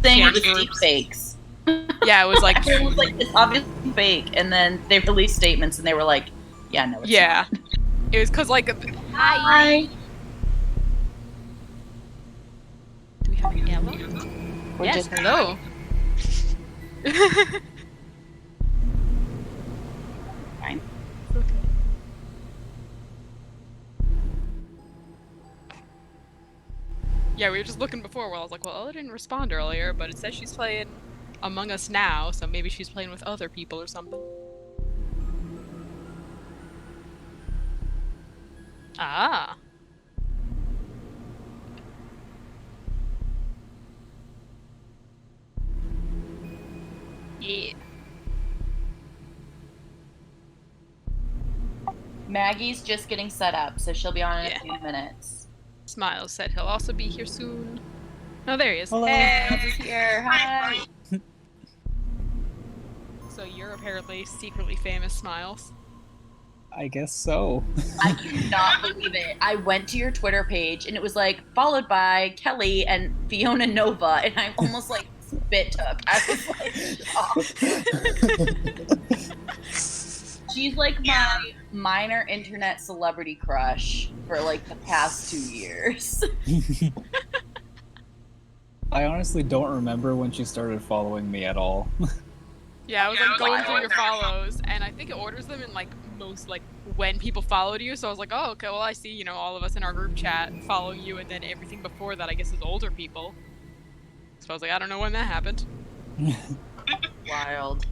saying it fan was deep groups. fakes. Yeah, it was like Everyone was like, it's obviously fake, and then they released statements, and they were like, yeah, no, it's yeah. not. It was because like Hi. Do we have Ella? We're Yes, just hello. fine. Okay. Yeah, we were just looking before where I was like, well, Ella didn't respond earlier, but it says she's playing Among Us now, so maybe she's playing with other people or something. Ah. Yeah. Maggie's just getting set up, so she'll be on in Yeah. a few minutes. Smiles said he'll also be here soon. Oh, there he is. Hello. Hey, Miles is here. Hi. So you're apparently secretly famous, Smiles. I guess so. I cannot believe it. I went to your Twitter page, and it was like, followed by Kelly and Fiona Nova, and I almost like spit took. I was like, oh. She's like my minor internet celebrity crush for like the past 2 years. I honestly don't remember when she started following me at all. Yeah, I was like going through your follows, and I think it orders them in like most like when people followed you. So I was like, oh, okay, well I see, you know, all of us in our group chat following you, and then everything before that I guess is older people. So I was like, I don't know when that happened. Wild.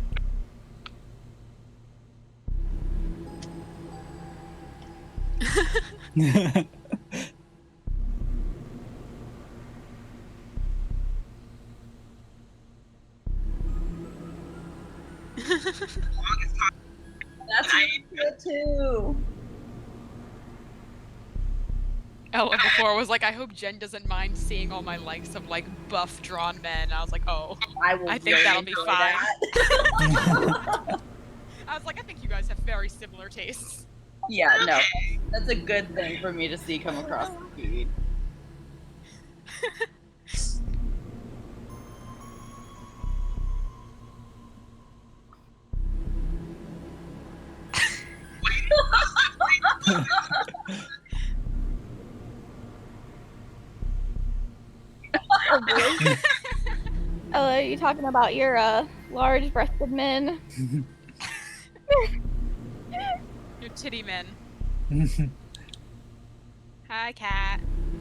That's really good too. Ella before was like, I hope Jen doesn't mind seeing all my likes of like buff drawn men. And I was like, oh, I think really that'll be enjoy fine. that. I was like, I think you guys have very similar tastes. Yeah, no, that's a good thing for me to see come across the feed. Oh boy. Oh, are you talking about your large-breasted men? Your titty men. Hi, Cat.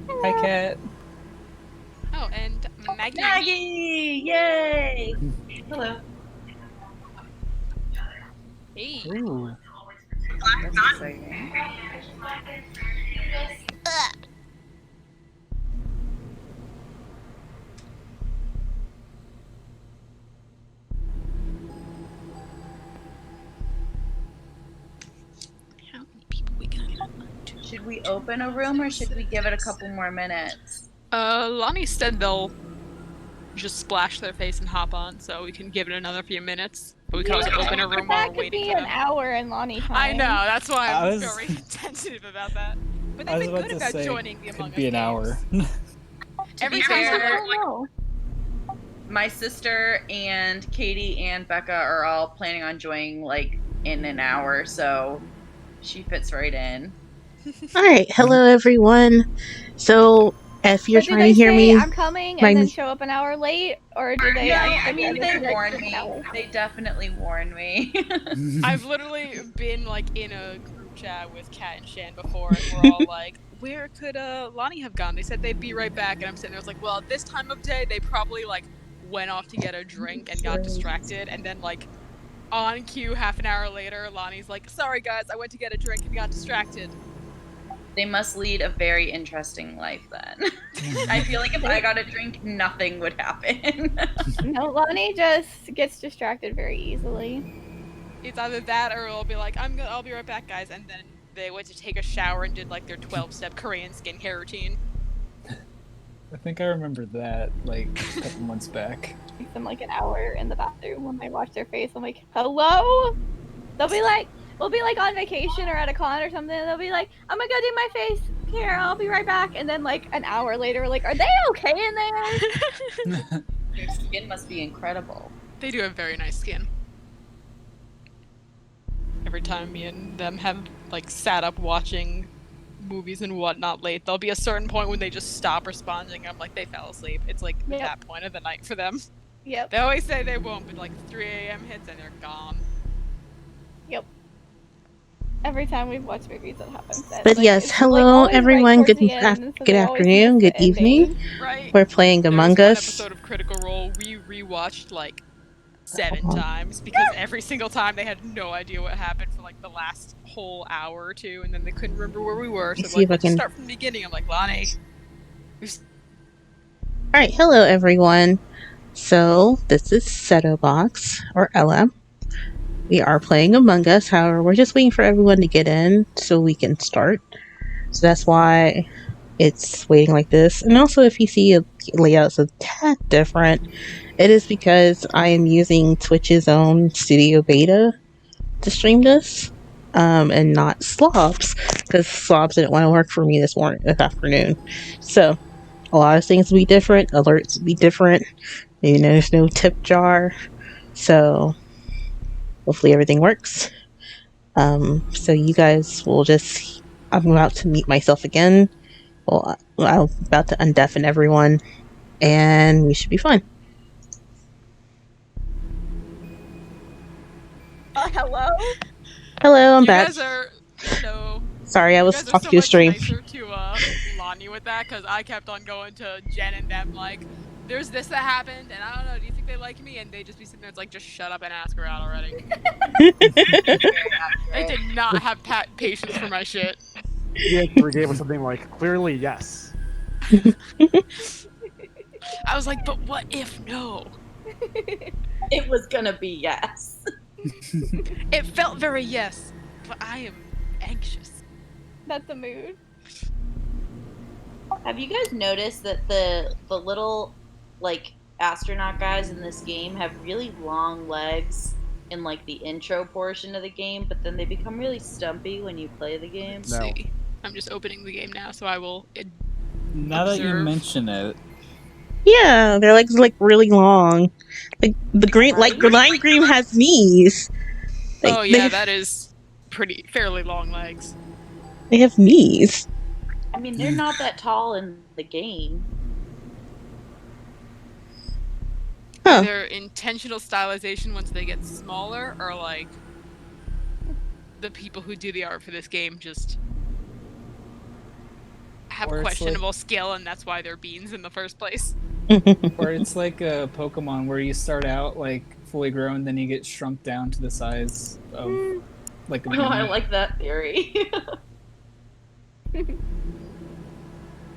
Hi, Kat. Oh, and Maggie. Maggie! Yay! Hello. Hey. Ooh. That's exciting. How many people we got? Should we open a room or should we give it a couple more minutes? Lonnie said they'll just splash their face and hop on, so we can give it another few minutes. But we can also open a room while That we're could waiting be for an them. hour in Lonnie time. I know, that's why I I'm was- very tentative about that. But I they've was been about good to about say, joining the Among could Us be an hour. games. Every be time I fair- don't know. My sister and Katie and Becca are all planning on joining like in an hour, so she fits right in. All right, hello everyone. So, if you're But did trying they to hear say me, I'm coming my and then n- show up an hour late, or did they? No, actually I mean give they us an warned me. hour? They definitely warned me. I've literally been like in a group chat with Kat and Shan before, and we're all like, "Where could Lonnie have gone?" They said they'd be right back, and I'm sitting there, I was like, "Well, at this time of day, they probably like went off to get a drink and got distracted, and then like on cue, half an hour later, Lonnie's like, "Sorry guys, I went to get a drink and got distracted." They must lead a very interesting life then. I feel like if I got a drink, nothing would happen. No, Lonnie just gets distracted very easily. It's either that or it'll be like, I'll be right back, guys," and then they went to take a shower and did like their 12-step Korean skincare routine. I think I remember that, like, a couple months back. Takes them like an hour in the bathroom when they wash their face. I'm like, hello? They'll be like, we'll be like on vacation or at a con or something. And they'll be like, I'm gonna go do my face. Here, I'll be right back. And then like an hour later, we're like, are they okay in there? Their skin must be incredible. They do have very nice skin. Every time me and them have like sat up watching movies and whatnot late, there'll be a certain point when they just stop responding. I'm like, they fell asleep. It's like Yep. that point of the night for them. Yep. They always say they won't, but like 3 a.m. hits and they're gone. Yep. Every time we've watched movies, that happens. And, But like, yes, it's, hello like, always right everyone. towards Good the end, so good they always afternoon. miss Good the evening. ending. Right. We're playing There Among was one Us. episode of Critical Role we rewatched like 7 times because every single time they had no idea what happened for like the last whole hour or two, and then they couldn't remember where we were. So Let's they're see like, if I let's can- start from the beginning. I'm like, Lonnie. All right, hello everyone. So this is Setobox or Ella. We are playing Among Us. However, we're just waiting for everyone to get in so we can start. So that's why it's waiting like this. And also, if you see a layout's a tad different, it is because I am using Twitch's own Studio Beta to stream this, and not Slobs, because Slobs didn't want to work for me this afternoon. So a lot of things will be different. Alerts will be different. You know, there's no tip jar. So hopefully everything works. So you guys will just. I'm about to mute myself again. Well, I'm about to undeafen everyone, and we should be fine. Hello? Hello, I'm You back. guys are hello. Sorry, I You was guys are talking so to a much stream. nicer to Lonnie with that because I kept on going to Jen and them like, there's this that happened, and I don't know. Do you think they like me? And they just be sitting there, it's like, just shut up and ask her out already. They did not have patience for my shit. The answer we gave was something like, clearly yes. I was like, but what if no? It was gonna be yes. It felt very yes, but I am anxious. That's a mood. Have you guys noticed that the little like astronaut guys in this game have really long legs in like the intro portion of the game, but then they become really stumpy when you play the game? Let's No. see. I'm just opening the game now, so I will. Now that you Observe. mention it, Yeah, their legs like really long. Like the green, like Right? lime green has knees. Like, Oh yeah, that is fairly long legs. they have knees. I mean, they're not that tall in the game. Huh. Either intentional stylization once they get smaller, or like the people who do the art for this game just have Or it's questionable skill, and that's why they're beans in the first place. or it's like a Pokemon where you start out like fully grown, then you get shrunk down to the size of like a Oh, I mini. like that theory.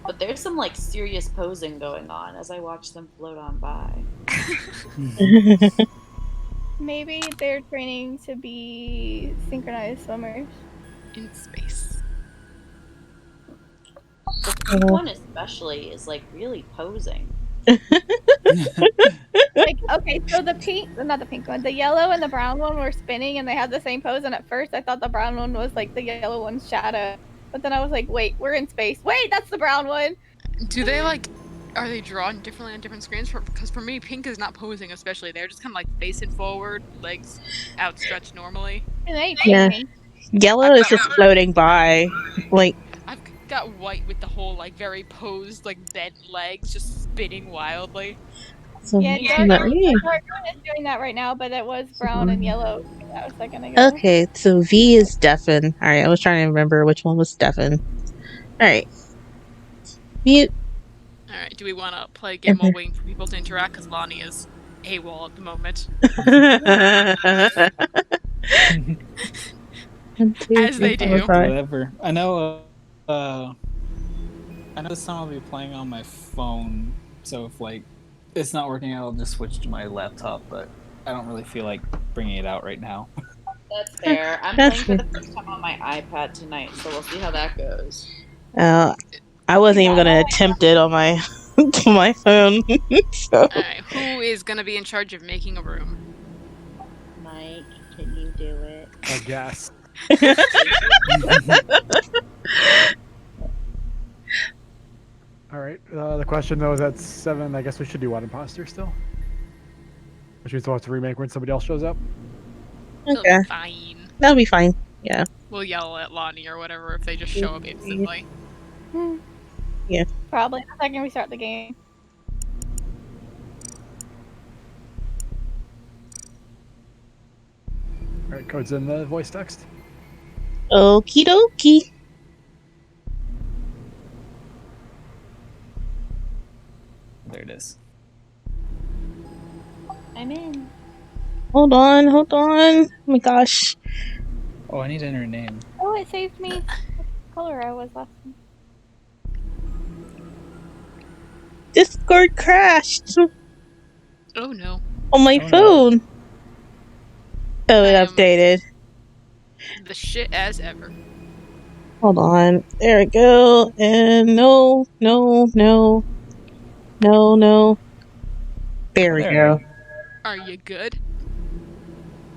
But there's some like serious posing going on as I watch them float on by. Maybe they're training to be synchronized swimmers. In space. The pink one especially is like really posing. Like, okay, so not the pink one, the yellow and the brown one were spinning and they had the same pose, and at first I thought the brown one was like the yellow one's shadow. But then I was like, wait, we're in space. Wait, that's the brown one. Do they like? Are they drawn differently on different screens? Because for me, pink is not posing, especially. They're just kind of like facing forward, legs outstretched normally. And they Yeah. changed. Yellow is just floating by. Like, I've got white with the whole like very posed, like bent legs, just spinning wildly. so Yeah, no, Dark yeah. is doing that right now, but it was brown and yellow a second ago. Okay, so V is Stefan. Alright, I was trying to remember which one was Stefan. Alright. Mute. All right, do we want to play a game while waiting for people to interact? Because Lonnie is AWOL at the moment. As they do. Whatever. I know this time I'll be playing on my phone, so if like it's not working out, I'll just switch to my laptop, but I don't really feel like bringing it out right now. That's fair. I'm That's playing for the first time on my iPad tonight, so we'll see how that goes. I wasn't even gonna attempt it on my to my phone. So. All right, who is gonna be in charge of making a room? Mike, can you do it? I guess. Thank All right. The question though is at 7. I guess we should do one imposter still. Which means we'll have to remake when somebody else shows up. It'll Okay. be fine. That'll be fine. Yeah. We'll yell at Lonnie or whatever if they just show up instantly. Yeah. Probably the second we start the game. Alright, code's in the voice text. Okie dokie. There it is. I'm in. Hold on. Oh my gosh. Oh, I need to enter a name. Oh, it saved me. What color I was last time. Discord crashed Oh no. on my Oh, no. phone. Oh, it I am- updated. The shit as ever. Hold on. There we go. And no. There we go. Are you good?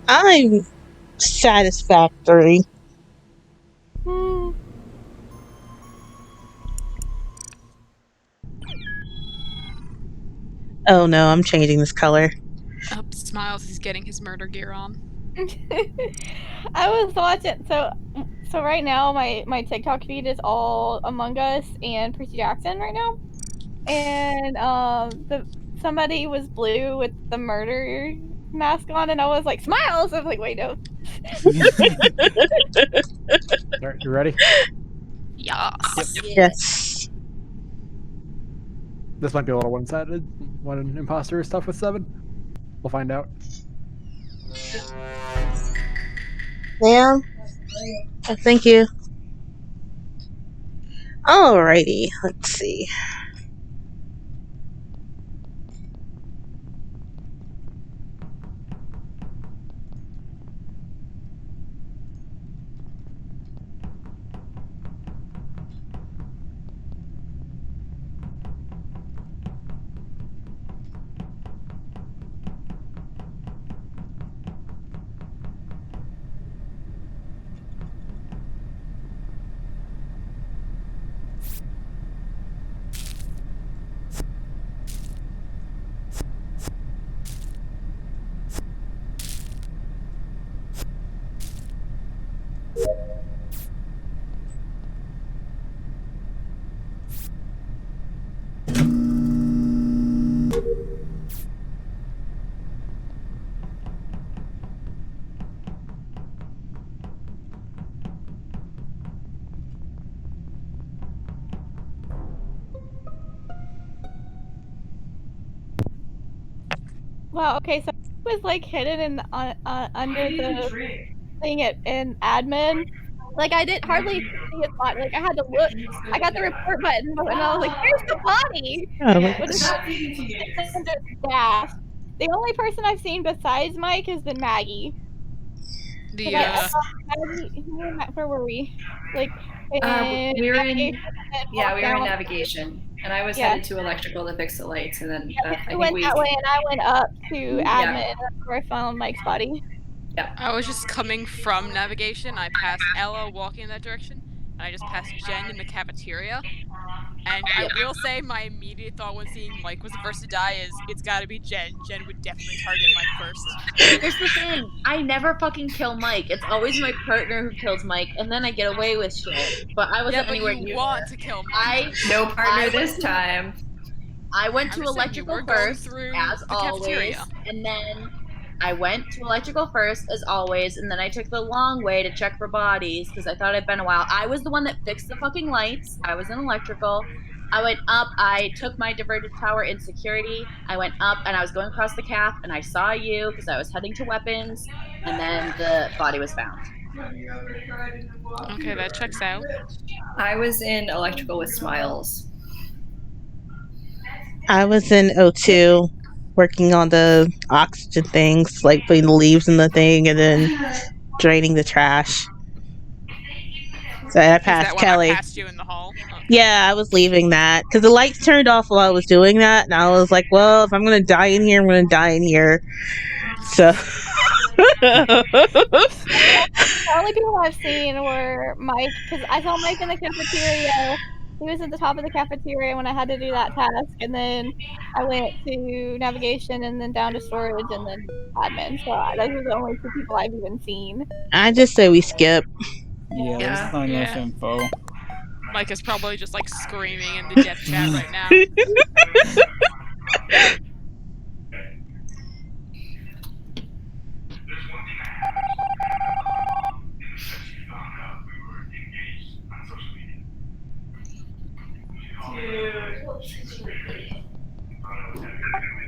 I'm satisfactory. Oh no, I'm changing this color. Oh, Smiles is getting his murder gear on. I was watching. So right now my TikTok feed is all Among Us and Percy Jackson right now, and somebody was blue with the murder mask on, and I was like, Smiles. I was like, wait, no. Alright, you ready? Yes. Yes. This might be a little one-sided. One imposter stuff with 7. We'll find out. Ma'am? Oh, thank you. Alrighty, let's see. Wow. Okay, so it was like hidden in under the thing in admin. Like I didn't hardly see his body. Like I had to look. I got the report button, and I was like, "Where's the body?" Oh, But it's under the dash. The only person I've seen besides Mike has been Maggie. The I saw Maggie. Where were we? Like we were in. navigation, and Yeah, we were in down. navigation, and I was Yeah. headed to electrical to fix the lights, and then Yeah, I we think went we. that way, and I went up to admin. Yeah. And that's where I found Mike's body. I was just coming from navigation. I passed Ella walking in that direction, and I just passed Jen in the cafeteria. And I will say my immediate thought when seeing Mike was the first to die is, it's gotta be Jen. Jen would definitely target Mike first. Here's the thing. I never fucking kill Mike. It's always my partner who kills Mike, and then I get away with shit. But I wasn't Yeah, but anywhere you near want there. to kill Mike. No partner I this went- time. I went I'm to just saying, you electrical were going first, through as the always, cafeteria. and then I went to electrical first, as always, and then I took the long way to check for bodies because I thought it'd been a while. I was the one that fixed the fucking lights. I was in electrical. I went up. I took my diverted tower in security. I went up, and I was going across the caf, and I saw you because I was heading to weapons, and then the body was found. Okay, that checks out. I was in electrical with Smiles. I was in O2 working on the oxygen things, like putting the leaves in the thing and then draining the trash. So I Is that passed when Kelly. I passed you in the hall? Okay. Yeah, I was leaving that because the lights turned off while I was doing that, and I was like, "Well, if I'm gonna die in here, I'm gonna die in here." So, The only people I've seen were Mike, because I saw Mike in the cafeteria, He was at the top of the cafeteria when I had to do that task, and then I went to navigation and then down to storage and then admin. So those are the only 2 people I've even seen. I just say we skip. Yeah, there's Yeah. not enough Yeah. info. Mike is probably just like screaming in the death chat right now.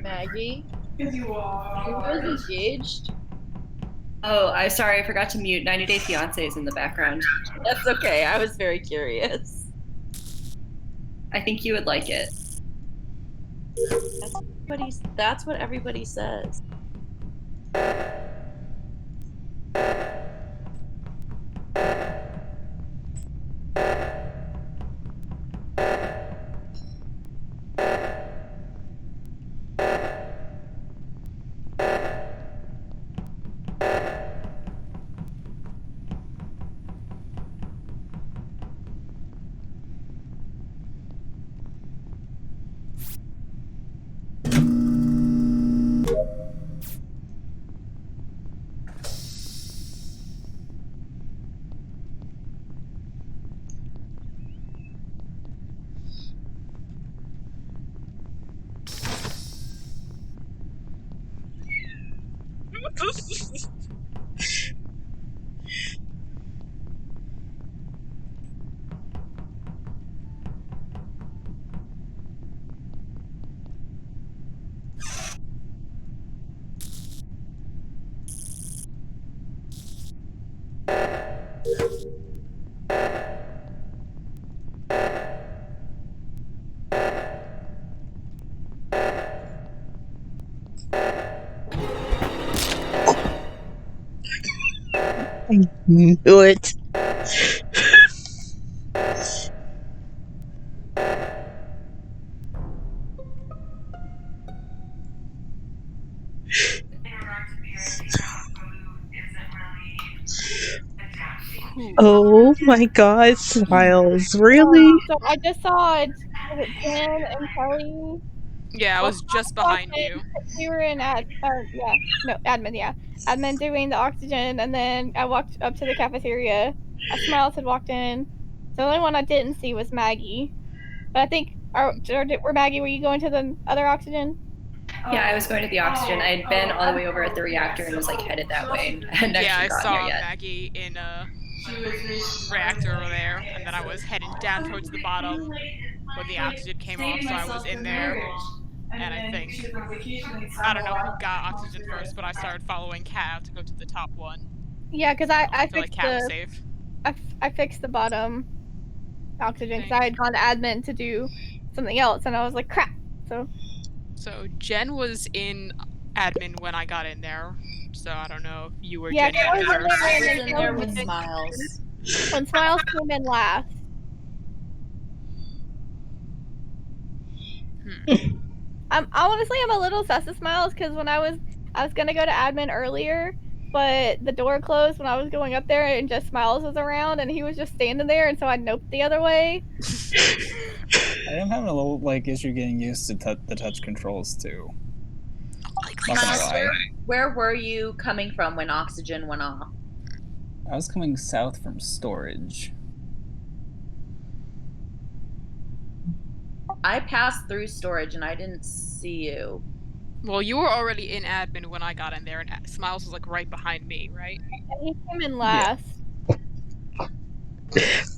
Maggie? Who was engaged? Oh, I'm sorry, I forgot to mute. 90 Day Fiance is in the background. That's okay. I was very curious. I think you would like it. That's what everybody says. I knew it. Oh my god, Smiles, really? So I just saw was it Jen and Kelly Yeah, I was just behind walking. you. We were in admin, yeah. Admin doing the oxygen, and then I walked up to the cafeteria. Smiles had walked in. The only one I didn't see was Maggie. But I think were Maggie, were you going to the other oxygen? Yeah, I was going to the oxygen. I had been all the way over at the reactor and was like headed that way, and I hadn't Yeah, actually I gotten there saw yet. Maggie in a reactor over there, and then I was heading down towards the bottom when the oxygen came off, so I was in there. And I think I don't know who got oxygen first, but I started following Kat out to go to the top one. Yeah, because I I feel like fixed Kat was safe. I fixed the bottom oxygen because I had gone to admin to do something else, and I was like, crap. So Jen was in admin when I got in there, so I don't know if you or Yeah, Jen got in I first. was in there with Smiles. When Smiles came in last. Honestly, I'm a little sus of Smiles because when I was gonna go to admin earlier, but the door closed when I was going up there, and just Smiles was around, and he was just standing there, and so I noped the other way. I am having a little issue getting used to the touch controls too. Not gonna Smiles, lie. where were you coming from when oxygen went off? I was coming south from storage. I passed through storage and I didn't see you. Well, you were already in admin when I got in there, and Smiles was like right behind me, right? And he came in last.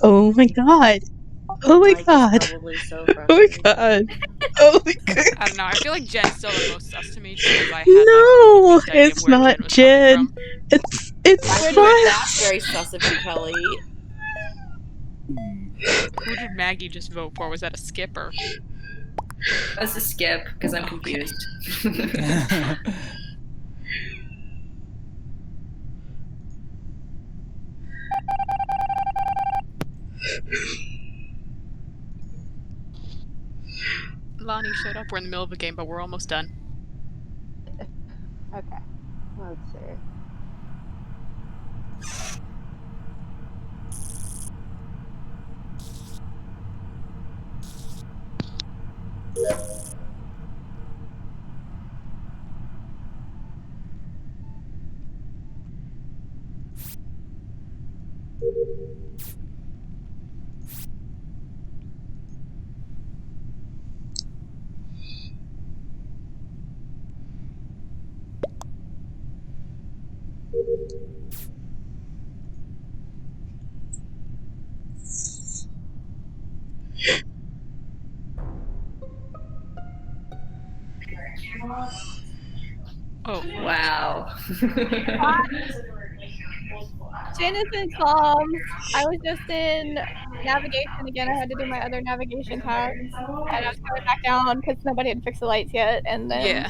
Oh my god. Oh my Mike god. is probably so Oh my frustrated. god. Oh my god. I don't know. I feel like Jen's still the most sus to me just because I had No, like a decent idea of it's where not Jen was Jen. coming from. It's I Where feel like Smiles. that's very sus of you, Kelly. Who did Maggie just vote for? Was that a skip or? That was a skip because I'm Okay. confused. Lonnie showed up. We're in the middle of a game, but we're almost done. Okay. Let's see. Oh, Wow. Janice and comms. I was just in navigation again. I had to do my other navigation task, and I was coming back down because nobody had fixed the lights yet. And then yeah.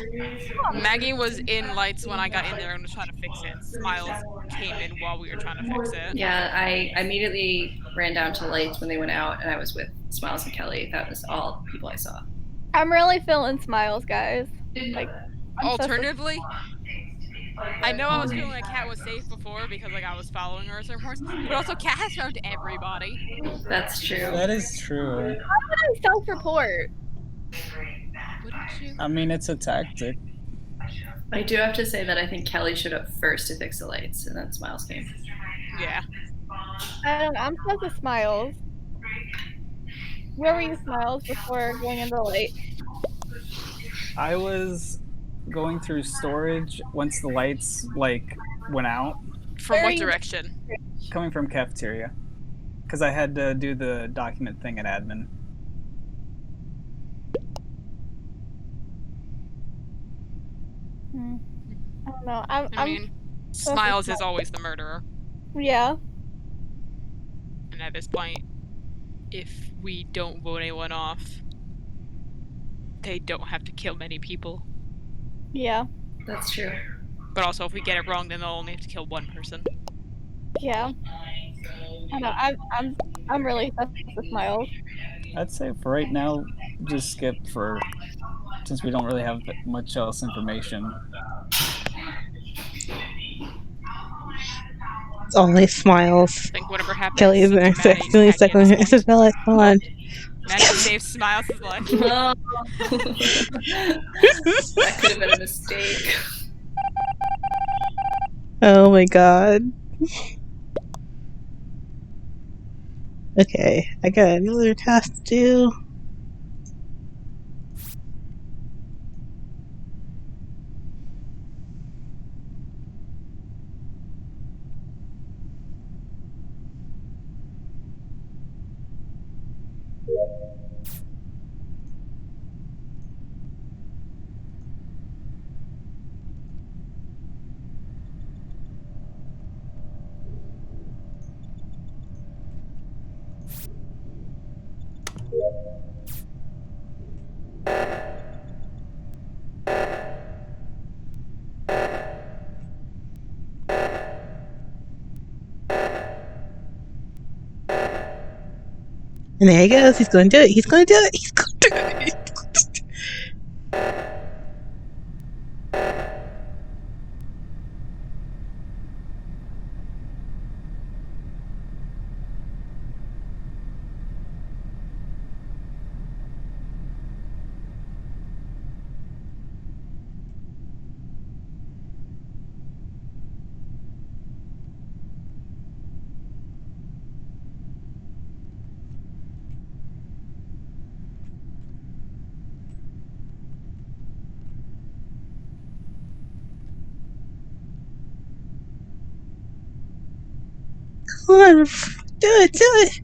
Maggie was in lights when I got in there and was trying to fix it, and Smiles came in while we were trying to fix it. Yeah, I immediately ran down to the lights when they went out, and I was with Smiles and Kelly. That was all the people I saw. I'm really feeling Smiles, guys. Like, I'm so Alternatively, I know I was feeling like Kat was safe before because like I was following her at certain points, but also Kat has found everybody. That's true. That is true. self-report. Wouldn't you? I mean, it's a tactic. I do have to say that I think Kelly showed up first to fix the lights, and then Smiles came. Yeah. I don't know. I'm supposed to Smiles. Where were you, Smiles, before going into the light? I was going through storage once the lights like went out. From Where are what you? direction? Coming from cafeteria, because I had to do the document thing at admin. I don't know. I mean, Smiles is always the murderer. Yeah. And at this point, if we don't vote anyone off, they don't have to kill many people. Yeah. That's true. But also, if we get it wrong, then they'll only have to kill one person. Yeah. I know. I'm really obsessed with Smiles. I'd say for right now, just skip since we don't really have much else information. It's only Smiles. I think whatever happens Kelly is to Maddie, accidentally stuck on Isabella. Come on. Maddie saved Smiles' life. Oh. That could have been a mistake. Oh my god. Okay, I got another task to do. And there he goes. He's going to do it. He's going to do it. He's going to do it. Come on. Do it. Do it.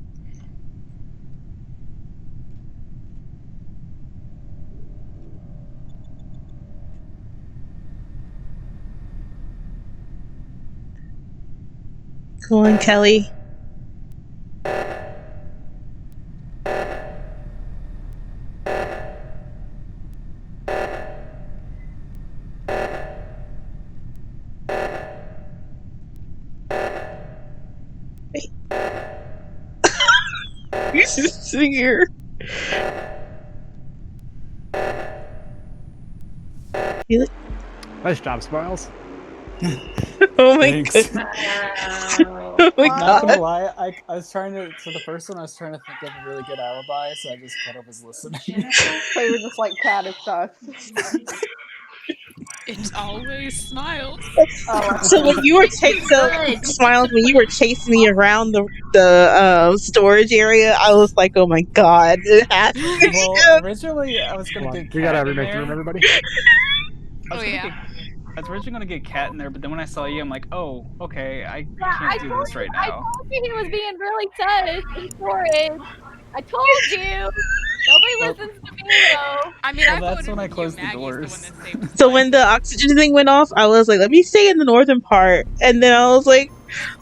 Come on, Kelly. Wait. He's just sitting here. Nice job, Smiles. Oh my Thanks. god. Wow. Oh my Not gonna god. lie, I was trying to, for the first one, I was trying to think of a really good alibi, so I just kind of was listening. So you were just like, Cat is sus. It's always Smiles. Oh, So when you were Good. Smiles, when you were chasing me around the storage area, I was like, oh my god, it has to be Well, him. originally I was gonna Hold on. get We gotta Cat in remake the room, there. everybody. Oh yeah. I was originally gonna get Cat in there, but then when I saw you, I'm like, oh, okay, I Yeah, can't do this right I now. told you he was being really sus in storage. I told you. Nobody Well, listens to me though. I mean, well, I that's voted when I with you. closed the Maggie's the one doors. that saved his So life. when the oxygen thing went off, I was like, let me stay in the northern part, and then I was like,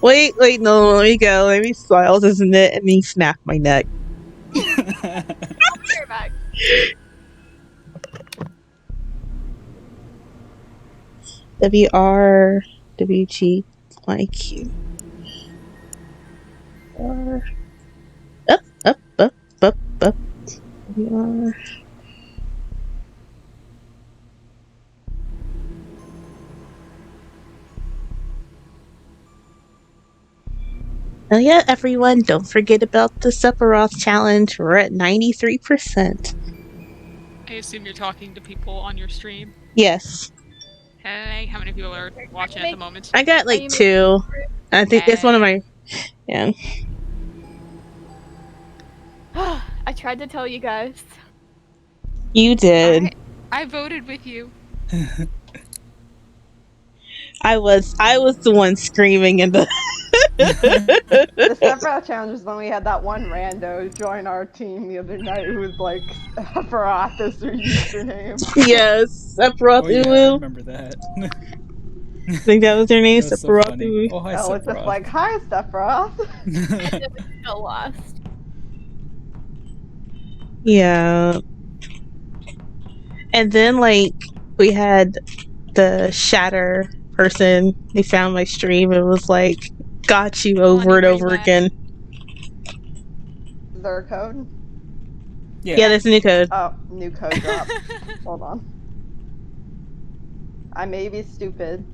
wait, no, let me go. Maybe Smiles isn't it? And he snapped my neck. Here back. WR WG YQ. R up. WR. Oh yeah, everyone, don't forget about the Sephiroth challenge. We're at 93%. I assume you're talking to people on your stream. Yes. Hey, how many people are watching at the moment? I got Are like you 2. I think it's one of Hey. my yeah. I tried to tell you guys. You did. I voted with you. I was the one screaming in the The Sephiroth challenge was when we had that one rando join our team the other night who was like, Sephiroth is their username. Yes, Sephiroth Oh yeah, I Uwu. remember that. I think that was their name, That was so Sephiroth funny. Uwu. Oh hi, Oh, it's just Sephiroth. like, hi, Sephiroth. And it was still lost. Yeah. And then like we had the Shatter person. They found my stream and was like, got you over Lonnie, and where you over at? again. Is there a code? Yeah, there's a new code. Oh, new code drop. Hold on. I may be stupid.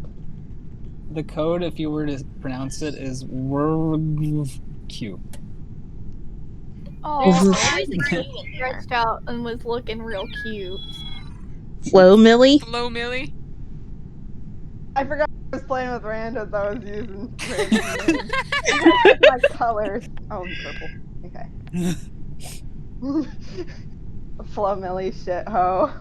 The code, if you were to pronounce it, is Q. Oh, always a he Q in there. stretched out and was looking real cute. Flo Millie. Flo Millie. I forgot I was playing with randos. I was using random names. I took my colors. Oh, purple. Okay. Flo Millie shit ho.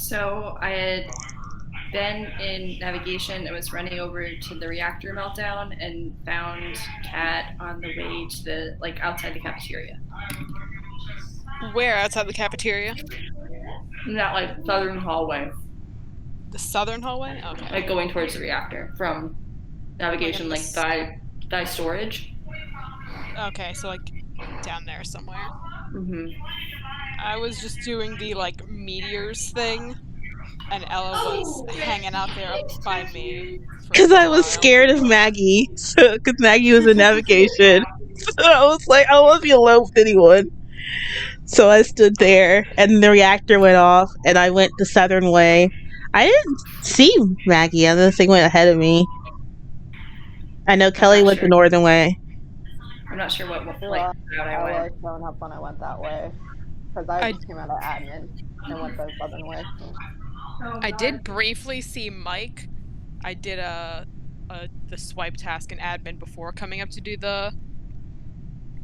So I had been in navigation and was running over to the reactor meltdown and found Cat on the way to the outside the cafeteria. Where outside the cafeteria? In that southern hallway, The southern hallway? Okay. going towards the reactor from navigation, by storage. Okay, so down there somewhere. Mm-hmm. I was just doing the meteors thing, and Ella was hanging out there by me. Because I was scared of Maggie. Because Maggie was in navigation. So I was like, I don't want to be alone with anyone. So I stood there, and the reactor went off, and I went the southern way. I didn't see Maggie unless they went ahead of me. I know Kelly went the northern way. I'm not sure what saw route I Ella went. showing up when I went that way. Because I just came out of admin and went the southern way. I did briefly see Mike. I did the swipe task in admin before coming up to do the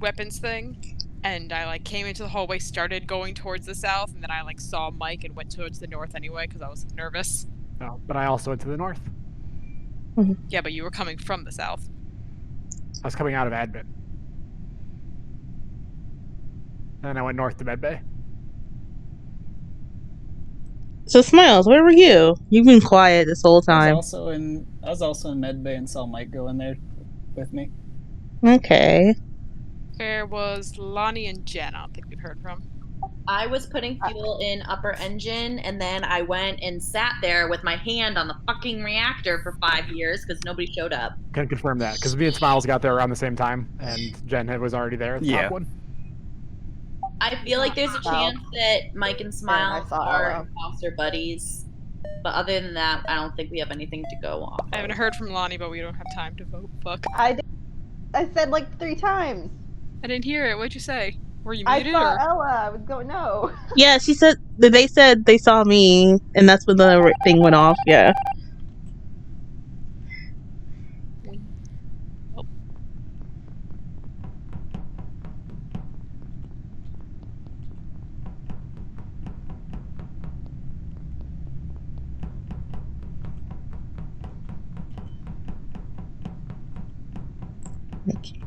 weapons thing, and I like came into the hallway, started going towards the south, and then I like saw Mike and went towards the north anyway because I was nervous. No, but I also went to the north. Yeah, but you were coming from the south. I was coming out of admin. And I went north to medbay. So Smiles, where were you? You've been quiet this whole I time. was also in medbay and saw Mike go in there with me. Okay. There was Lonnie and Jen. I don't think we've heard from. I was putting fuel in upper engine, and then I went and sat there with my hand on the fucking reactor for 5 years because nobody showed up. Can confirm that because me and Smiles got there around the same time, and Jen was already there at the top one. I feel like there's a chance that Mike and Smiles saw are Ella. imposter buddies, but other than that, I don't think we have anything to go off. I haven't heard from Lonnie, but we don't have time to vote. Fuck. I said like 3 times. I didn't hear it. What'd you say? Were you I muted saw or? Ella. I was going, no. Yeah, she said they said they saw me, and that's when the thing went off. Yeah. Oh. Okay.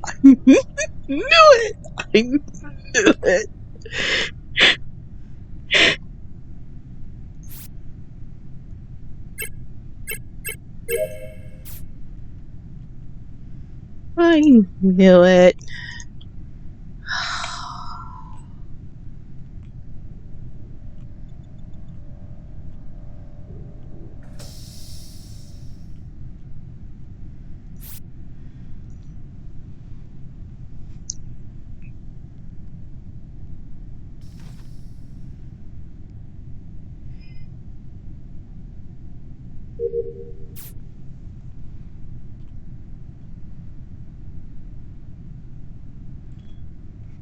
I knew it. I knew it. I knew it.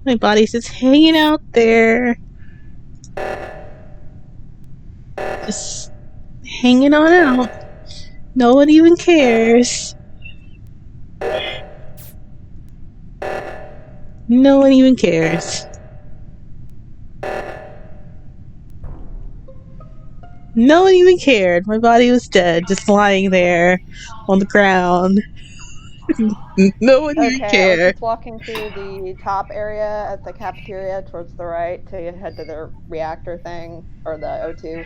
My body's just hanging out there. Just hanging on out. No one even cares. No one even cares. No one even cared. My body was dead, just lying there on the ground. No one even Okay, I was cared. just walking through the top area at the cafeteria towards the right to head to the reactor thing, or the O2.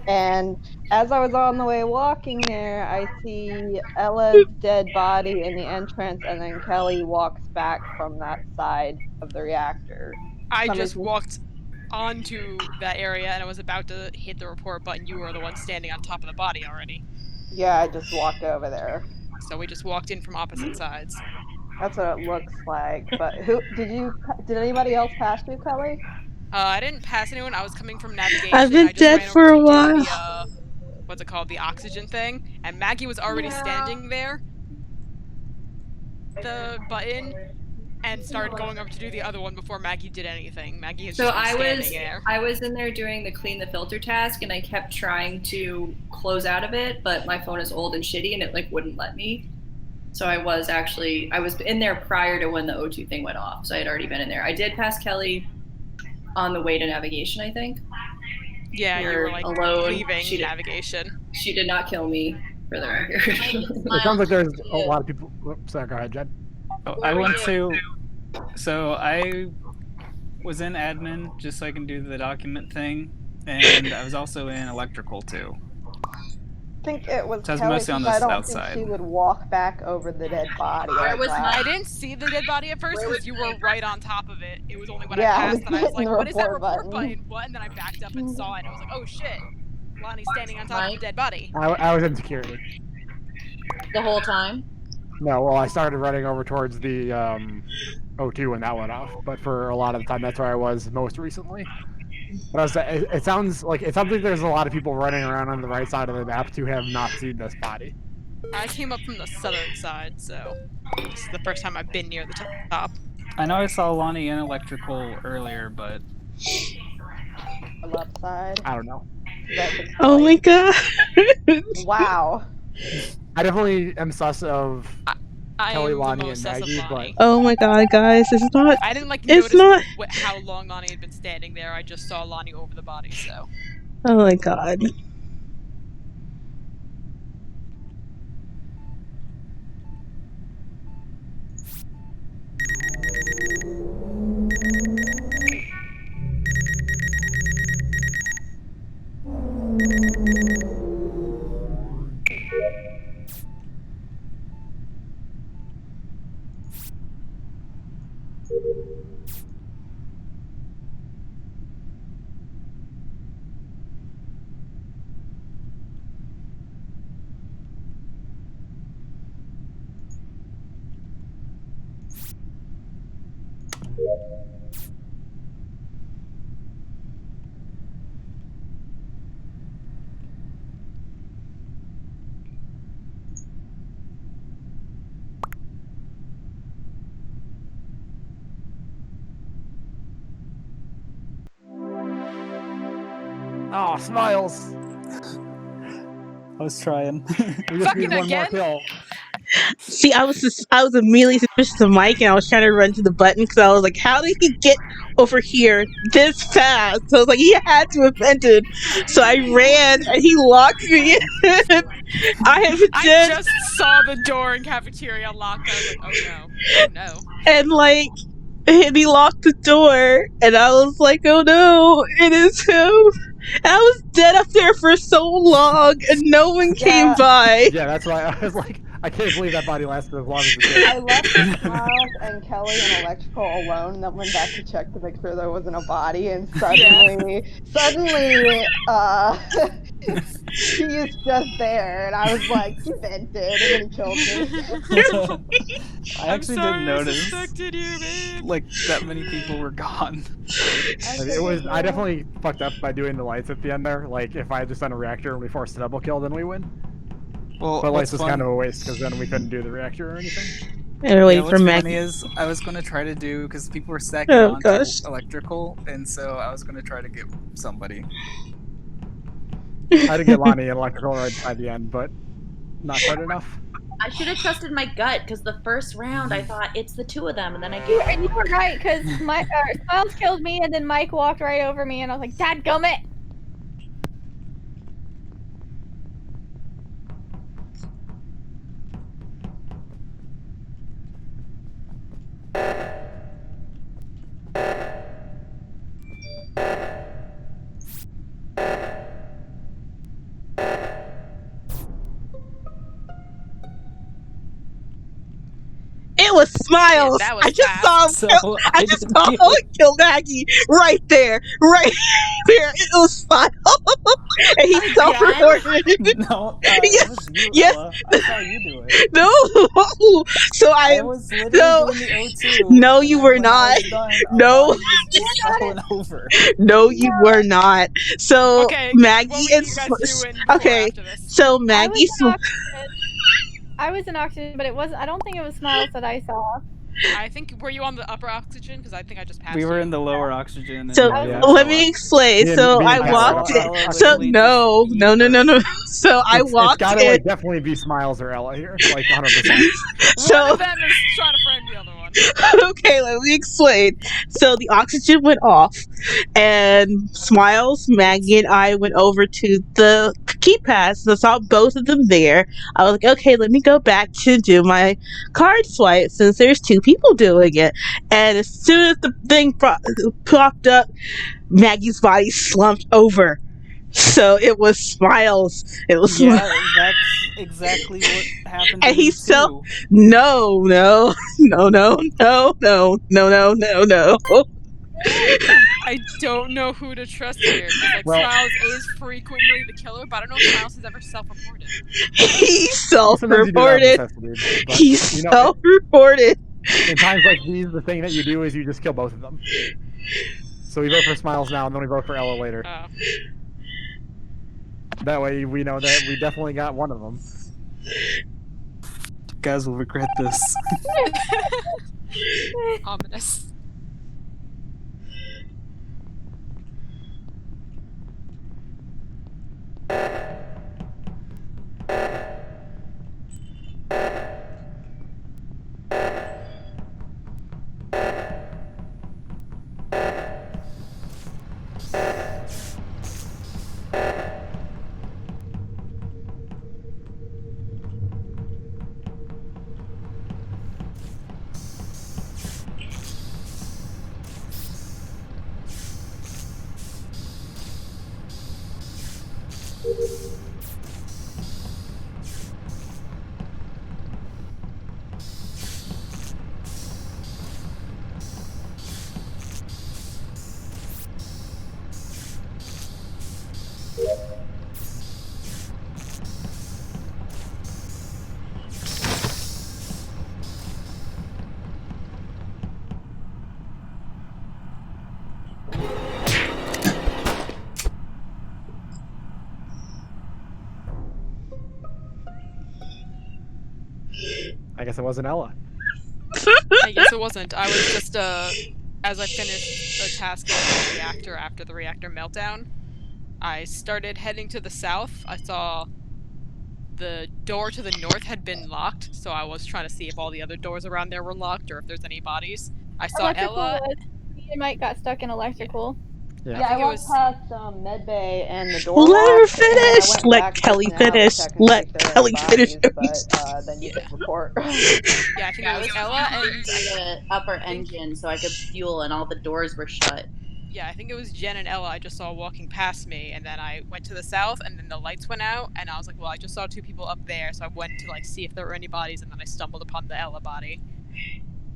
And as I was on the way walking there, I see Ella's dead body in the entrance, and then Kelly walks back from that side of the reactor. I Somebody just just- walked onto that area and I was about to hit the report button. You were the one standing on top of the body already. Yeah, I just walked over there. So we just walked in from opposite sides. That's what it looks like. But did anybody else pass you, Kelly? I didn't pass anyone. I was coming from navigation. I've been I just dead ran over for to a while. do the what's it called? The oxygen thing. And Maggie was already standing there. The button and started going over to do the other one before Maggie did anything. Maggie has So just been I standing was there. I was in there doing the clean the filter task, and I kept trying to close out of it, but my phone is old and shitty, and it like wouldn't let me. So I was in there prior to when the O2 thing went off. So I had already been in there. I did pass Kelly on the way to navigation, I think. Yeah, you were like alone. leaving navigation. She did not kill me, for the record. It sounds like there's a lot of people. Oops, sorry, go ahead, Jen. Oh, I went to. So I was in admin just so I can do the document thing, and I was also in electrical too. I think it was So I was Kelly, mostly on because I the don't outside. think she would walk back over the dead body. Where was I didn't see the dead body at first because you were right on top of it. It was only when I passed that I was like, what is that report button? What? And then I backed up and saw it, and I was like, oh shit. Lonnie's standing on top of the dead body. I was in security. The whole time? No, well, I started running over towards the O2 when that went off, but for a lot of the time, that's where I was most recently. But it sounds like there's a lot of people running around on the right side of the map who have not seen this body. I came up from the southern side, so this is the first time I've been near the top. I know I saw Lonnie in electrical earlier, but The left side. I don't know. Oh my god. Wow. I definitely am sus of I Kelly, am the Lonnie, most and sus of Maggie, but Lonnie. Oh my god, guys, it's not. I didn't like It's notice not. how long Lonnie had been standing there. I just saw Lonnie over the body, so. Oh my god. oh, Smiles. I was trying. We just need Fucking one more again? kill. See, I was immediately suspicious of Mike, and I was trying to run to the button because I was like, "How did he get over here this fast?" So I was like, "He had to have entered." So I ran, and he locked me in. I have I just saw the door in cafeteria locked. I was like, oh no. Oh no. and like, and he locked the door, and I was like, "Oh no, it is him." And I was dead up there for so long, and no one came Yeah. by. Yeah, that's why I was like, I can't believe that body lasted as long as it did. I left with Miles and Kelly and Electrical alone, and then went back to check to make sure there wasn't a body, and suddenly, he is just there, and I was like, he vented, and then he killed me. I actually didn't notice suspected you, babe. like that many people were gone. I definitely fucked up by doing the lights at the end there. Like, if I had just done a reactor and we forced a double kill, then we win. Well, But lights what's was kind of fun- a waste because then we couldn't do the reactor or anything. And we're waiting yeah, for what's Mac. funny is I was gonna try to do because people were stacking Oh, onto gosh. electrical, and so I was gonna try to get somebody. I didn't get Lonnie in electrical right by the end, but not quite enough. I should have trusted my gut because the first round I thought it's the two of them, and then I You, gave. and you were right, because Smiles killed me, and then Mike walked right over me, and I was like, "Dadgummit!" It was Smiles. That was I just fast. saw him. So I just didn't saw do it. him kill Maggie right there, right there. It was Smiles, and he Again? self-reported. No, Yes, it was you, yes. Ella. I saw you do it. No, so I I was literally no, doing the O2. no, and you then were when not. I was done, our No, body was just falling over. no, you were not. So Okay, Maggie what and were you guys doing before or okay, after this? so I was Maggie. in oxygen. I was in oxygen, but it wasn't. I don't think it was Smiles that I saw. I think, were you on the upper oxygen? Because I think I just passed We were you. in the lower oxygen. So And Yeah. let me explain. Me and- So me I and Kat were walked up in. there. So literally no, just no, no, no, no. So I It's walked gotta in. like definitely be Smiles or Ella here, like 100%. One So of them is trying to frame the other one. okay, let me explain. So the oxygen went off, and Smiles, Maggie, and I went over to the keypads. And I saw both of them there. I was like, okay, let me go back to do my card swipe since there's two people doing it. And as soon as the thing popped up, Maggie's body slumped over. So it was Smiles. It was Yeah, that's exactly what happened to and me he's so too. no, no, no, no, no, no, no, no, no, no. I don't know who to trust here because like Well- Smiles is frequently the killer, but I don't know if Smiles has ever self-reported. He Sometimes you do that of self-reported. necessity, but He you know, self-reported. in times like these, the thing that you do is you just kill both of them. So we vote for Smiles now, and then we vote for Ella later. Oh. That way we know that we definitely got one of them. You guys will regret this. Ominous. I guess it wasn't Ella. I guess it wasn't. I was just as I finished a task in the reactor after the reactor meltdown, I started heading to the south. I saw the door to the north had been locked, so I was trying to see if all the other doors around there were locked or if there's any bodies. I saw Electrical Ella. was. Me and Mike got stuck in electrical. Yeah. Yeah, I think it walked was- past med bay and the door Let her locked, and then I finish. went Let back Kelly just now to finish. check and see Let if there were Kelly any finish. bodies, but then you Yeah. hit report. Yeah, I think Yeah, it I was was Ella trying and to the upper think- engine so I could fuel, and all the doors were shut. yeah, I think it was Jen and Ella I just saw walking past me, and then I went to the south, and then the lights went out, and I was like, well, I just saw two people up there, so I went to like see if there were any bodies, and then I stumbled upon the Ella body.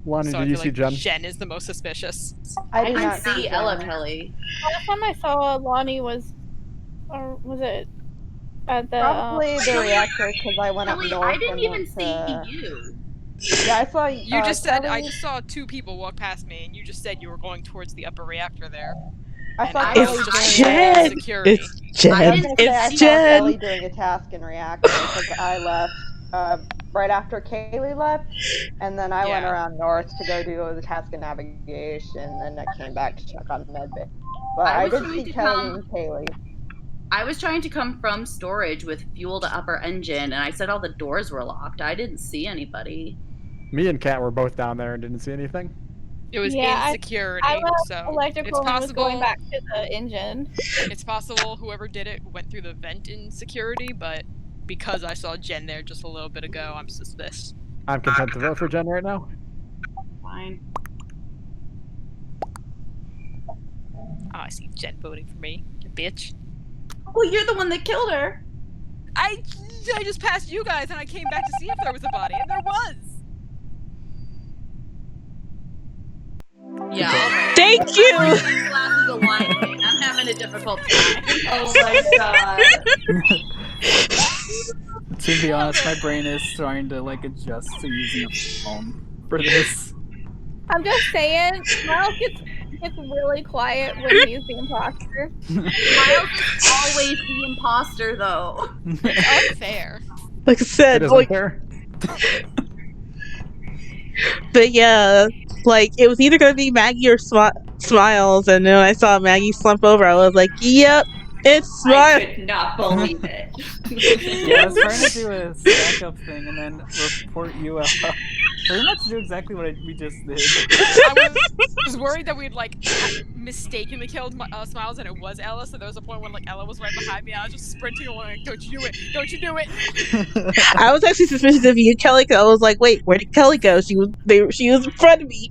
Lonnie, So did I you feel see like Jen? Jen is the most suspicious. I I did didn't not see Ella Jen. Kelly. Last time I saw Lonnie was, or was it at the Probably the Kelly- reactor because I went up Kelly, north I didn't and even went see to. you. Yeah, I saw. You just said I Kelly. just saw two people walk past me, and you just said you were going towards the upper reactor there. I And saw I Kelly was just It's doing waiting in Jen. security. It's Jen. I was gonna say I It's saw Kelly Jen. doing a task in reactor because I left right after Kaylee left, and then I went Yeah. around north to go do the task in navigation, and I came back to check on medbay. But I I was did trying see to Kelly come- and Kaylee. I was trying to come from storage with fuel to upper engine, and I said all the doors were locked. I didn't see anybody. Me and Kat were both down there and didn't see anything. It was Yeah, in security, I left so electrical it's and was going possible. back to the engine. It's possible whoever did it went through the vent in security, but because I saw Jen there just a little bit ago, I'm suspicious. I'm content to vote for Jen right now. Fine. Oh, I see Jen voting for me, you bitch. Well, you're the one that killed her. I just passed you guys and I came back to see if there was a body, and there was. Yeah. All right. Thank you. These glasses of wine, and I'm having a difficult time. Oh my god. To be honest, my brain is trying to like adjust to using a phone for this. I'm just saying, Miles gets really quiet when he's the imposter. Miles is always the imposter, though. It's unfair. Like I said, It is like, unfair. but yeah, like it was either gonna be Maggie or Smiles, and then I saw Maggie slump over. I was like, "Yep, it's I Smiles." could not believe it. Yeah, I was trying to do a stack up thing and then report you out. Pretty much do exactly what we just did. I was worried that we'd like mistakenly killed Smiles and it was Ella. So there was a point when like Ella was right behind me. I was just sprinting along, like, "Don't you do it! Don't you do it!" I was actually suspicious of you, Kelly. 'Cause I was like, "Wait, where did Kelly go? She was in front of me."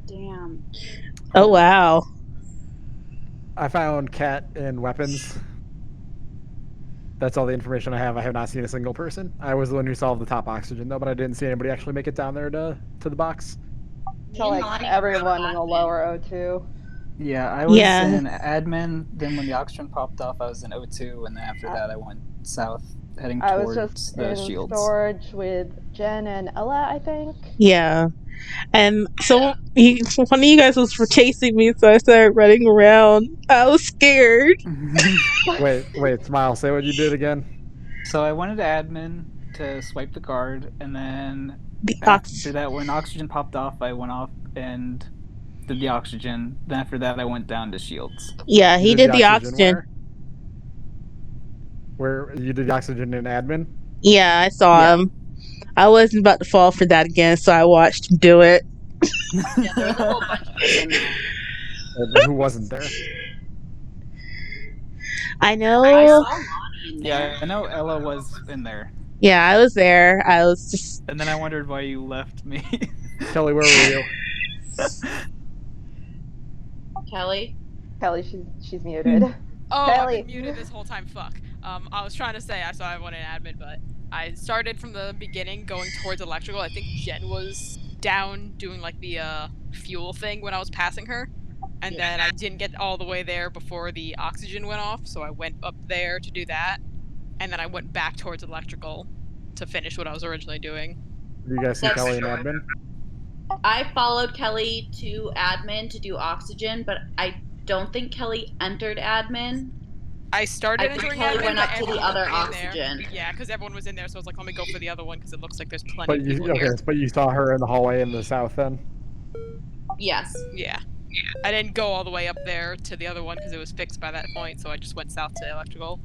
Damn. Oh wow. I found Cat in weapons. That's all the information I have. I have not seen a single person. I was the one who solved the top oxygen though, but I didn't see anybody actually make it down there to the box. Me To and like Lonnie were everyone in the admin. lower O2. Yeah, I was Yeah. in admin. Then when the oxygen popped off, I was in O2, and then after Uh, that, I went south, heading I was just towards the in shields. storage with Jen and Ella, I think. Yeah. And so one of you guys was for chasing me, so I started running around. I was scared. Wait, Smile, say what you did again. So I went into admin to swipe the card, and then The after that, when oxygen popped off, I went off and did the oxygen. Then after that, I went down to shields. Yeah, You he did did the the oxygen oxygen. where you did the oxygen in admin? Yeah, I saw Yeah. him. I wasn't about to fall for that again, so I watched him do it. Yeah, there was a whole bunch of us in there. But who wasn't there? I I know. saw Lonnie in there. Yeah, I know Ella was in there. Yeah, I was there. I was just And then I wondered why you left me. Kelly, where were you? Kelly? Kelly, she's muted. Oh, I've Kelly. been muted this whole time. Fuck. I was trying to say I saw I went in admin, but I started from the beginning going towards electrical. I think Jen was down doing like the fuel thing when I was passing her. And then I didn't get all the way there before the oxygen went off, so I went up there to do that. And then I went back towards electrical to finish what I was originally doing. Did you guys see That's Kelly in true. admin? I followed Kelly to admin to do oxygen, but I don't think Kelly entered admin. I started I think entering Kelly admin, went but up to the everyone other was in there. oxygen. Yeah, because everyone was in there, so I was like, let me go for the other one because it looks like there's plenty But of you people here. but you saw her in the hallway in the south then? Yes. Yeah. I didn't go all the way up there to the other one because it was fixed by that point, so I just went south to electrical.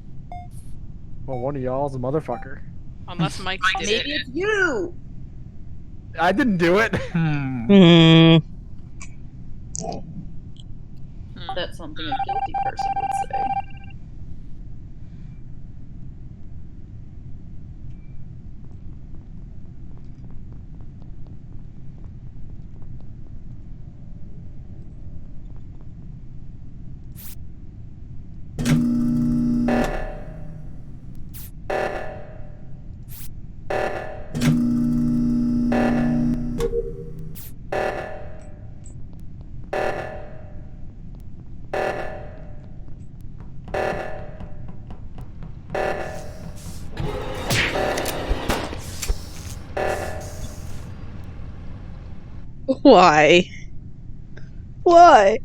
Well, one of y'all's a motherfucker. Unless Mike did Maybe it. it's you. I didn't do it. hmm. That's something a guilty person would say. Why? Why?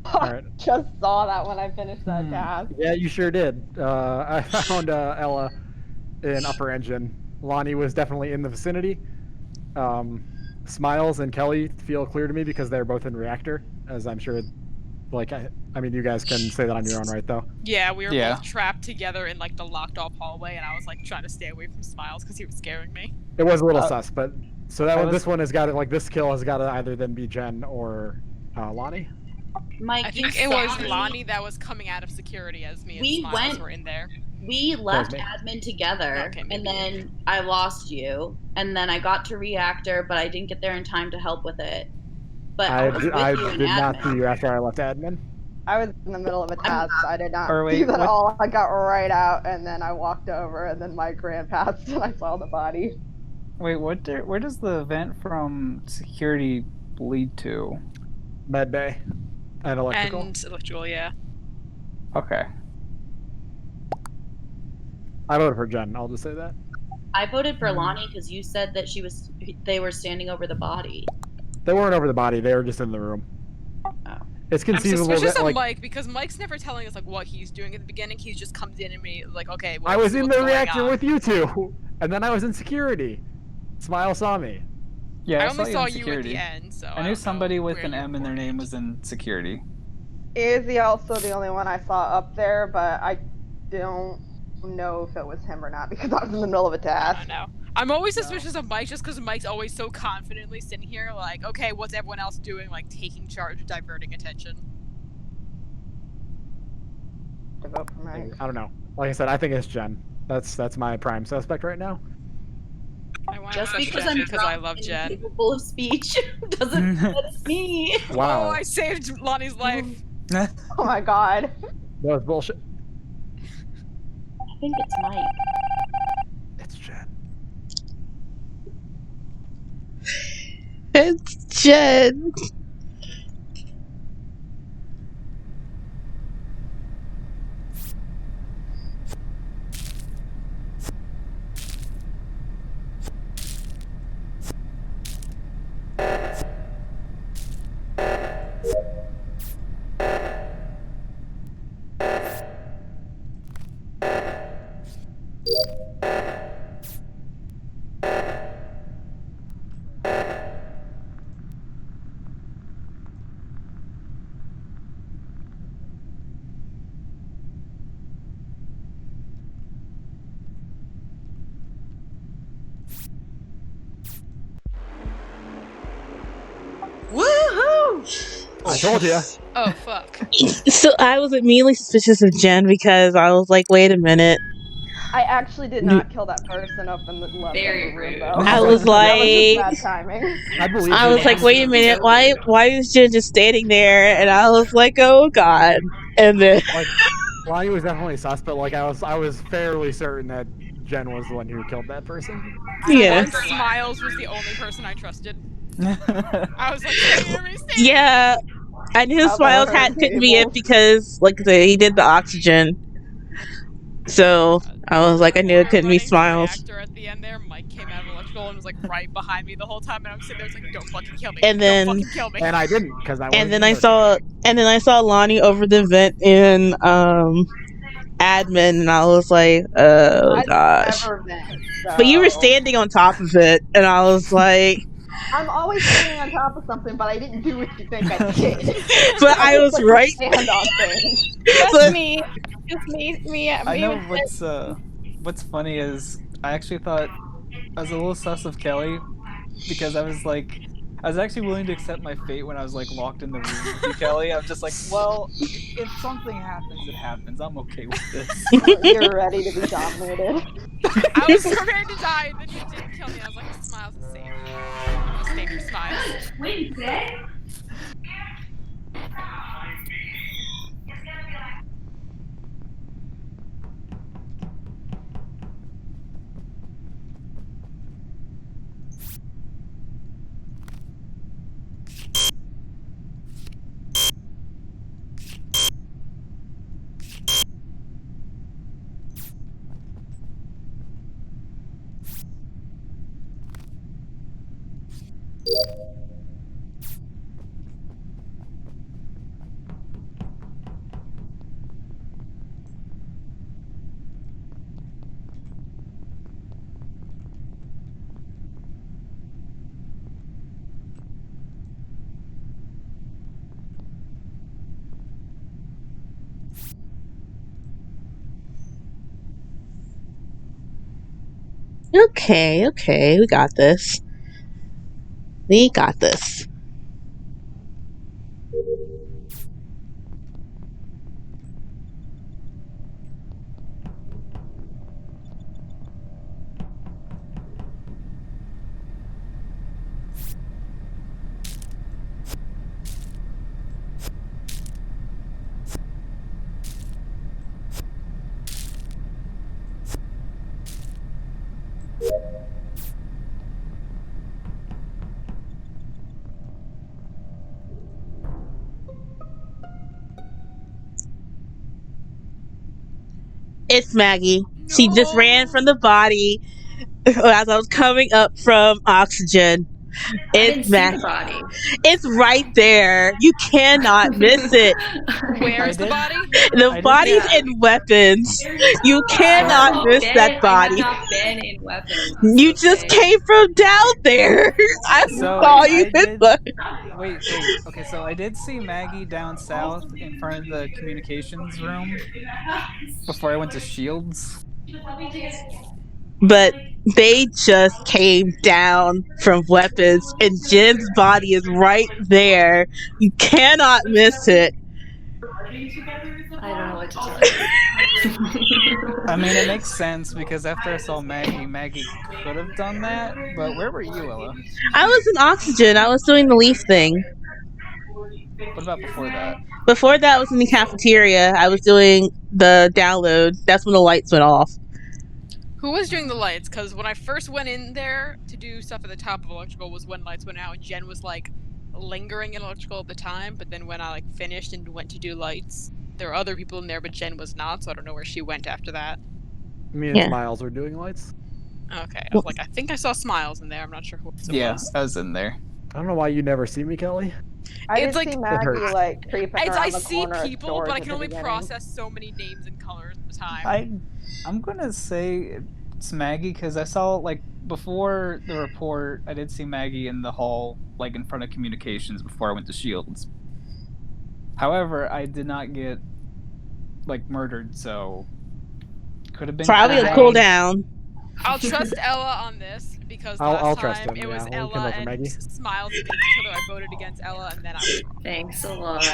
Alright. Just saw that when I finished that task. Yeah, you sure did. I found Ella in upper engine. Lonnie was definitely in the vicinity. Smiles and Kelly feel clear to me because they're both in reactor, as I'm sure. Like, I mean, you guys can say that on your own, right? Though. Yeah, we were Yeah. both trapped together in like the locked off hallway, and I was like trying to stay away from Smiles because he was scaring me. It was a little sus, but so that I one, was- this one has got to like this kill has got to either then be Jen or Lonnie. Mike, I think you it was saw me. Lonnie that was coming out of security as me and We Smiles went- were in there. We left me. admin together, Okay, and maybe. then I lost you, and then I got to reactor, but I didn't get there in time to help with it. But I was with you in did not admin. see you after I left admin. I was in the middle of a task. I did not Or see wait, that what- all. I got right out, and then I walked over, and then Mike ran past, and I saw the body. Wait, where does the vent from security lead to? Med bay and electrical. And electrical, yeah. Okay. I voted for Jen. I'll just say that. I voted for Lonnie because you said that they were standing over the body. They weren't over the body. They were just in the room. Oh. It's I'm conceivable suspicious that of like Mike because Mike's never telling us like what he's doing at the beginning. He just comes in and me like, okay, I was in what's the going reactor on? with you two, and then I was in security. Smile saw me. Yeah, I only you saw in you at security. the end, so I don't knew know somebody with where an you M in their were. name was in security. Is he also the only one I saw up there? But I don't know if it was him or not because I was in the middle of a I task. don't know. I'm always suspicious of Mike just because Mike's always so confidently sitting here, like, okay, what's everyone else doing? Like, taking charge, diverting attention. To vote for Mike. I don't know. Like I said, I think it's Jen. That's my prime suspect right now. I want to Just trust because Jen I'm because I drunk love and Jen. incapable of speech doesn't mean that's me. Wow. Oh, I saved Lonnie's life. Oh my god. That was bullshit. I think it's Mike. It's Jen. It's Jen. Woohoo! I told you. Oh, fuck. So I was immediately suspicious of Jen because I was like, wait a minute. I actually did not kill that person up in the left Very upper room rude. though. I was That was just like, bad timing. I believe I you. was like, wait a minute, So why is Jen just standing there? And I was like, oh god. And then Like, Lonnie was definitely sus, but like I was fairly certain that Jen was the one who killed that person. For yeah. once, Smiles was the only person I trusted. I was like, stay near me, stay Yeah. I knew I've never Smiles heard hat of couldn't be it tables. because like he did the oxygen. So I was like, I knew it We were couldn't be running the Smiles. reactor at the end there. Mike came out of electrical and was like right behind me the whole time, and I'm sitting there, was like, "Don't fucking kill me! And Don't then fucking kill me!" And I didn't because I wasn't. and then I saw Lonnie over the vent in admin, and I was like, oh I gosh. never vent. But you were So standing on top of it, and I was like, I'm always standing on top of something, but I didn't do what you think I did. but I just was like to right. stand on things. Just But- me. Just me I know with what's funny is I actually thought I was a little sus of Kelly because I was like I was actually willing to accept my fate when I was like locked in the room with you, Kelly. I'm just like, well, if something happens, it happens. I'm okay with this. You're ready to be dominated. I was prepared to die, and then you didn't kill me. I was like, Smiles is safe. I'm gonna stay near Smiles. Wednesday? okay, we got this. We got this. It's Maggie. She just ran from the body as I was coming up from oxygen. I It's didn't see Maggie. the body. It's right there. You cannot miss it. Where's the did- body? The I did- body's Yeah. in weapons. You I cannot haven't miss that been. I have body. not been in weapons. You just Okay. came from down there. I So saw you. I did. Wait. Okay, so I did see Maggie down south in front of the communications room before I went to Shields. But they just came down from weapons, and Jen's body is right there. You cannot miss it. I don't know what to tell you. I mean, it makes sense because after I saw Maggie, Maggie could have done that. But where were you, Ella? I was in oxygen. I was doing the leaf thing. What about before that? Before that, I was in the cafeteria. I was doing the download. That's when the lights went off. Who was doing the lights? Because when I first went in there to do stuff at the top of electrical was when lights went out, and Jen was like lingering in electrical at the time. But then when I like finished and went to do lights, there were other people in there, but Jen was not. So I don't know where she went after that. Me and Yeah. Smiles were doing lights. Okay, I was like, I think I saw Smiles in there. I'm not sure who else it Yeah, was. I was in there. I don't know why you never see me, Kelly. I It's did like- see It Maggie hurts. like creeping It's, around I the see corner of people, stores but I at can the only beginning. process so many names and colors at a time. I'm gonna say it's Maggie because I saw like before the report, I did see Maggie in the hall, like in front of communications before I went to Shields. However, I did not get like murdered, so could have been Probably a Kurt. cool down. I'll trust Ella on this because I'll last trust time him, it was yeah. We'll come Ella over, and Maggie. Smiles against each other. I voted against Ella, and then I was wrong. Thanks a lot.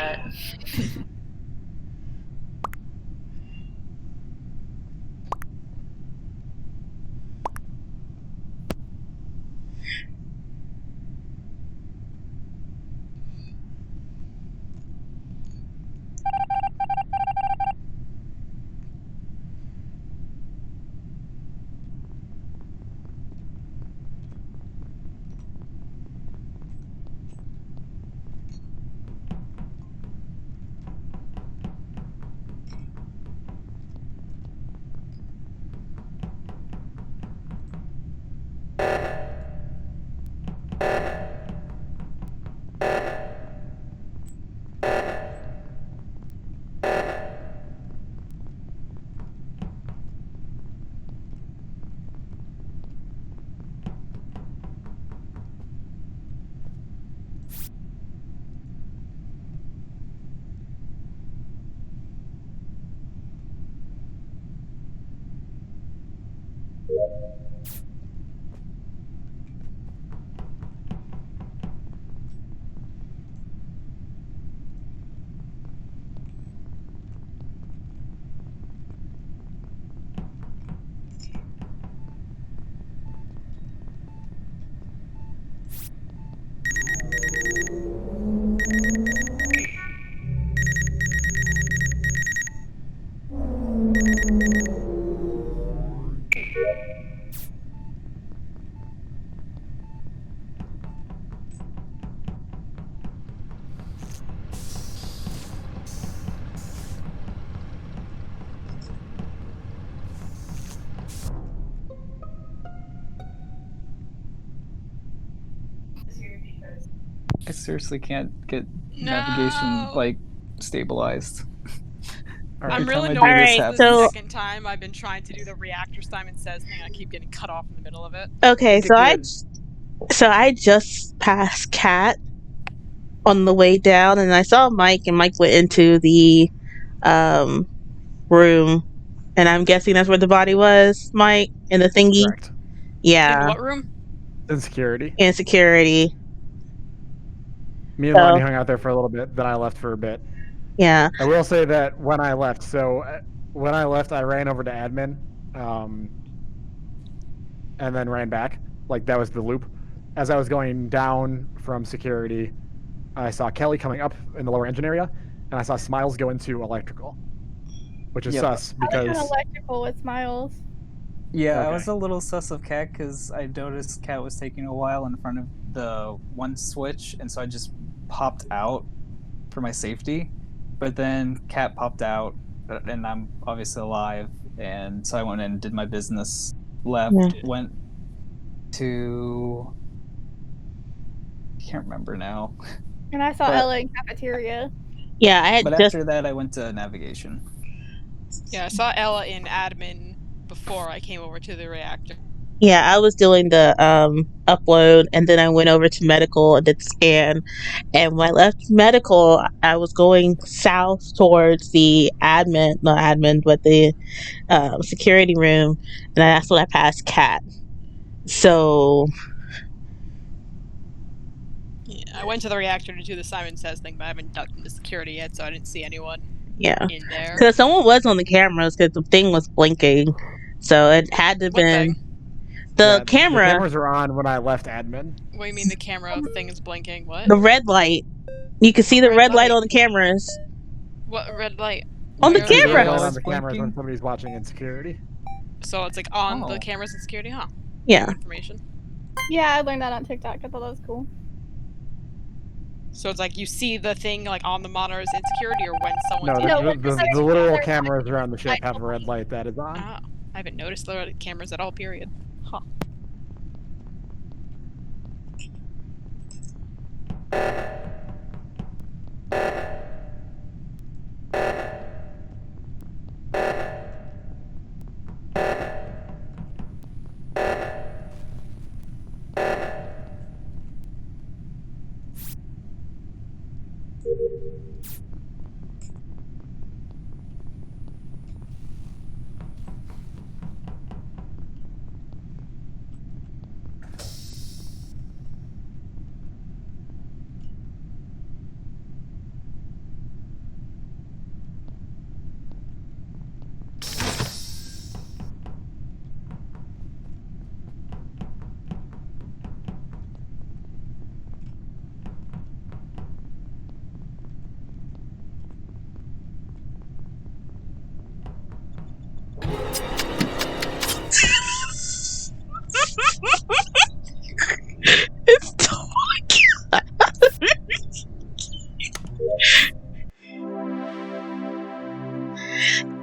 I seriously can't get navigation like stabilized. All I'm Every really time I do annoyed. this This is happens. the so- second time I've been trying to do the reactor Simon Says thing. I keep getting cut off in the middle of it. Okay, Okay, so good. I just passed Kat on the way down, and I saw Mike, and Mike went into the room, and I'm guessing that's where the body was, Mike, in the thingy. Correct. Yeah, In what room? In security. in security. Me and So- Lonnie hung out there for a little bit, then I left for a bit. Yeah. I will say that when I left, I ran over to admin, and then ran back. Like, that was the loop. As I was going down from security, I saw Kelly coming up in the lower engine area, and I saw Smiles go into electrical, which is Yep. sus I was in because electrical with Smiles. Yeah, I Okay. was a little sus of Cat because I noticed Cat was taking a while in front of the one switch, and so I just popped out for my safety. But then Cat popped out, and I'm obviously alive, and so I went in and did my business. Left, Yeah. went to can't remember now. And I saw But- Ella in cafeteria. Yeah, I had But just after that, I went to navigation. Yeah, I saw Ella in admin before I came over to the reactor. I was doing the upload, and then I went over to medical and did the scan. And when I left medical, I was going south towards the not admin, but the security room, and that's when I passed Cat. So Yeah, I went to the reactor to do the Simon Says thing, but I haven't ducked into security yet, so I didn't see anyone yeah, in there. because someone was on the cameras because the thing was blinking, so it had to have What been thing? the The camera, cameras were on when I left admin. What do you mean the camera thing is blinking? What? the red light. You can see the Red red light light? on the cameras. What red light? On the You see the red cameras. light on Always the cameras when blinking? somebody's watching in security. So it's like on the Oh. cameras in security, huh? Yeah. New information. Yeah, I learned that on TikTok. I thought that was cool. So it's like you see the thing like on the monitors in security, or when someone's No, in No, here? when the there's literal other cameras around the ship lights have a on. red light that is on. Oh, I haven't noticed the cameras at all. Period. Huh. It's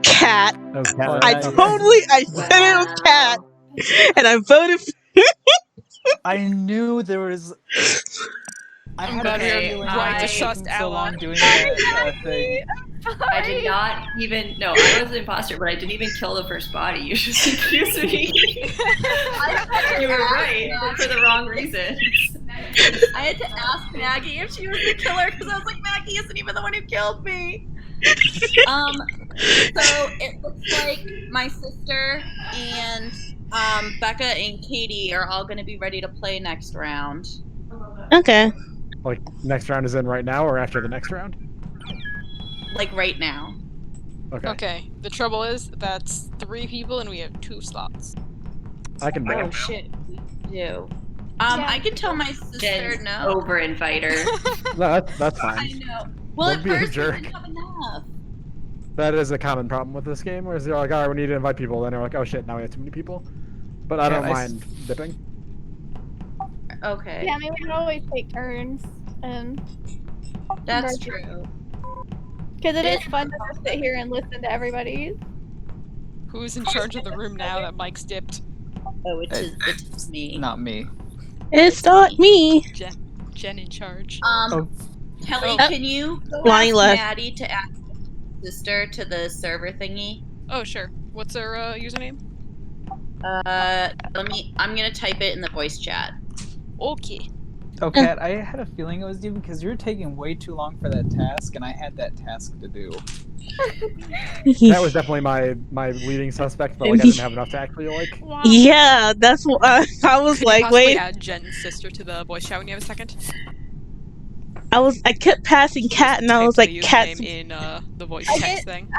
Cat. Oh, Oh, I nice. I said it was Cat, and I voted. I knew there was. I I'm had glad a we were feeling right to it trust taking so Ella. long doing that thing. I did not even. No, I was the imposter, but I didn't even kill the first body. You just accused me. You were right, but for the wrong reasons. I had to ask Maggie if she was the killer because I was like, Maggie isn't even the one who killed me. So it looks like my sister and Becca and Katie are all going to be ready to play next round. Okay. Like next round is in right now, or after the next round? Like right now. Okay. Okay. The trouble is that's 3 people and we have 2 slots. I can Oh bail. shit, we do. Yeah. I can tell my sister Jen's no. over inviter. No, that's I fine. know. Well, Don't at be a first we jerk. didn't have enough. That is a common problem with this game, where they're like, "All right, we need to invite people," then they're like, "Oh shit, now we have too many people." But I don't Yeah, mind dipping. Okay, Yeah, I mean, we can always take turns. that's converse. true. Because it is fun to just sit here and listen to everybody. Who's in charge of the room now that Mike's dipped? Oh, it's me. Not me. It's not me. Jen in charge. Oh. Kelly, Oh. can you go Lonnie ask left. Maddie to add my sister to the server thingy? Oh sure. What's her username? I'm gonna type it in the voice chat. Okay. Oh, Kat, I had a feeling it was you because you were taking way too long for that task, and I had that task to do. That was definitely my leading suspect, but like I didn't have enough to actually like. Wow. Yeah, that's what I was Could you like. possibly Wait, add Jen's sister to the voice chat when you have a second? I kept passing Cat, and I Type was the like, Cat, username in the voice I text thing.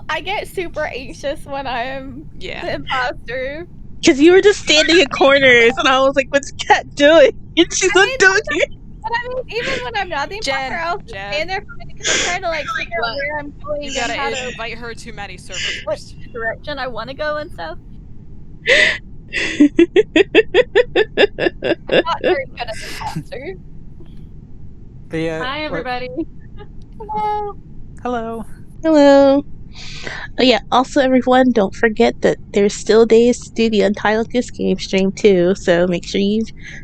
I get super anxious when I'm Yeah. the imposter. because you were just standing in corners, and I was like, what's Cat doing? And she's not doing it. But I mean, even when I'm not the imposter, Jen, I'll just stand there for a minute because I'm trying to like figure out where I'm going You and gotta how to invite her to Maddie's server what first. direction I want to go and stuff. I'm not very good at imposter. The, Hi, everybody. Hello. Hello. Hello. Oh yeah, also everyone, don't forget that there's still days to do the Untitled Goose Game stream too, so make sure you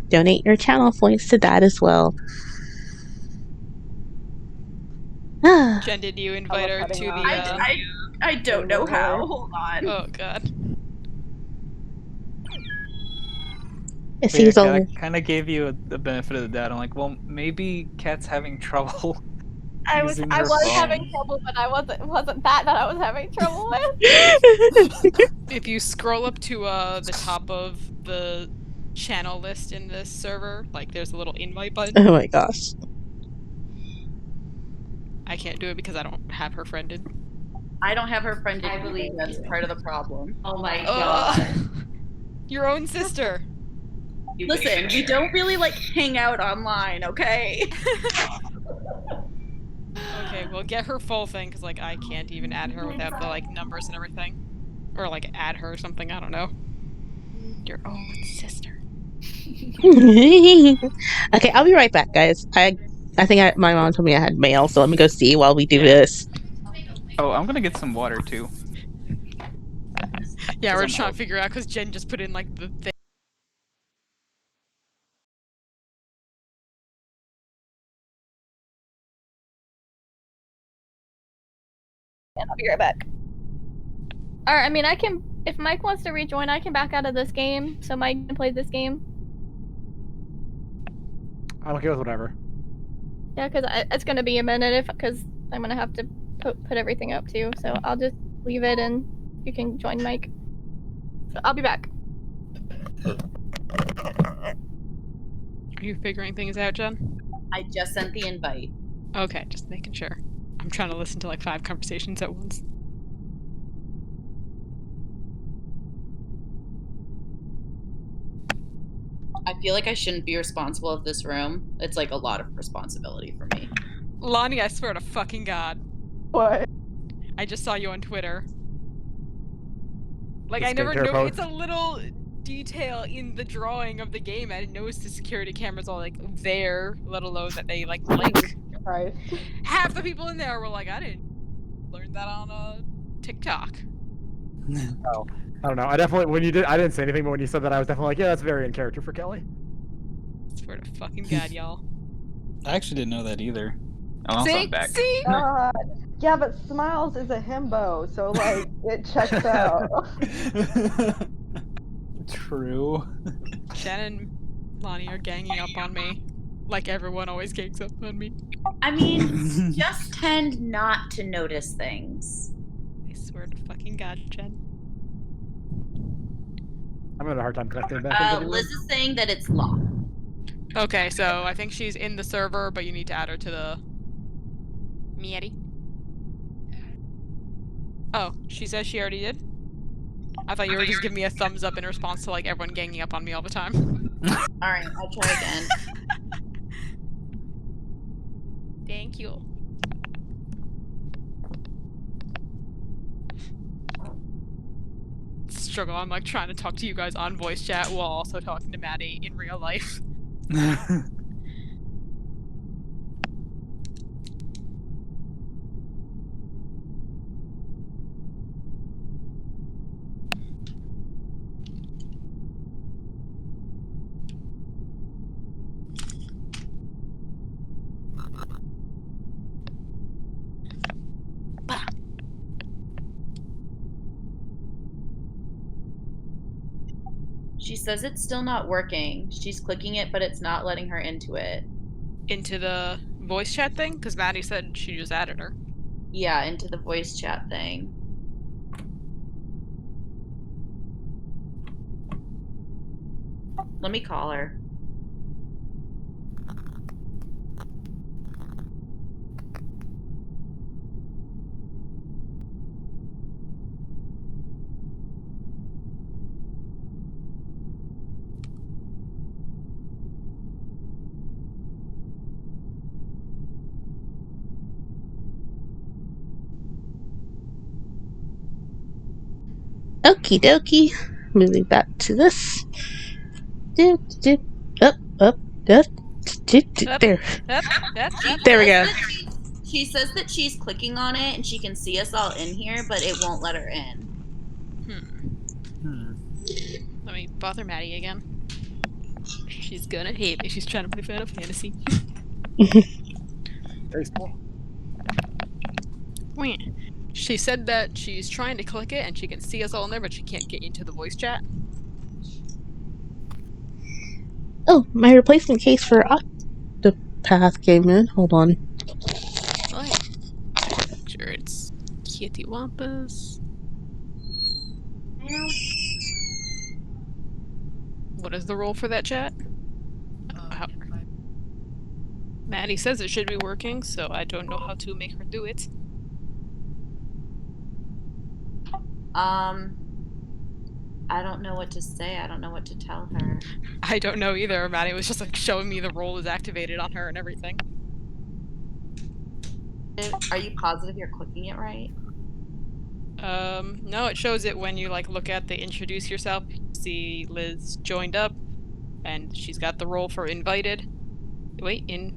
donate your channel points to that as well. Jen, did you I invite love her cutting to off. the I don't know how. Hold on. Oh god. It But yeah, seems Kat, all. I kind of gave you the benefit of the doubt. I'm like, well, maybe Kat's having trouble I was using I her was having phone. trouble, but I wasn't that I was having trouble with. If you scroll up to the top of the channel list in this server, like there's a little invite button. Oh my gosh. I can't do it because I don't have her friended. I don't have her friended I either. believe That's you. part of the problem. Oh my god. Your own sister. Listen, we don't really like hang out online, okay? Okay, well get her full thing because like I can't even add her without the like numbers and everything, or like add her or something. I don't know. Your own sister. Okay, I'll be right back, guys. I think my mom told me I had mail, so let me go see while we do this. Oh, I'm gonna get some water too. Yeah, we're I'm just trying out. to figure out because Jen just put in like the thing. I'll be right back. Alright, I mean, I can. If Mike wants to rejoin, I can back out of this game so Mike can play this game. I'm okay with whatever. Yeah, because it's gonna be a minute because I'm gonna have to put everything up too. So I'll just leave it and you can join Mike. So I'll be back. Are you figuring things out, Jen? I just sent the invite. Okay, just making sure. I'm trying to listen to like 5 conversations at once. I feel like I shouldn't be responsible of this room. It's like a lot of responsibility for me. Lonnie, I swear to fucking god. What? I just saw you on Twitter. Like, The I never skincare know. post? It's a little detail in the drawing of the game. I didn't notice the security cameras all, like, there, let alone that they, like, blink. Christ. Half the people in there were like, I didn't learn that on TikTok. Oh, I don't know. I definitely, when you did, I didn't say anything, but when you said that, I was definitely like, yeah, that's very in character for Kelly. I swear to fucking god, y'all. I actually didn't know that either. Oh, also See? I'm back. See? God. Yeah, but Smiles is a himbo, so like it checks out. True. Jen and Lonnie are ganging up on me. Like everyone always gangs up on me. I mean, just tend not to notice things. I swear to fucking god, Jen. I'm having a hard time connecting back into the room. Liz is saying that it's locked. Okay, so I think she's in the server, but you need to add her to the Mieti. Oh, she says she already did? I thought you were just giving me a thumbs up in response to like everyone ganging up on me all the time. Alright, I'll try again. Thank you. Struggle, I'm like trying to talk to you guys on voice chat while also talking to Maddie in real life. She says it's still not working. She's clicking it, but it's not letting her into it. Into the voice chat thing? Because Maddie said she just added her. Yeah, into the voice chat thing. Let me call her. Okie dokie. Moving back to this. Up. Up, There. up, There we go. She says that she's clicking on it and she can see us all in here, but it won't let her in. Let me bother Maddie again. She's gonna hate me. She's trying to play Final Fantasy. Tasteful. Wait. She said that she's trying to click it and she can see us all in there, but she can't get into the voice chat. Oh, my replacement case for Octopath came in. Hold on. Wait. Make sure it's Kitty Wampus. What is the role for that chat? Maddie says it should be working, so I don't know how to make her do it. I don't know what to say. I don't know what to tell her. I don't know either. Maddie was just like showing me the role is activated on her and everything. Are you positive you're clicking it right? No, it shows it when you like look at the introduce yourself. You see Liz joined up, and she's got the role for invited. Wait, There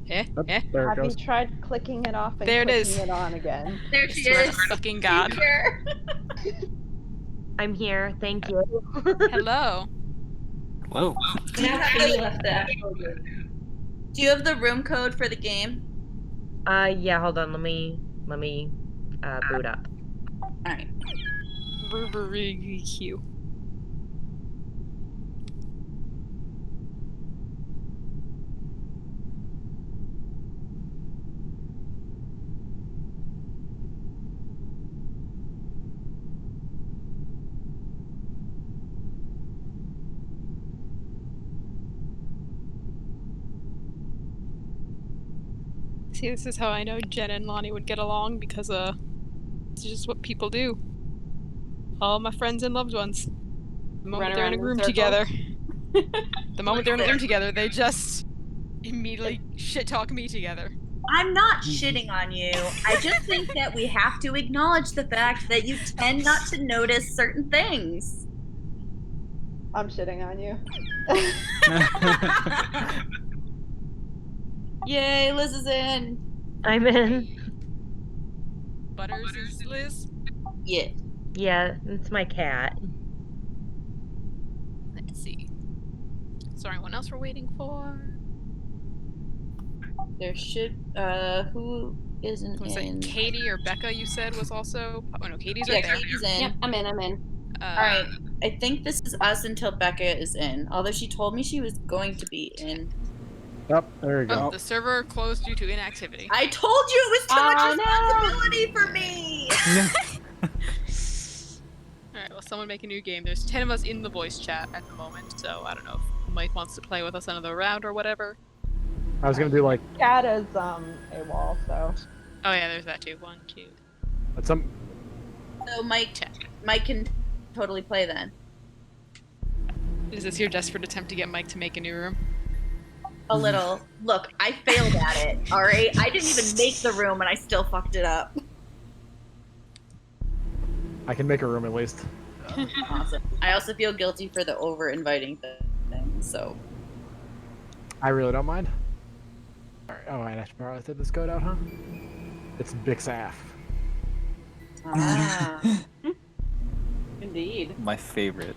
There it Have you goes. tried clicking it off and There it clicking is. it on again? There she is. Fucking God. I'm here. Thank you. Hello. Whoa. Do you have the room code for the game? Yeah, hold on. Let me boot up. All right. Q. See, this is how I know Jen and Lonnie would get along, because it's just what people do. All my friends and loved ones. The moment they're in a room together, they just immediately shit talk me together. I'm not shitting on you. I just think that we have to acknowledge the fact that you tend not to notice certain things. I'm shitting on you. Yay, Liz is in. I'm in. Butters is Liz? Yeah. Yeah, it's my cat. Let's see. Is there anyone else we're waiting for? There should who isn't Was in? it Katie or Becca you said was also? Oh no, Katie's Yeah, right there. Katie's in. Yep, I'm in. All right. I think this is us until Becca is in. Although she told me she was going to be in. Yep, there you go. Oh, the server closed due to inactivity. I told you it was too I much responsibility for me. Alright, well, someone make a new game. There's 10 of us in the voice chat at the moment, so I don't know if Mike wants to play with us another round or whatever. I was gonna do like Cat is AWOL, so. Oh yeah, there's that too. 1, 2. some. So Mike can totally play then. Is this your desperate attempt to get Mike to make a new room? A little. Look, I failed at it. All right, I didn't even make the room, and I still fucked it up. I can make a room at least. Awesome. I also feel guilty for the over-inviting thing. So. I really don't mind. Alright, oh, I should probably set this code out, huh? It's Big Saf. Ah. Indeed. My favorite.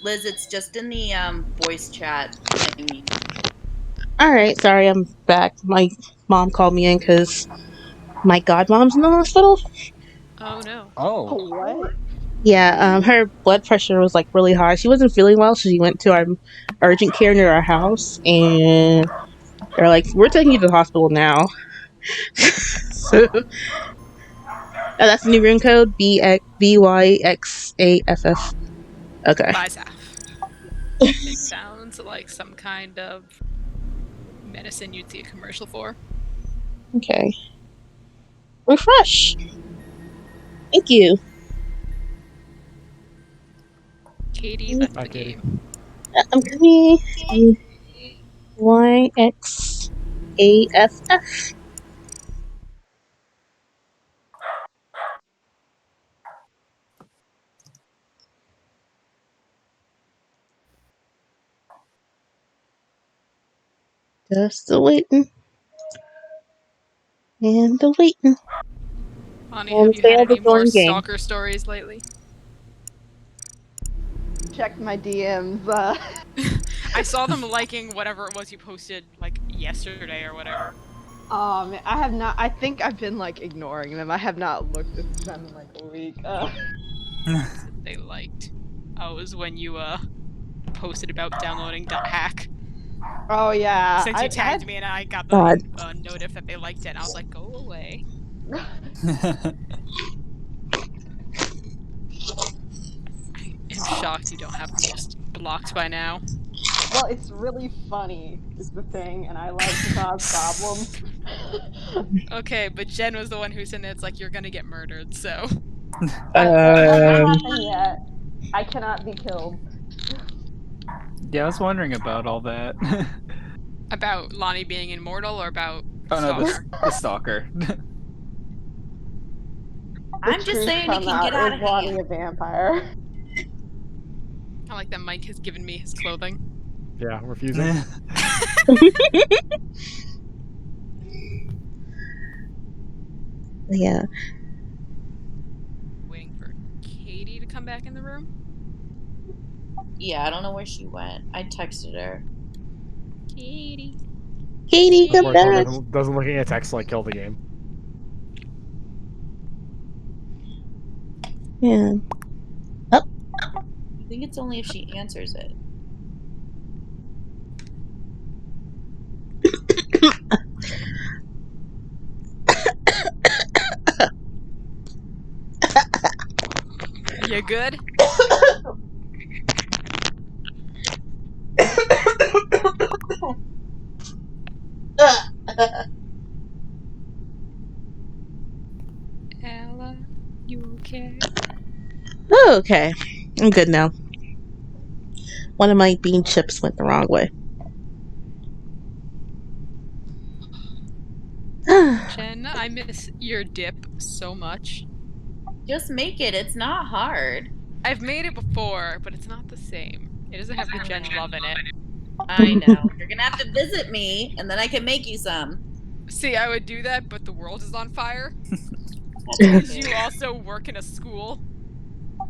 Liz, it's just in the voice chat thingy. Alright, sorry, I'm back. My mom called me in because my godmom's in the hospital. Oh no. Oh, Oh. what? Yeah, her blood pressure was like really high. She wasn't feeling well, so she went to our urgent care near our house, and they're like, "We're taking you to the hospital now." So that's the new room code, BYXAFF. Okay. Bisaf. It sounds like some kind of medicine you'd see a commercial for. Okay. Refresh. Thank you. Katie left Bye, the Katie. game. I'm coming. YX. AFF. Just the waiting. And the waiting. Lonnie, And have you had fail the any more join game. stalker stories lately? Checked my DMs. I saw them liking whatever it was you posted like yesterday or whatever. Man, I have not. I think I've been like ignoring them. I have not looked at them in like a week. That they liked. Oh, it was when you posted about downloading .hack. Oh yeah. Since you I tagged had- me and I got God. the notif that they liked it, and I was like, go away. I am shocked you don't have them just blocked by now. Well, it's really funny. Is the thing, and I like to cause problems. Okay, but Jen was the one who said it's like you're gonna get murdered, so. That hasn't happened yet. I cannot be killed. Yeah, I was wondering about all that. About Lonnie being immortal or about Oh no, Stalker? the stalker. I'm just saying it can get out of Lonnie hand. a vampire? I like that Mike has given me his clothing. Yeah, refusing. Yeah. Waiting for Katie to come back in the room. Yeah, I don't know where she went. I texted her. Katie. Katie, come Unfortunately, back. doesn't looking at text like kill the game. Yeah. I think it's only if she answers it. You good? Ella, you okay? Okay. I'm good now. One of my bean chips went the wrong way. Jen, I miss your dip so much. Just make it. It's not hard. I've made it before, but it's not the same. It doesn't have the Jen love in it. I know. You're gonna have to visit me, and then I can make you some. See, I would do that, but the world is on fire. That's Because okay. you also work in a school.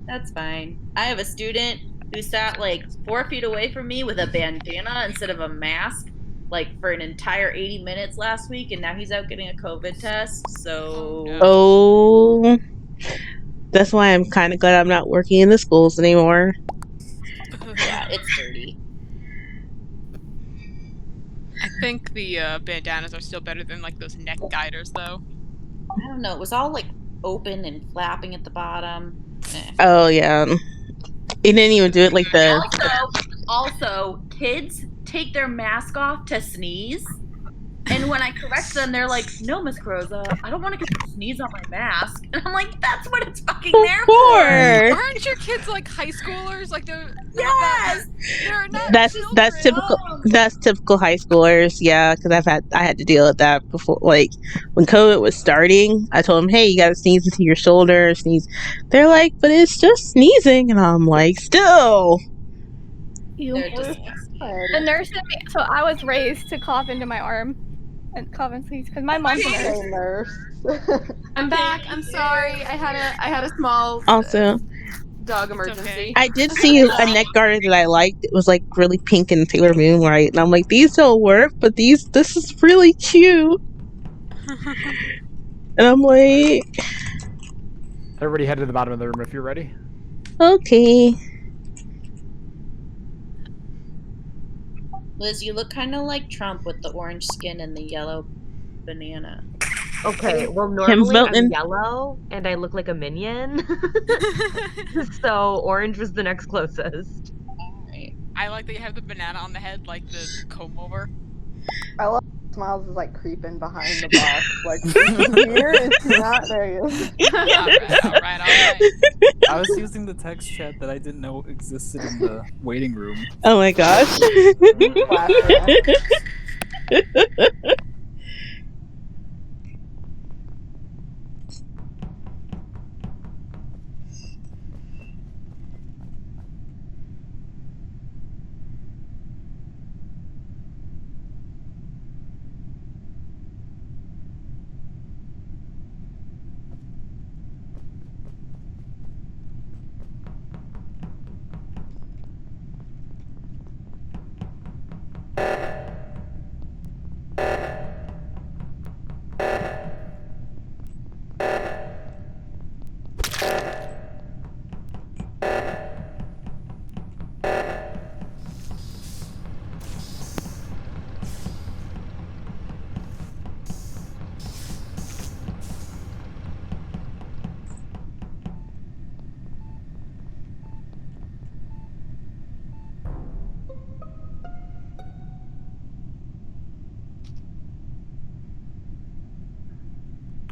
That's fine. I have a student who sat like 4 feet away from me with a bandana instead of a mask, like for an entire 80 minutes last week, and now he's out getting a COVID test. So, Oh, no. Oh. That's why I'm kind of glad I'm not working in the schools anymore. yeah, it's dirty. I think the bandanas are still better than like those neck guiders, though. I don't know. It was all like open and flapping at the bottom. Eh. Oh yeah. He didn't even do it like the. Also, kids take their mask off to sneeze. And when I correct them, they're like, "No, Miss Carosa, I don't want to get the sneeze on my mask." And I'm like, "That's what it's fucking there for." Aren't your kids like high schoolers? Like they're Yes. they're not. That's children. typical. That's typical high schoolers. Yeah, because I had to deal with that before. Like when COVID was starting, I told them, "Hey, you got to sneeze into your shoulder, sneeze." They're like, "But it's just sneezing," and I'm like, "Still." They're just The nurse in me. So I was raised to cough into my arm and cough and sneeze because my mom's a nurse. I'm back. I'm sorry. I had a small Also, dog emergency. Okay. I did see a neck guard that I liked. It was like really pink and Sailor Moon, right? And I'm like, these don't work, but this is really cute. And I'm like, Everybody head to the bottom of the room if you're ready. okay. Liz, you look kind of like Trump with the orange skin and the yellow banana. Okay, well normally I'm Milton. yellow and I look like a minion. So orange was the next closest. Alright. I like that you have the banana on the head, like the comb over. I love Smiles is like creeping behind the box. Like, is he here? Is he not? There he is. All right. I was using the text chat that I didn't know existed in the waiting room. Oh my gosh.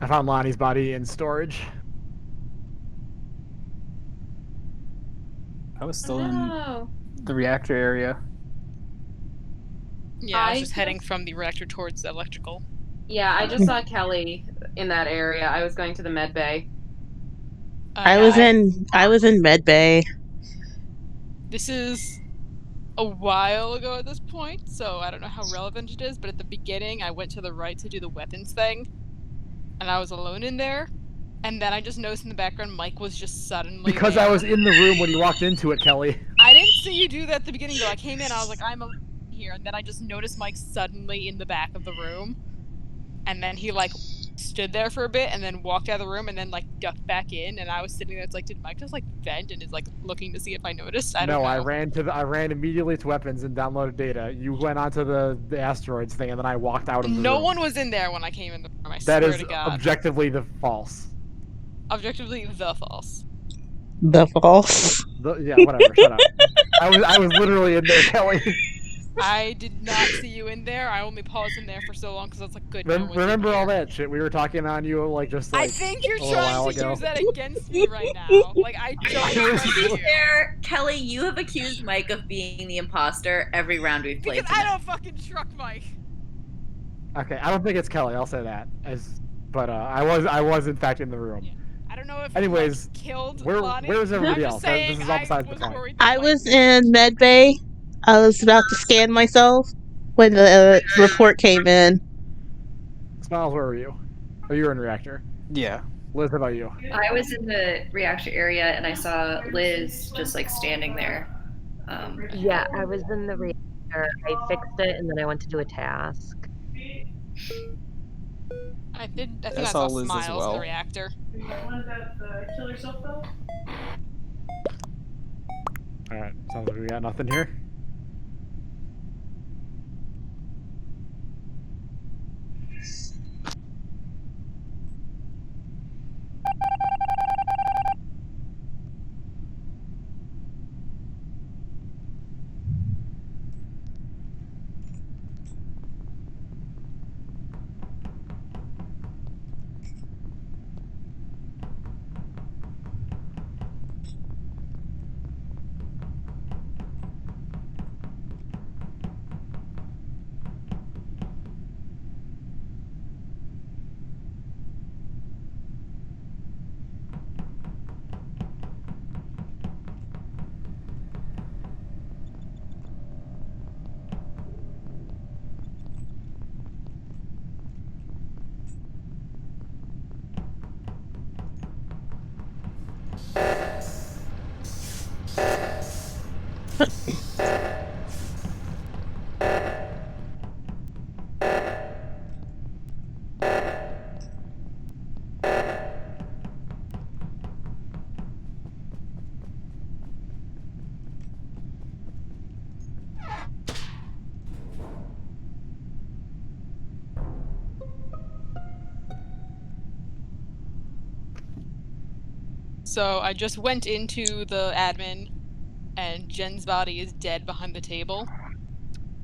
I found Lonnie's body in storage. I was still in Oh. the reactor area. Yeah, I was I just heading from the reactor towards the electrical. Yeah, I just saw Kelly in that area. I was going to the med bay. I Yeah, was in med bay. this is a while ago at this point, so I don't know how relevant it is, but at the beginning I went to the right to do the weapons thing, and I was alone in there, and then I just noticed in the background Mike was just suddenly Because there. I was in the room when you walked into it, Kelly. I didn't see you do that at the beginning though. I came in, I was like, I'm alone here, and then I just noticed Mike suddenly in the back of the room, and then he like stood there for a bit and then walked out of the room and then like ducked back in, and I was sitting there. It's like, did Mike just like vent and is like looking to see if I noticed? I don't No, know. I ran immediately to weapons and downloaded data. You went onto the asteroids thing, and then I walked out of the No room. one was in there when I came in the room. I That swear is to God. objectively the false. Objectively, the false. The false. Yeah, whatever. Shut up. I was literally in there, Kelly. I did not see you in there. I only paused in there for so long because I was like, good, no one's in Remember all here. that shit we were talking on you like just I like think you're a little while trying to ago. use that against me right now. Like, I don't trust To be you. fair, Kelly, you have accused Mike of being the imposter every round we've played Because I tonight. don't fucking truck Mike. Okay, I don't think it's Kelly. I'll say that. But I was in fact in the room. Yeah. I don't know if Anyways, Mike killed Lonnie. where's everybody I'm else? just saying, This is all I besides the was point. worried that I Mike was did. in med bay. I was about to scan myself when the report came in. Smiles, where were you? Oh, you were in reactor. Yeah. Liz, how about you? I was in the reactor area and I saw Liz just like standing there. Yeah, I was in the reactor. I fixed it and then I went to do a task. I think I I saw saw Liz as Smiles in the well. reactor. Alright, sounds like we got nothing here. So I just went into the admin, and Jen's body is dead behind the table.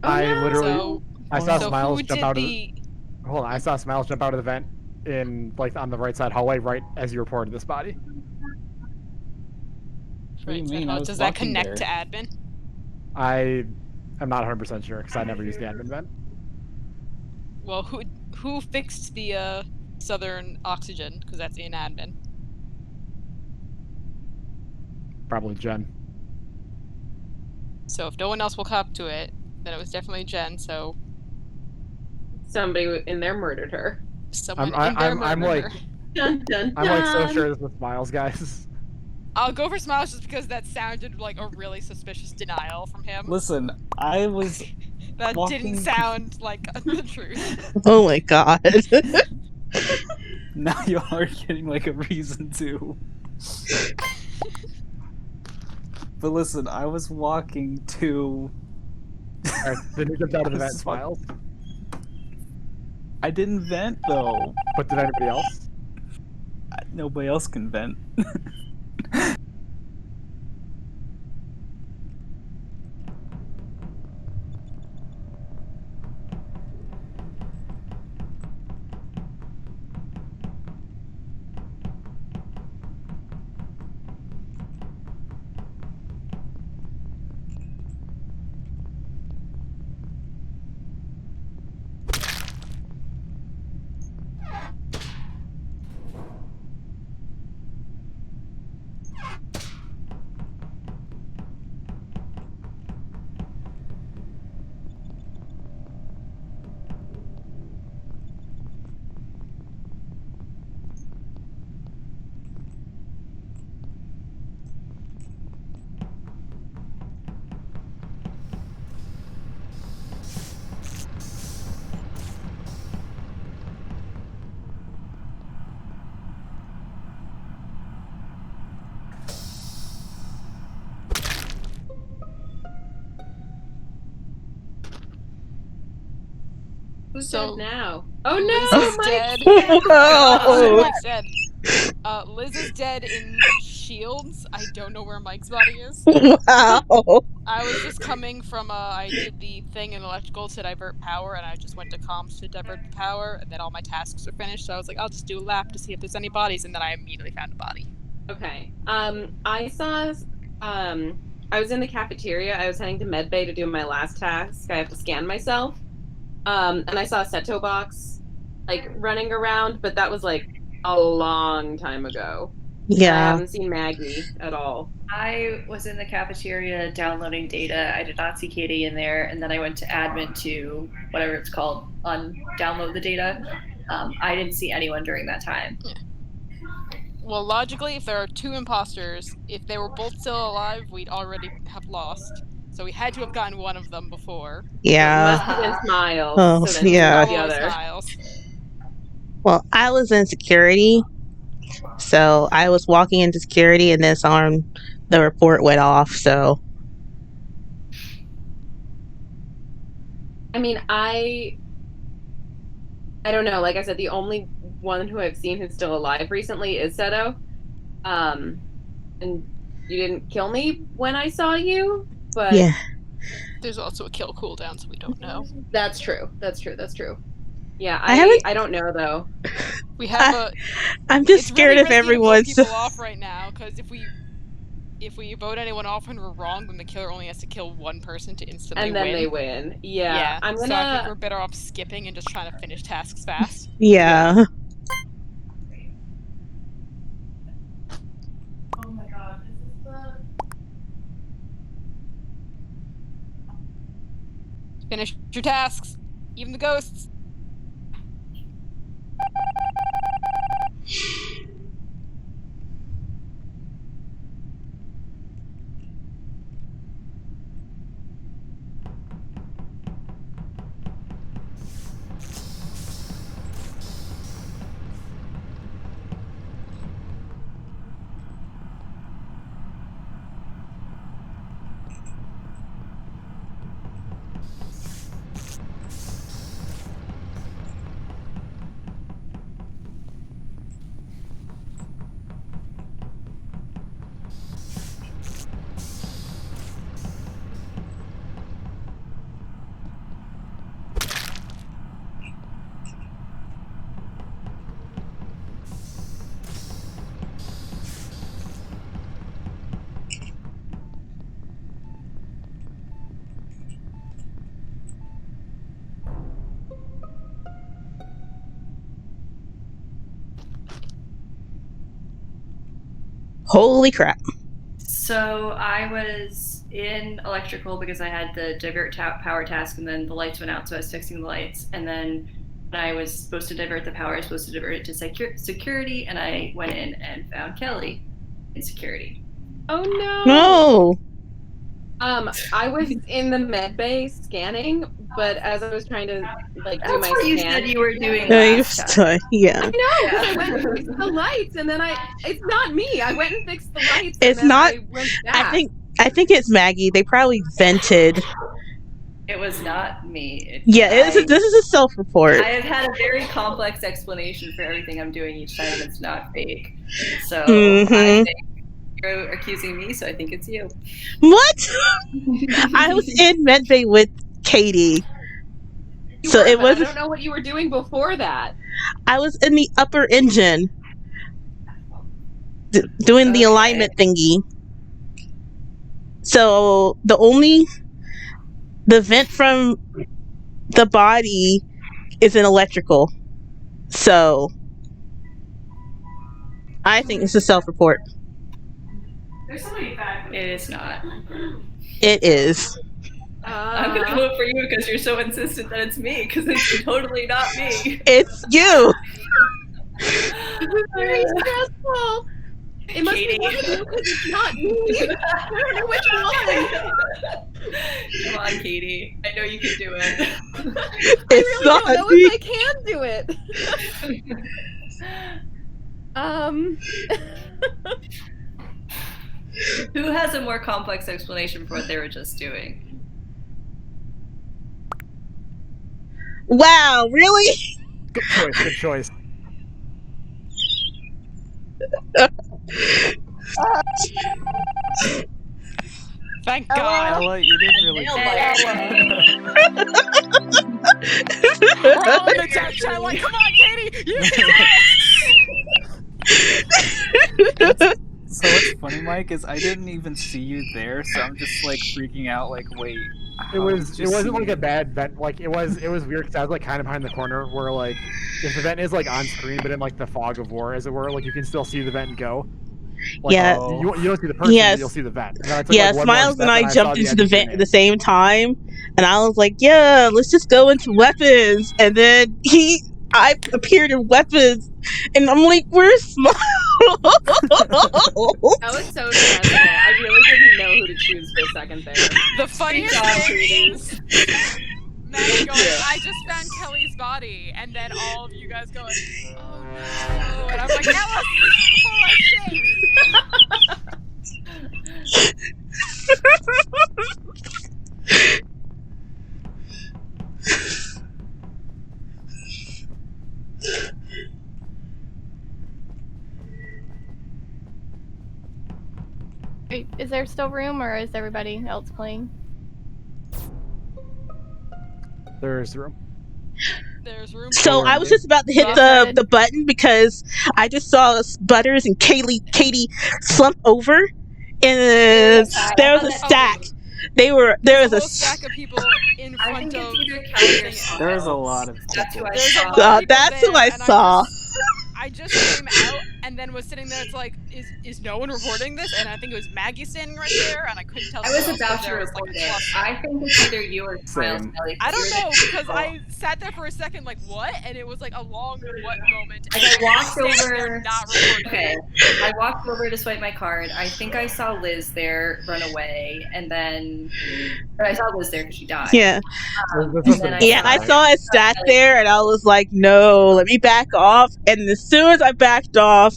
I literally So, I saw so Smiles who jump did out of the? Hold on, I saw Smiles jump out of the vent in like on the right side hallway right as you reported this body. What do you Right, mean? I was does that walking connect there. to admin? I am not 100% sure because I never used the admin vent. Well, who fixed the southern oxygen? Because that's in admin. Probably Jen. So if no one else will cop to it, then it was definitely Jen. So Somebody in there murdered her. someone in there murdered her. Dun, dun, I'm like so dun. sure this was Smiles, guys. I'll go for Smiles just because that sounded like a really suspicious denial from him. Listen, I was That walking... didn't sound like the truth. Oh my god. Now you are getting like a reason to. But listen, I was walking to... Alright, then who jumped out of the vent, Smiles? I didn't vent though. But did anybody else? Nobody else can vent. Who's So, dead now? Oh Liz no, is dead. Whoa. Mike's dead. Liz is dead in Shields. I don't know where Mike's body is. Wow. I was just coming from I did the thing in electrical to divert power, and I just went to comms to divert the power, and then all my tasks are finished. So I was like, I'll just do a lap to see if there's any bodies, and then I immediately found a body. Okay. I saw. I was in the cafeteria. I was heading to medbay to do my last task. I have to scan myself. And I saw a Seto box like running around, but that was like a long time ago. And I Yeah. haven't seen Maggie at all. I was in the cafeteria downloading data. I did not see Katie in there, and then I went to admin to whatever it's called, download the data. I didn't see anyone during that time. Well, logically, if there are two imposters, if they were both still alive, we'd already have lost. So we had to have gotten one of them before. So it Yeah. must have been Smiles. Oh, So then who was yeah. the Probably other? Smiles. Well, I was in security, so I was walking into security, and then the report went off. So I mean, I don't know. Like I said, the only one who I've seen who's still alive recently is Seto. And you didn't kill me when I saw you, but yeah, There's also a kill cooldown, so we don't know. that's true. That's true. That's true. Yeah, I haven't. I don't know though. We have I'm just it's scared really of risky to vote everyone's. people off right now, because if we vote anyone off and we're wrong, then the killer only has to kill one person to instantly And then win. they win. Yeah. Yeah, I'm so I think we're gonna better off skipping and just trying to finish tasks fast. Yeah. Oh my god, this is the. Finish your tasks, even the ghosts. Holy crap. So I was in electrical because I had the divert power task, and then the lights went out, so I was fixing the lights. And then when I was supposed to divert the power, I was supposed to divert it to security, and I went in and found Kelly in security. Oh no. No. I was in the med bay scanning, but as I was trying to like do That's my what you scan, said you were doing No, you're last time. stuck. Yeah. I know, 'cause I went and fixed the lights, and then it's not me. I went and fixed the lights. It's and then not- I went back. I think it's Maggie. They probably vented. It was not me. Yeah, this is a self-report. I have had a very complex explanation for everything I'm doing each time. It's not fake. So Mhm. I think you're accusing me, so I think it's you. What? I was in medbay with Katie. You So were, it but was. I don't know what you were doing before that. I was in the upper engine doing the Okay. alignment thingy. So the vent from the body is in electrical. So I think it's a self-report. There's somebody back. It is not. It is. I'm gonna vote for you because you're so insistent that it's me, because it's totally not me. It's you. This is very stressful. It must Katie. be one of you because it's not me. I don't know which one. Come on, Katie. I know you can do it. I It's really not don't know me. if I can do it. Who has a more complex explanation for what they were just doing? Wow, really? Good choice. Good choice. Thank Ella? God. Ella, you did I really nailed good. Ella. We're all in the chat like, come on, Katie, you can do What's funny, Mike, is I didn't even see you there, so I'm just like freaking out. Like, wait, how did you It see wasn't like a me? bad vent. Like it was weird because I was like kind of behind the corner where like if the vent is like on screen but in like the fog of war as it were, like you can still see the vent and go. Like Yeah. Oh, you don't see the person, but you'll Yes. see the vent. And then I took like Yeah, one more Smiles and step I and I saw jumped the into end the of the vent at the grenade. same time, and I was like, "Yeah, let's just go into weapons." And then I appeared in weapons, and I'm like, "Where's Smiles?" That was so stressful. I really didn't know who to choose for a second there. The funniest job, thing Katie. is Maggie going, Yeah. I just found Kelly's body, and then all of you guys going, oh no, and I'm like, Ella's full of shit. Is there still room, or is everybody else playing? There's room. There's room So for I was just about to hit Get the started. button because I just saw Butters and Katie slump over, and there was a stack. There There's a was a whole stack of people in I front think of it's either Kelly or thing. there's a Smiles. lot of That's who people. I There's a saw. lot of people that's who there, I and saw. I just came out and then was sitting there. It's like, is no one reporting this? And I think it was Maggie standing right there, and I couldn't tell. I who was else about to there was report like a it. cluster. I think it's either you or Smiles, Same. Kelly. I don't You're the know because people. I sat there for a second, like what? And it was like a long what moment. Like I walked standing there over. not reporting. Okay, I walked over to swipe my card. I think I saw Liz there run away, and then or I saw Liz there because she died. Yeah. And then I Yeah, and saw I saw it stacked Kelly. there, and I was like, "No, let me back off." And as soon as I backed off,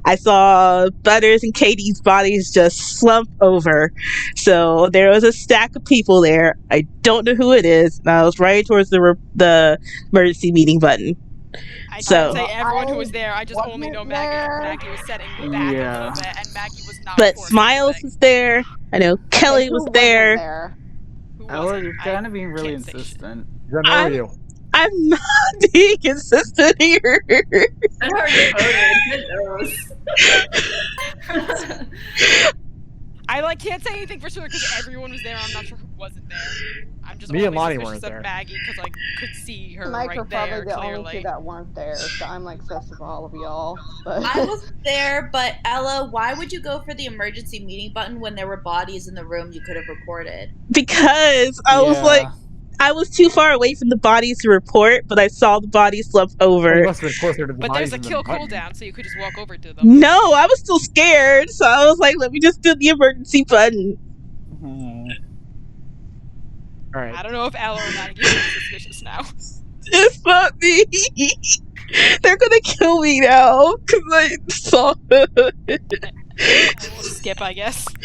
I saw Butters and Katie's bodies just slump over. So there was a stack of people there. I don't know who it is. And I was right towards the emergency meeting button. I can't So, say everyone who was there. I just only know Maggie. there. Maggie was setting back a Yeah. little bit, and Maggie was not but reporting Smiles anything. was there. I know Okay, Kelly who was wasn't there. there? Who Ella, wasn't? you're I kind of being really can't say shit. insistent. Then where were you? I'm not being consistent here. I already voted. Good knows. I can't say anything for sure because everyone was there. I'm not sure who wasn't there. I'm just Me and only Lonnie suspicious weren't of there. Maggie because I could see her Mike right are probably there the only clearly. two that weren't there, so I'm like sus of all of y'all. But I was there, but Ella, why would you go for the emergency meeting button when there were bodies in the room you could have reported? Because I was like, Yeah. I was too far away from the bodies to report, but I saw the bodies slump Well, you over. must have been closer to the But bodies there's a than the kill button. cooldown, so you could just walk over to them. No, I was still scared, so I was like, let me just do the emergency button. Hmm. All right. I don't know if Ella or Maggie is suspicious now. It's not me. They're gonna kill me now because I saw it. We'll skip, I guess.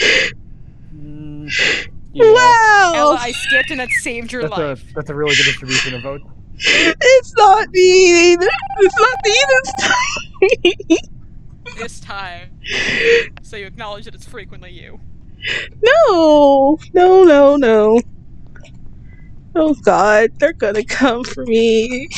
Yeah. Wow, Ella, I skipped and that saved your life. That's a really good distribution of votes. it's not me either. It's not me this time. This time. So you acknowledge that it's frequently you. No, no, no, no. Oh God, they're gonna come for me.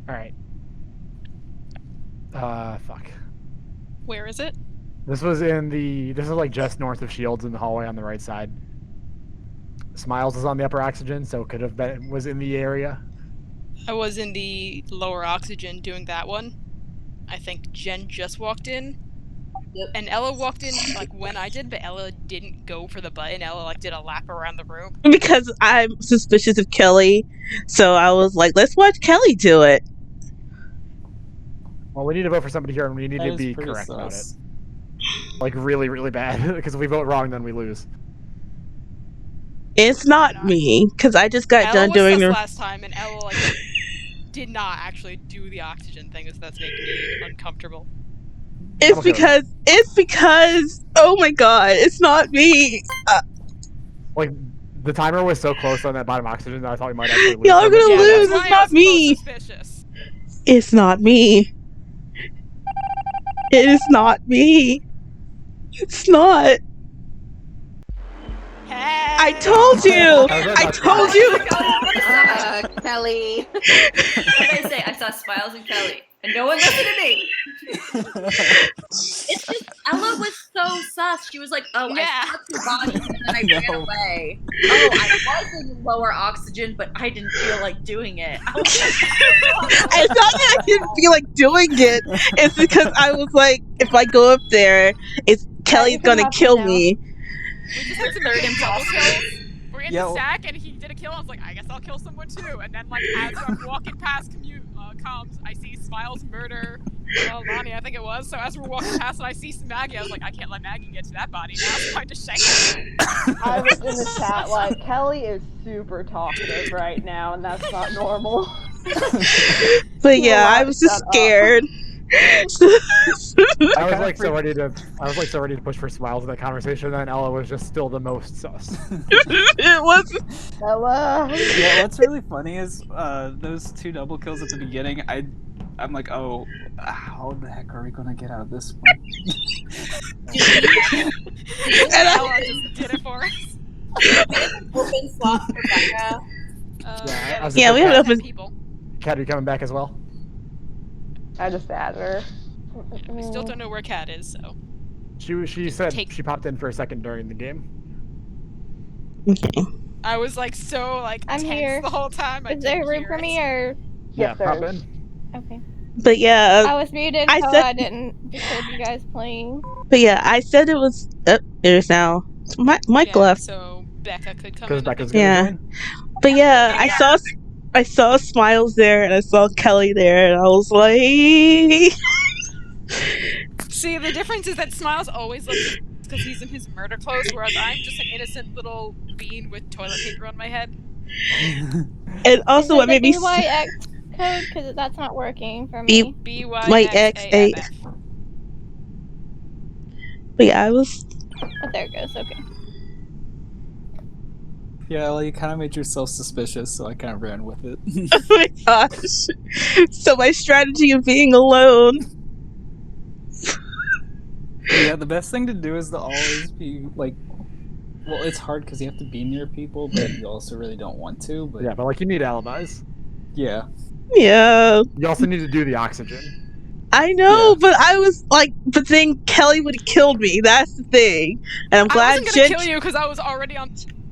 All right. Fuck. Where is it? This was this is like just north of Shields in the hallway on the right side. Smiles is on the upper oxygen, so could have been was in the area. I was in the lower oxygen doing that one. I think Jen just walked in. Yep. And Ella walked in like when I did, but Ella didn't go for the button. Ella like did a lap around the room. Because I'm suspicious of Kelly, so I was like, let's watch Kelly do it. Well, we need to vote for somebody here, and we need That to is be pretty correct about it. sus. Like really, really bad. Because if we vote wrong, then we lose. It's not me, because I just got Ella done was doing sus the. last time, and Ella like did not actually do the oxygen thing, so that's making me uncomfortable. It's because. Oh my god, it's not me. Like the timer was so close on that bottom oxygen that I thought we might actually lose. Y'all are gonna Yeah, lose. that's It's why I not was me. most suspicious. It's not me. It is not me. It's not. Hey! I told you. I told you. Kelly. What did I say? I saw Smiles and Kelly, and no one listened to me. It's just Ella was so sus. She was like, "Oh, Yeah. I saw two bodies and then I ran know. away. Oh, I was in lower oxygen, but I didn't feel like doing it." I was like, It's not that I didn't feel like doing it. It's because I was like, if I go up there, Kelly's you can gonna hop in kill now. me. We just had some Third good double imposter. kills. We're in Yeah, the well- sack, and he did a kill. I was like, I guess I'll kill someone too. And then, like, as I'm walking past comms, I see Smiles murder Lonnie, I think it was. So as we're walking past, and I see Maggie, I was like, I can't let Maggie get to that body now. So I just shanked her. I was in the chat like, Kelly is super talkative right now, and that's not normal. But yeah, allowed I to was just shut up. scared. I was kinda like so ready to push for Smiles in that conversation, and then Ella was just still the most sus. It was. Ella. Yeah, what's really funny is those two double kills at the beginning. I'm like, oh, how the heck are we gonna get out of this one? And Ella just did it for us. Open slot for Becca. Yeah, we have got open- 10 people. Kat, are you coming back as well? I just added her. We still don't know where Kat is, so. She said take- she popped in for a second during the game. Okay. I was like so like I'm tense here. the whole time. I Is there didn't room hear for it. me or? Yeah, Yes, pop there in. is. Okay. But yeah, I was muted, I so said- I didn't disturb you guys playing. I said it was. There's now. Mike Yeah, left. so Becca could come Because in. I Becca's think. gonna Yeah. join. But yeah, I saw Smiles there, and I saw Kelly there, and I was like, See, the difference is that Smiles always looks because he's in his murder clothes, whereas I'm just an innocent little bean with toilet paper on my head. and also Is what it made the me BYX code? Because that's not working for B- me. BYXA. BYXAFF. But yeah, I was. Oh, there it goes. Okay. Yeah, well, you kind of made yourself suspicious, so I kind of ran with it. Oh my gosh! So my strategy of being alone. Yeah, the best thing to do is to always be like. Well, it's hard because you have to be near people, but you also really don't want to. But Yeah, but like you need alibis. yeah. Yeah, You also need to do the oxygen. I know, Yeah. but I was like, but then Kelly would have killed me. That's the thing, and I'm I glad wasn't gonna Jen. kill you because I was already on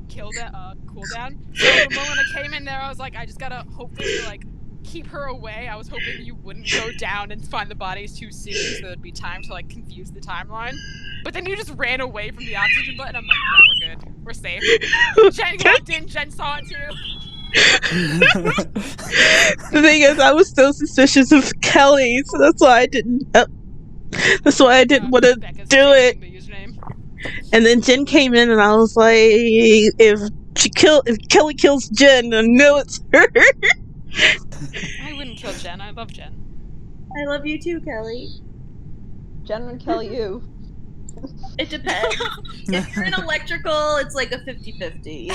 cooldown. So the moment I came in there, I was like, I just gotta hopefully like keep her away. I was hoping you wouldn't go down and find the bodies too soon, so there'd be time to like confuse the timeline. But then you just ran away from the oxygen button. I'm like, no, we're good. We're safe. Jen walked in. Jen saw it too. The thing is, I was still suspicious of Kelly, so that's why I didn't. That's why I didn't want to Becca's do it. changing the username. And then Jen came in, and I was like, if Kelly kills Jen, I know it's her. I wouldn't kill Jen. I love Jen. I love you too, Kelly. Jen would kill you. It depends. If you're in electrical, it's like a 50-50.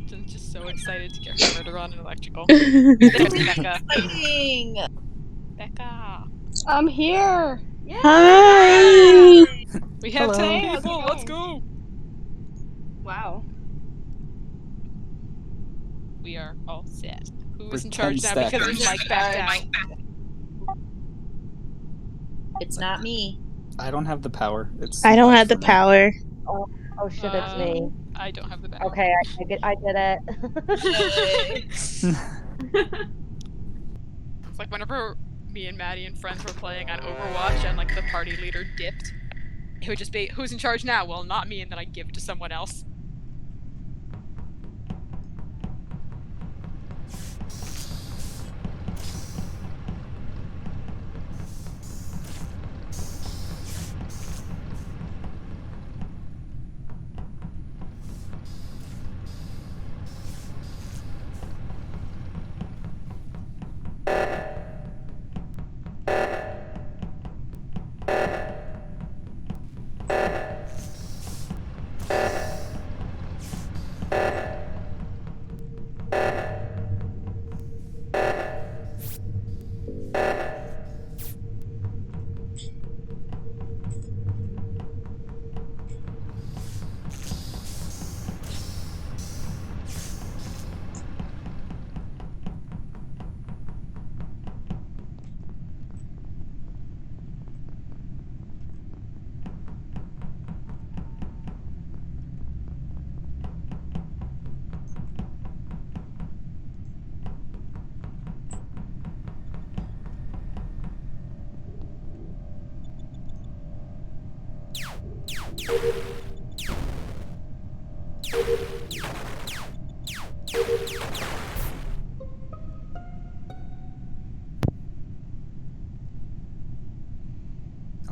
Jen's just so excited to get her murder on in electrical. There's Becca. Exciting. Becca. I'm here. Hi. We have Hello. 10 How's it people. Let's going? go. Wow. We are all set. Who's in We're charge 10 now because seconds. his mic backed out? It's not me. I don't have the power. It's I too don't hard have for the me. power. Oh shit, it's me. I don't have the power. Okay, I did it. Yay. It's like whenever me and Maddie and friends were playing on Overwatch and like the party leader dipped, it would just be, who's in charge now? Well, not me, and then I'd give it to someone else.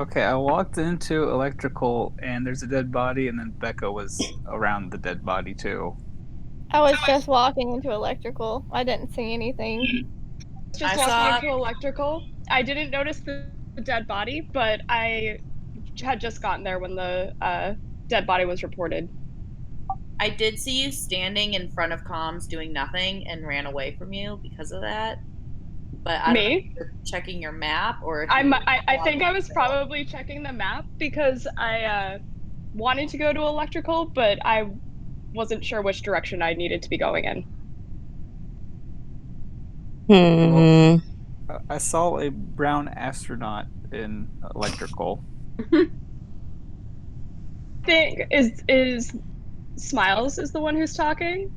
Okay, I walked into electrical and there's a dead body, and then Becca was around the dead body too. I was just walking into electrical. I didn't see anything. Just I walking saw into electrical. I didn't notice the dead body, but I had just gotten there when the dead body was reported. I did see you standing in front of comms doing nothing and ran away from you because of that. But I don't know Me? if you're checking your map or if you were I think walking I was still. probably checking the map because I wanted to go to electrical, but I wasn't sure which direction I needed to be going in. Well, Hmm. I saw a brown astronaut in electrical. Think is Smiles is the one who's talking?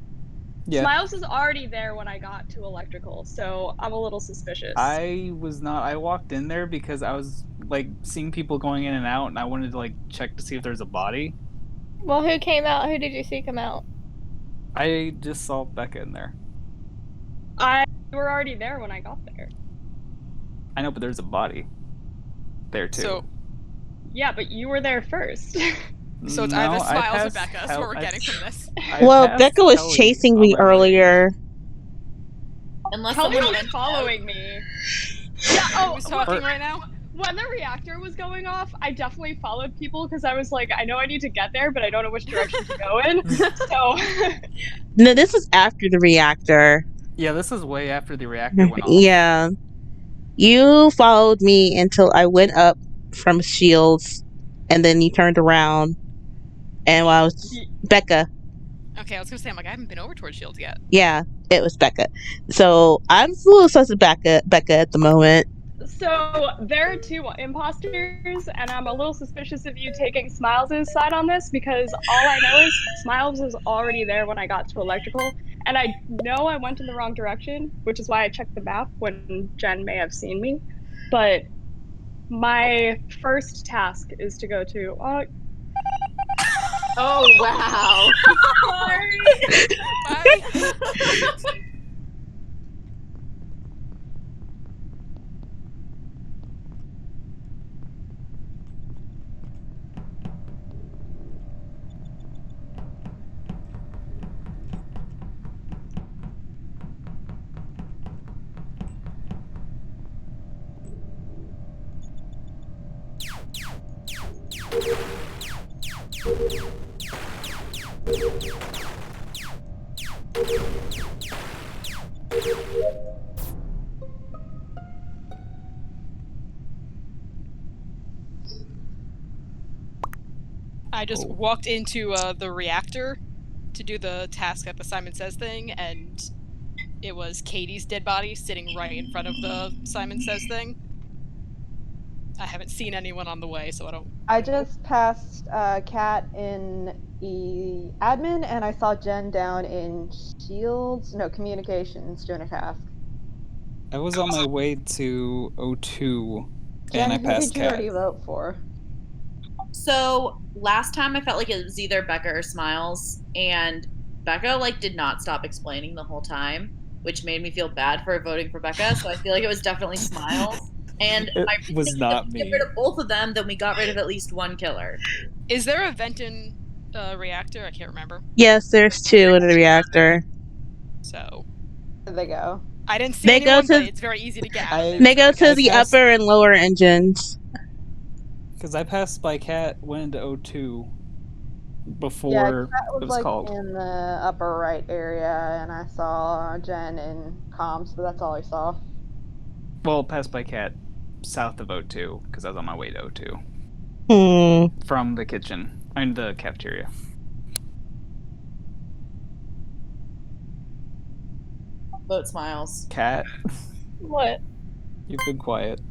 Yeah, Smiles is already there when I got to electrical, so I'm a little suspicious. I was not. I walked in there because I was like seeing people going in and out, and I wanted to like check to see if there's a body. Well, who came out? Who did you see come out? I just saw Becca in there. You were already there when I got there. I know, but there's a body there too. So, Yeah, but you were there first. so it's either No, I Smiles or passed Becca. That's what Kel. we're getting from this. I Well, passed Becca was Kelly chasing on me my way. earlier. Unless Kelly someone was went following me. Yeah, oh, Who's well, talking Or right now? when the reactor was going off, I definitely followed people because I was like, I know I need to get there, but I don't know which direction to go in. So, No, this was after the reactor. yeah, this is way after the reactor went off. Yeah. You followed me until I went up from Shields, and then you turned around, and while I was Becca, Okay, I was gonna say, I'm like, I haven't been over towards Shields yet. yeah, it was Becca. So I'm a little sus of Becca at the moment. so there are two imposters, and I'm a little suspicious of you taking Smiles' side on this because all I know is Smiles was already there when I got to electrical, and I know I went in the wrong direction, which is why I checked the map when Jen may have seen me. But my first task is to go to. Oh wow. Sorry. Bye. I just Oh. walked into the reactor to do the task at the Simon Says thing, and it was Katie's dead body sitting right in front of the Simon Says thing. I haven't seen anyone on the way, so I don't. I just passed Kat in admin, and I saw Jen down in Shields. No, communications doing a task. I was on my way to O2, Jen, and I who passed did you Kat. already vote for? So last time I felt like it was either Becca or Smiles, and Becca like did not stop explaining the whole time, which made me feel bad for voting for Becca. So I feel like it was definitely Smiles. And It my was reasoning is if not we get me. rid of both of them, then we got rid of at least one killer. Is there a Venton reactor? I can't remember. Yes, there's 2 in the reactor. So Where'd they go? I didn't see They go anyone, to- but it's very easy to get out of I- there. They go so to I the passed- upper and lower engines. Because I passed by Cat, went into O2 Yeah, before that it was was like called. in the upper right area, and I saw Jen in comms, but that's all I saw. Well, passed by Cat south of O2 because I was on my way to O2 from the kitchen. I mean, the cafeteria. Vote Smiles. Cat, What? you've been quiet.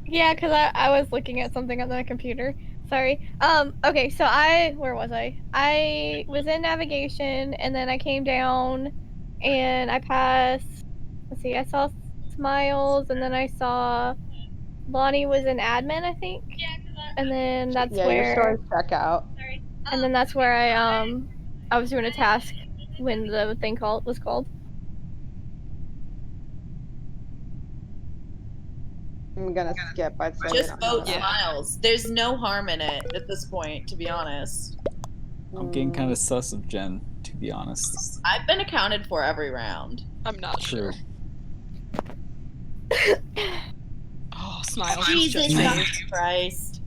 Yeah, because I was looking at something on the computer. Sorry. Okay, so where was I? I was in navigation, and then I came down, and I passed, let's see, I saw Smiles, and then I saw Lonnie was in admin, I think. And then that's Yeah, your where, stories check out. and then that's where I was doing a task when the thing was called. I'm gonna skip. I'd say we Just don't know vote enough. Smiles. There's no harm in it at this point, to be honest. I'm getting kind of sus of Jen, to be honest. I've been accounted for every round. I'm not True. sure. Oh, Smiles. Jesus just saved. Christ.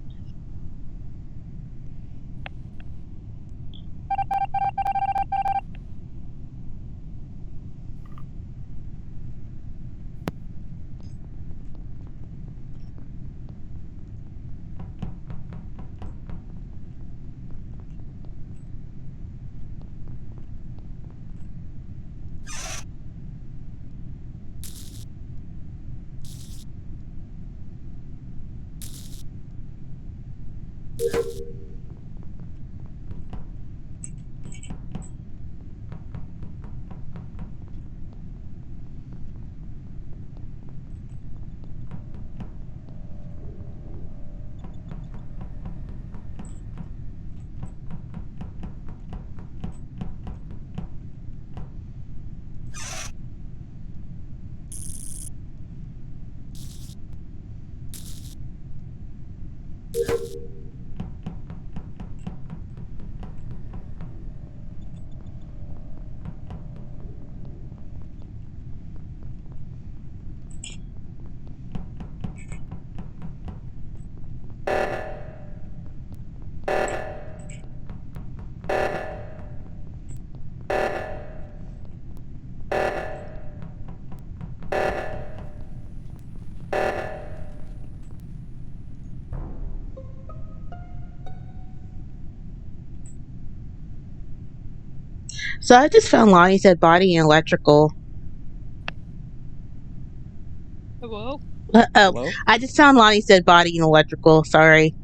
So I just found Lonnie's dead body in electrical. Whoa. Hello? I just found Lonnie's dead body in electrical. Sorry.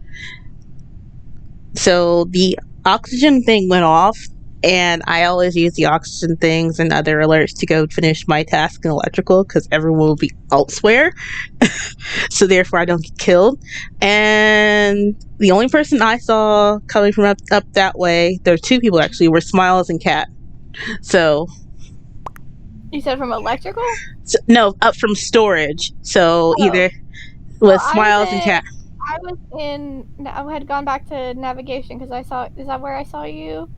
So the oxygen thing went off, and I always use the oxygen things and other alerts to go finish my task in electrical because everyone will be elsewhere. So therefore, I don't get killed. And the only person I saw coming from up that way, there were 2 people actually, were Smiles and Cat. So You said from electrical? no, up from storage. So either was Smiles and Cat. I had gone back to navigation because is that where I saw you?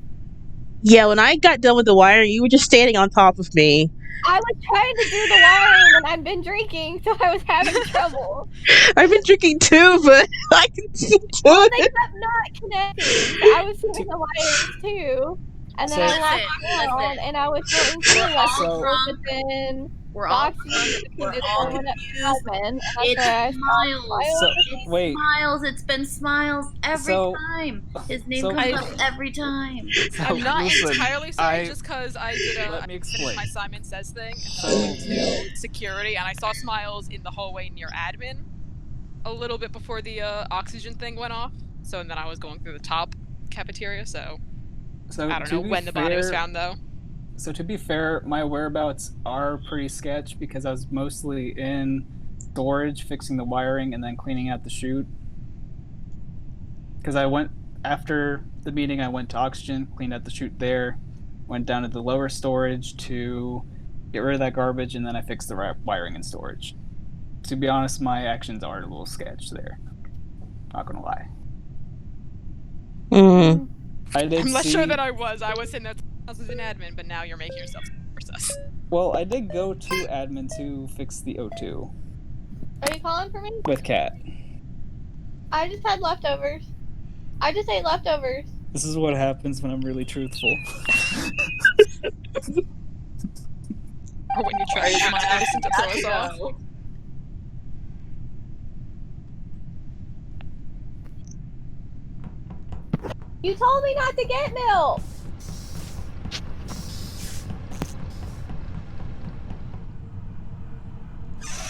Yeah, when I got done with the wiring, you were just standing on top of me. I was trying to do the wiring and I've been drinking, so I was having trouble. I've been drinking too, but I can still do Well, they it. kept not connecting, so I was doing the wires too. And then I walked down and I was going through electrical, but then We're all Doxy we're is all the one at confused. admin, and that's It's where I saw Smiles. So Smiles. It's wait, Smiles. It's been Smiles every so time. His name so comes I up every time. so I'm not listen, entirely certain just because I did let I me finished my explain. Simon Says thing and then I So went to security and I saw Smiles in the hallway near admin a little bit before the oxygen thing went off. So and then I was going through the top cafeteria, so I don't to know be when the body was fair, found though. my whereabouts are pretty sketch because I was mostly in storage fixing the wiring and then cleaning out the chute. Because I went after the meeting, I went to oxygen, cleaned out the chute there, went down to the lower storage to get rid of that garbage, and then I fixed the wiring in storage. To be honest, my actions are a little sketch there. Not gonna lie. Mm. I did I'm less sure see. that I was. I was saying that Smiles is an admin, but now you're making yourself sus. Well, I did go to admin to fix the O2 Are you calling for me? with Cat. I just had leftovers. I just ate leftovers. This is what happens when I'm really truthful. Or when you try to be too innocent to throw us off. Go. You told me not to get milk.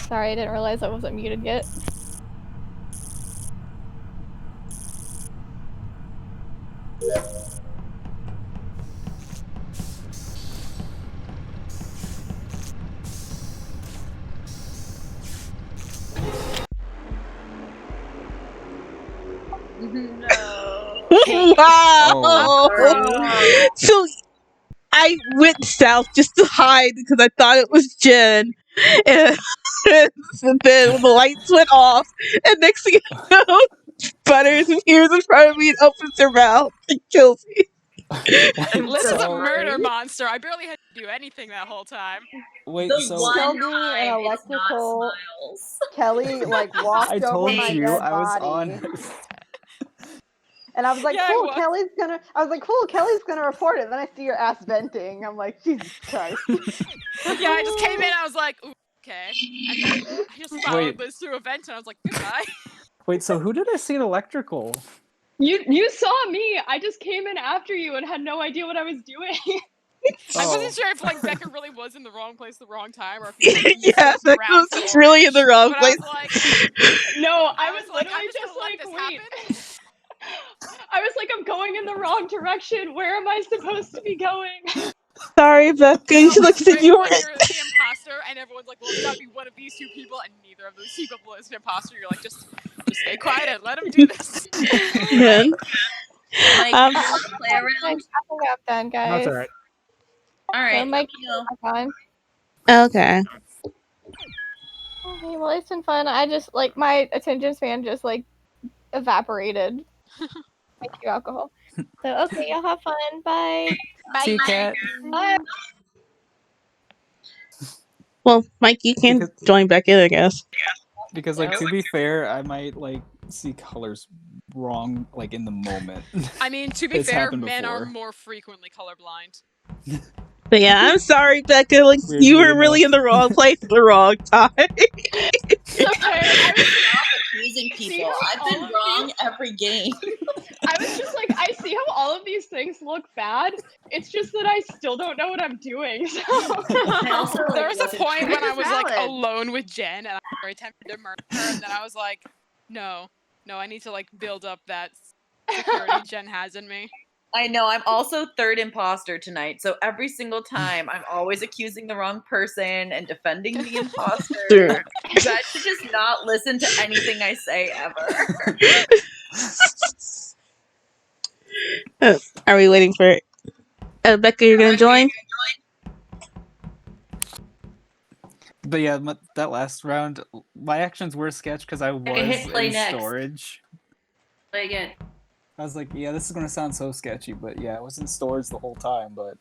Sorry, I didn't realize I wasn't muted yet. No. Wow. Oh. So I went south just to hide because I thought it was Jen. And, and then when the lights went off, and next thing you know, Butters appears in front of me and opens her mouth and kills me. I'm Liz so is a sorry. murder monster. I barely had to do anything that whole time. Wait, The so one Killed me in time it's not electrical. Smiles. Kelly like I walked over told my Hey. you dead I was body. honest. And I was like, Yeah, I cool, was. Kelly's gonna report it. Then I see your ass venting. I'm like, Jesus Christ. Yeah, I just came in. I was like, ooh, okay, and then I just followed Wait, Liz through a vent, and I was like, goodbye. wait. So who did I see in electrical? You saw me. I just came in after you and had no idea what I was doing. I wasn't Oh, sure if like Becca really was in the wrong place, the wrong time, or if you were like Yeah, sniffing that around was for really in the orange. wrong But I place. was like, No, I I was was like, I'm literally just just gonna let like, this wait. happen. I was like, I'm going in the wrong direction. Where am I supposed to be going? Sorry, Becca. You No, should it's have said great you were. when you're the imposter and everyone's like, well, it's gotta be one of these two people, and neither of those two people is an imposter. You're like, just stay quiet and let him do this. Man. Mike, Um. do you want to play around? I think I'm done, That's guys. all right. All So right. Mike, Deal. my time. Okay. Okay, well it's been fun. I just like my attention span just like evaporated. Thank you, alcohol. So okay, y'all have fun. Bye. see you, Bye. Cat. Bye. Well, Mike, you can Because join back in, I guess. like Yep. to be fair, I might like see colors wrong like in the moment. I mean, to be It's fair, happened men are before. more frequently colorblind. But yeah, I'm sorry, Becca. Like you Weirdly were really in enough. the wrong place at the wrong time. It's okay. I was Stop accusing see people. how I've all been of wrong these every game. I was just like, I see how all of these things look bad. It's just that I still don't know what I'm doing. So I also There like was a wasn't point sure. when This I is was like valid. alone with Jen and I was very tempted to murder her, and then I was like, no, I need to like build up that security Jen has in me. I know. I'm also third imposter tonight, so every single time I'm always accusing the wrong person and defending the imposter. Sure. You guys should just not listen to anything I say ever. Are we waiting for Becca? You're gonna join? But yeah, that last round, my actions were sketch because I Okay, was hit play in next. storage. Play again. I was like, yeah, this is gonna sound so sketchy, but yeah, I was in storage the whole time, but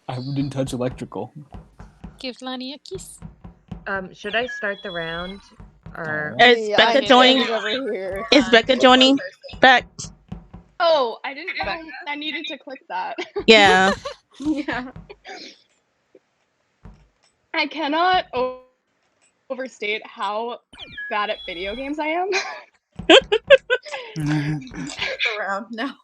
I didn't touch electrical. Give Lani a kiss. Should I start the round? Or No. Is Yeah, Becca I'm joining? standing over here. Is Becca joining? Back? Oh, I didn't know I needed to click that. Yeah. Yeah. I cannot overstate how bad at video games I am. Around now.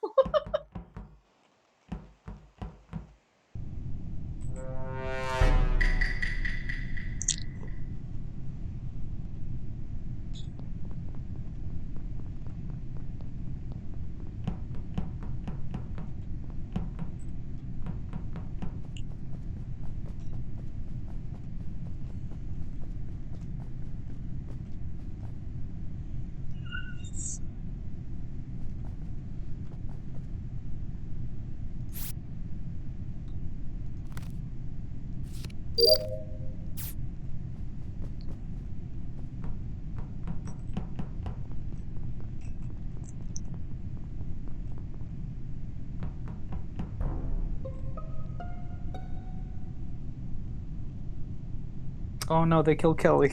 Oh no, they killed Kelly.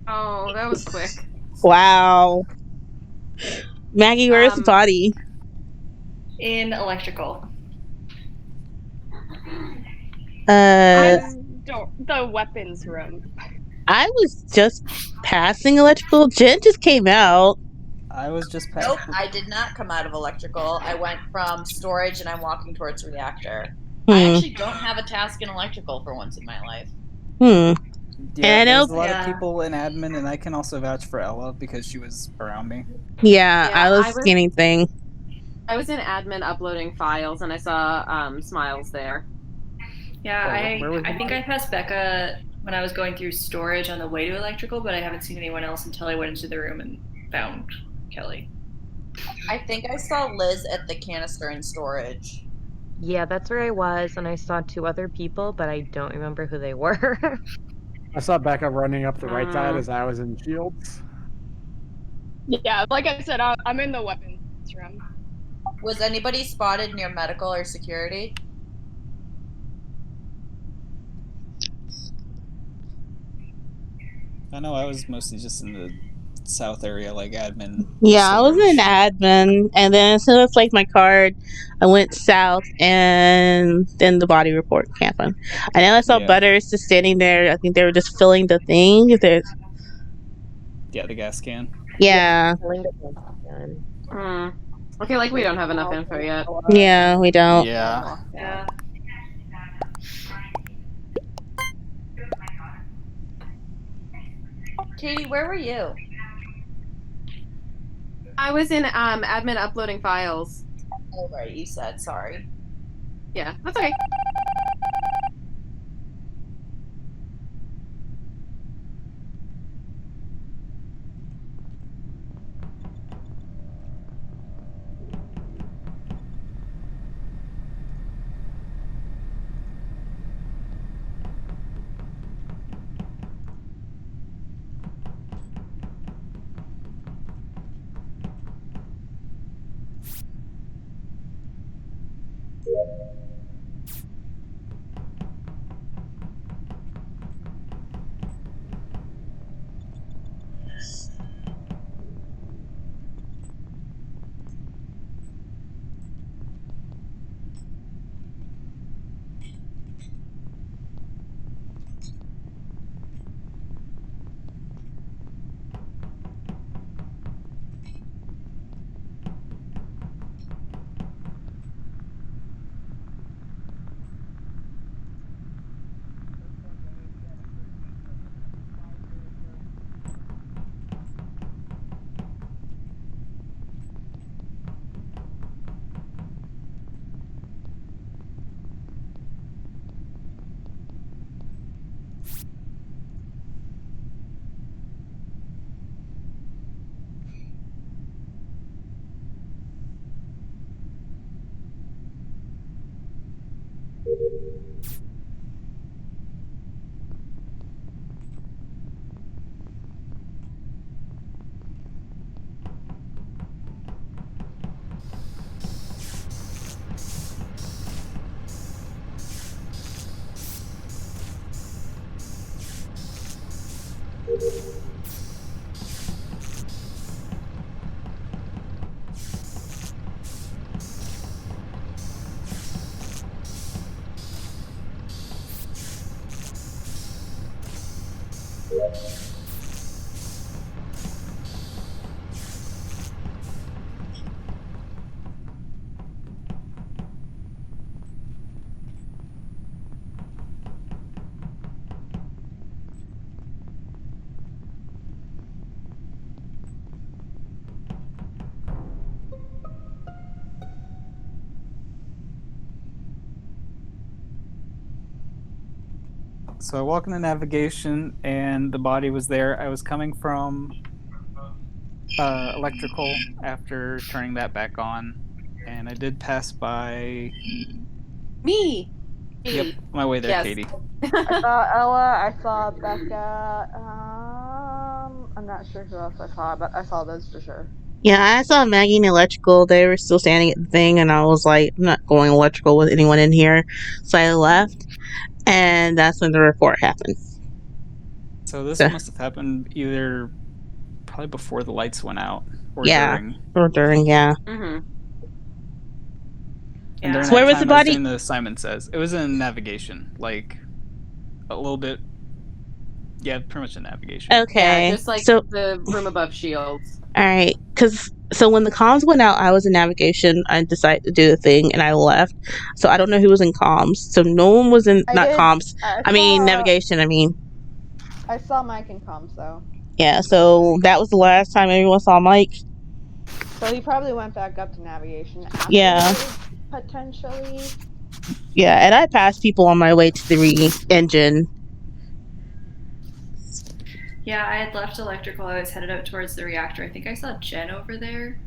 Oh, that was quick. Wow. Maggie, where's the Um, body? In electrical. Uh, I don't. The weapons room. I was just passing electrical. Jen just came out. I was just Nope, I did not come out of electrical. I went from storage and I'm walking towards reactor. I Hmm. actually don't have a task in electrical for once in my life. Hmm. Yeah, And I know. there's a lot of Yeah. people in admin, and I can also vouch for Ella because she was around me. Yeah, yeah, I was scanning thing. I was in admin uploading files and I saw Smiles there. Yeah, Wait, where was I you? think I passed Becca when I was going through storage on the way to electrical, but I haven't seen anyone else until I went into the room and found Kelly. I think I saw Liz at the canister in storage. Yeah, that's where I was, and I saw 2 other people, but I don't remember who they were. I saw Becca running up the right side Mm. as I was in shields. Yeah, like I said, I'm in the weapons room. Was anybody spotted near medical or security? I know I was mostly just in the south area, like admin Yeah, I was in storage. admin, and then as soon as like my card, I went south, and then the body report happened. And then I saw Yeah, Butters just standing there. I think they were just filling the thing. If there's, yeah, the gas can. Yeah, yeah, killing the gun. Mm. I feel like we don't have enough info yet. yeah, we don't. Yeah, Yeah. Katie, where were you? I was in admin uploading files. Oh, right, you said, sorry. Yeah, that's okay. So I walk into navigation and the body was there. I was coming from electrical after turning that back on, and I did pass by. Me. Yep, my way there, Yes. Katie. I saw Ella, I saw Becca, I'm not sure who else I saw, but I saw those for sure. Yeah, I saw Maggie in electrical. They were still standing at the thing, and I was like, I'm not going electrical with anyone in here. So I left, and that's when the report happened. So this So, must have happened either probably before the lights went out or yeah, during. or during, yeah. Mm-hmm. And during So where that was the time, I was body? doing the Simon Says. It was in navigation, like a little bit. Yeah, pretty much in navigation. Yeah, Okay, just like so the room above Shields. all right, because so when the comms went out, I was in navigation. I decided to do the thing, and I left. So I don't know who was in comms. So no one was in I not did, comms. I mean navigation. I saw Mike in comms though. Yeah. So that was the last time anyone saw Mike. So he probably went back up to navigation Yeah. afterwards, potentially. Yeah, and I passed people on my way to the engine. Yeah, I had left electrical. I was headed up towards the reactor. I think I saw Jen over there.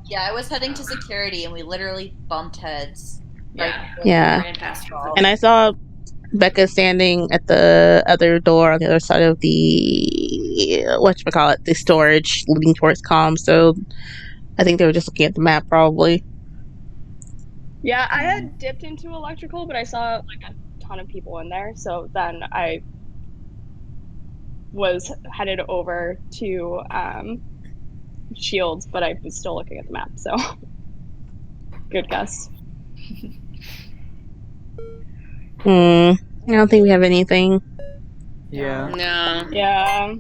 Yeah, I was heading to security and we literally bumped heads. Right Yeah. before Yeah. Ran past her. And I saw Becca standing at the other door on the other side of the whatchamacallit, the storage leading towards comms. So I think they were just looking at the map probably. Yeah, I had dipped into electrical, but I saw like a ton of people in there. So then I was headed over to Shields, but I was still looking at the map. So good guess. I don't think we have anything. Yeah. No. Yeah.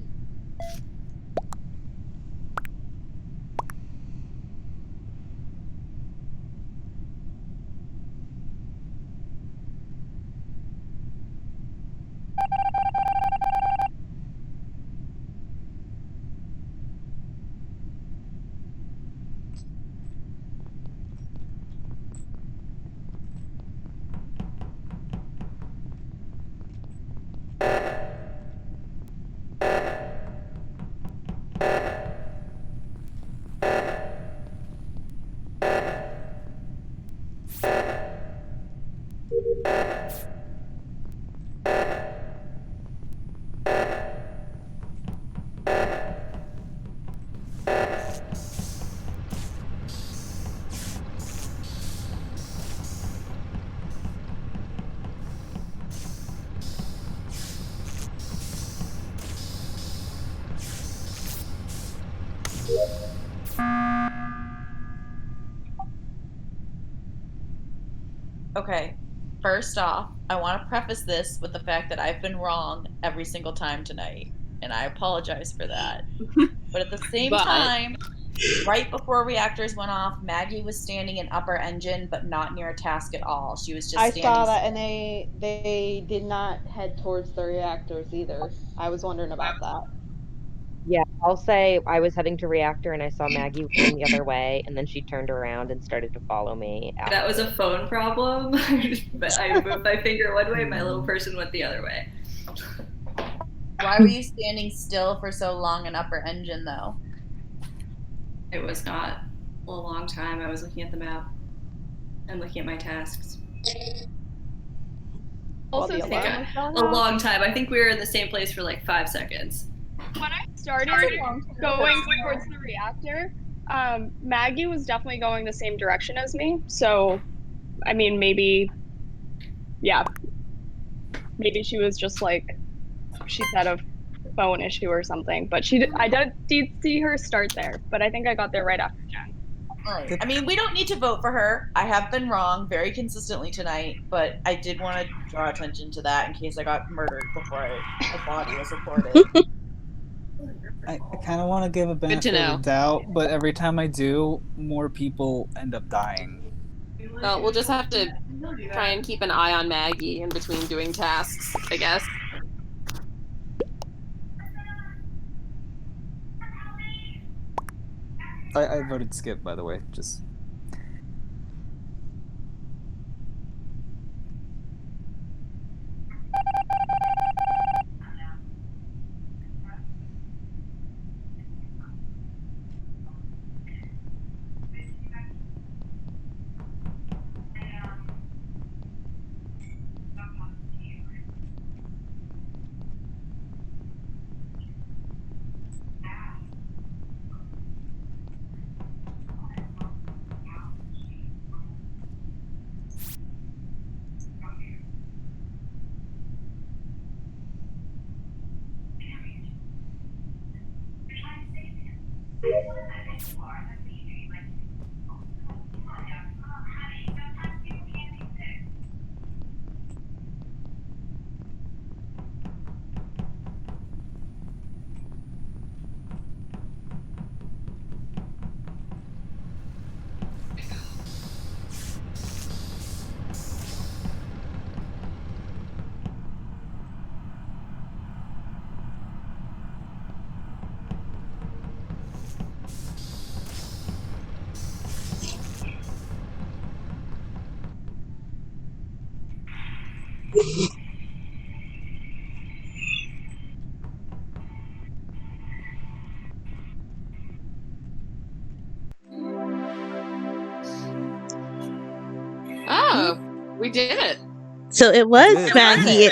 Okay. First off, I want to preface this with the fact that I've been wrong every single time tonight, and I apologize for that. But at the same But time, right before reactors went off, Maggie was standing in upper engine, but not near a task at all. She was just I standing. saw that, and they did not head towards the reactors either. I was wondering about that. Yeah, I'll say I was heading to reactor and I saw Maggie running the other way, and then she turned around and started to follow me. That was a phone problem. But I moved my finger one way, my little person went the other way. Why were you standing still for so long in upper engine, though? It was not a long time. I was looking at the map and looking at my tasks. Also, the alarm was going A off? long time. I think we were in the same place for like 5 seconds. when I started going towards the reactor, Maggie was definitely going the same direction as me. So, I mean, maybe, yeah, maybe she was just like, she had a phone issue or something. But I did see her start there, but I think I got there right after Jen. Right. I mean, we don't need to vote for her. I have been wrong very consistently tonight, but I did want to draw attention to that in case I got murdered before a body was reported. I kind of want to give a Good to benefit of the know. doubt, but every time I do, more people end up dying. Well, we'll just have to try and keep an eye on Maggie in between doing tasks, I guess. I voted skip, by the way. Just Oh, we did it. So it was Maggie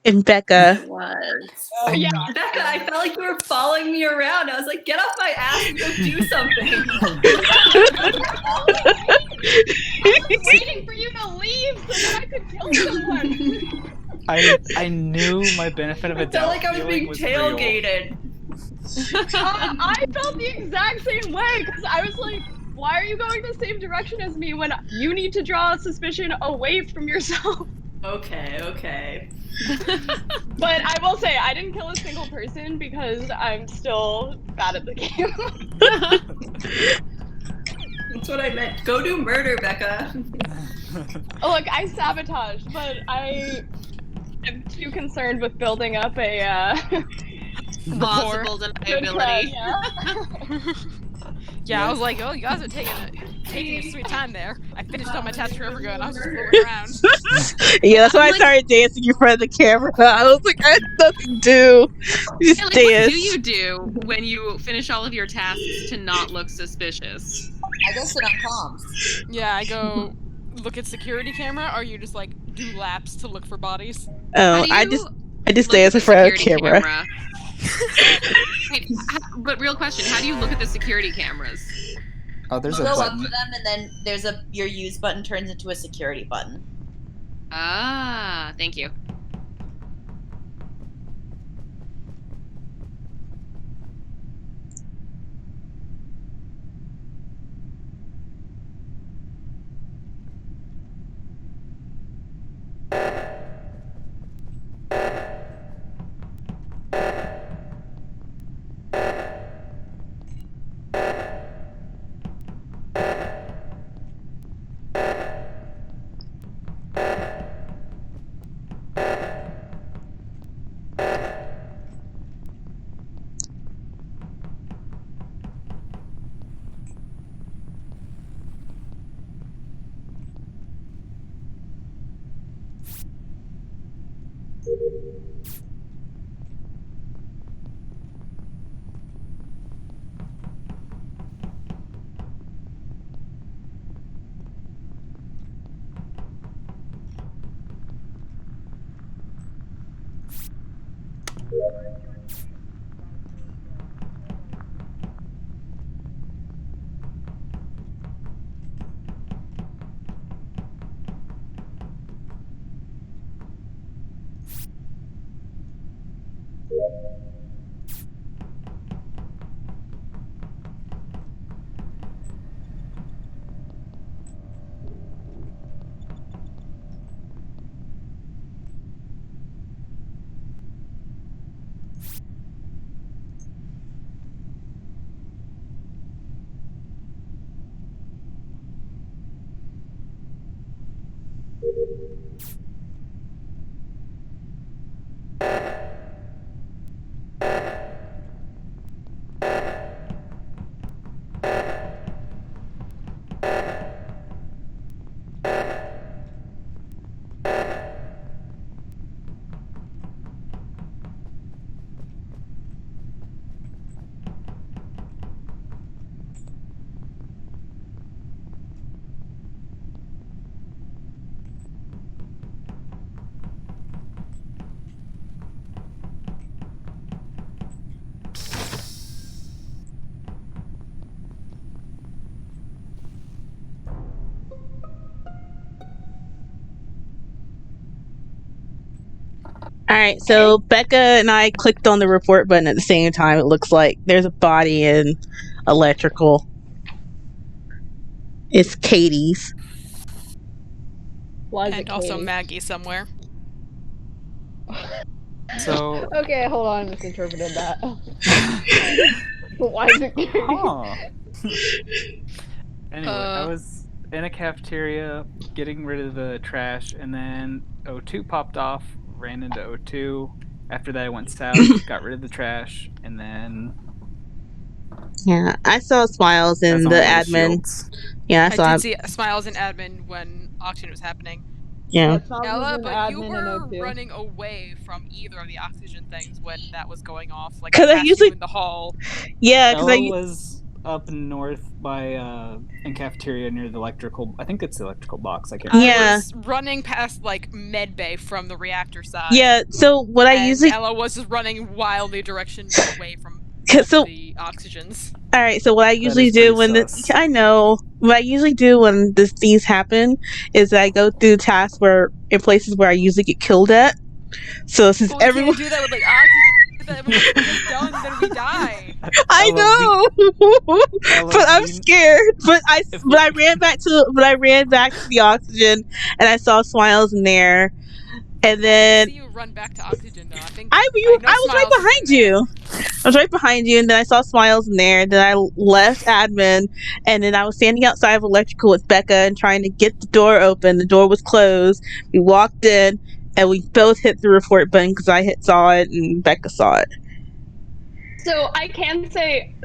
and Becca. It was. Oh, Yeah. God. Becca, I felt like you were following me around. I was like, get off my ass and go do something. Waiting for you to leave so that I could kill someone. I knew my benefit of I a felt doubt like I was feeling being was real. tailgated. I felt the exact same way because I was like, why are you going the same direction as me when you need to draw suspicion away from yourself? Okay. But I will say, I didn't kill a single person because I'm still bad at the game. That's what I meant. Go do murder, Becca. Look, I sabotaged, but I am too concerned with building up a rapport. Plausible Good cred, deniability. yeah. Yeah, I was like, oh, you guys are taking your sweet time there. I finished all my tasks forever ago, and I was just fooling around. Yeah, that's why I Like- started dancing in front of the camera. I was like, I had nothing to do. Just Yeah, like, dance. what do you do when you finish all of your tasks to not look suspicious? I go sit on comms. Yeah, I go look at security camera, or you just like do laps to look for bodies. Oh, How do I you just look at dance the in front of the security camera. Wait, but real question, how do you look at the security cameras? Oh, there's You a go up button. to them, and then your use button turns into a security button. Ah, thank you. Alright, so Becca and I clicked on the report button at the same time. It looks like there's a body in electrical. It's Katie's. Was And it also Katie? Maggie somewhere. So Okay, hold on, I misinterpreted that. Why is it Katie? huh. Anyway, I Uh, was in a cafeteria getting rid of the trash, and then O2 popped off, ran into O2. After that, I went south, got rid of the trash, and then Yeah, I saw Smiles I was in on the my way to admin. Shields. Yeah, I I saw. did see Smiles and admin when oxygen was happening. Yeah, Yeah, Smiles was Ella, in but you admin and were O2. running away from either of the oxygen things when that was going off. Like I because I passed you usually. in the hall. Yeah, because Ella I. was up north by in cafeteria near the electrical. I think it's the electrical box. I can't I remember. Yeah, was running past like med bay from the reactor side. yeah. So what I And usually. Ella was just running wildly direction away from both So of the oxygens. all right. So what I That usually is do pretty when sus. I know what I usually do when these happen is I go through tasks where in places where I usually get killed at. So since But we everyone. can't do that with like oxygen. That when we get done, then we die. I Ella, know, Ella, but I'm scared. if But we, I ran back to the oxygen, and I saw Smiles in there, and I didn't then see you run back to oxygen though. I think I I know was right Smiles was in behind there. you. I was right behind you, and then I saw Smiles in there. And then I left admin, and then I was standing outside of electrical with Becca and trying to get the door open. The door was closed. We walked in, and we both hit the report button because saw it and Becca saw it. So I can say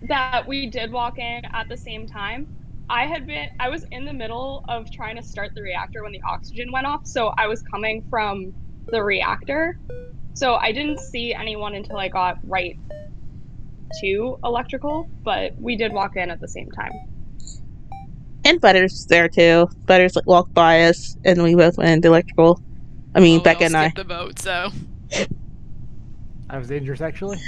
that we did walk in at the same time. I was in the middle of trying to start the reactor when the oxygen went off, so I was coming from the reactor. So I didn't see anyone until I got right to electrical, but we did walk in at the same time. And Butters there too. Butters walked by us, and we both went into electrical. I mean, Well, we Becca all and I. skipped the vote, so. That was dangerous, actually.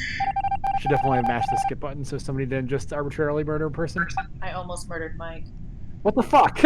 Should definitely have mashed the skip button so somebody didn't just arbitrarily murder a person. I almost murdered Mike. What the fuck?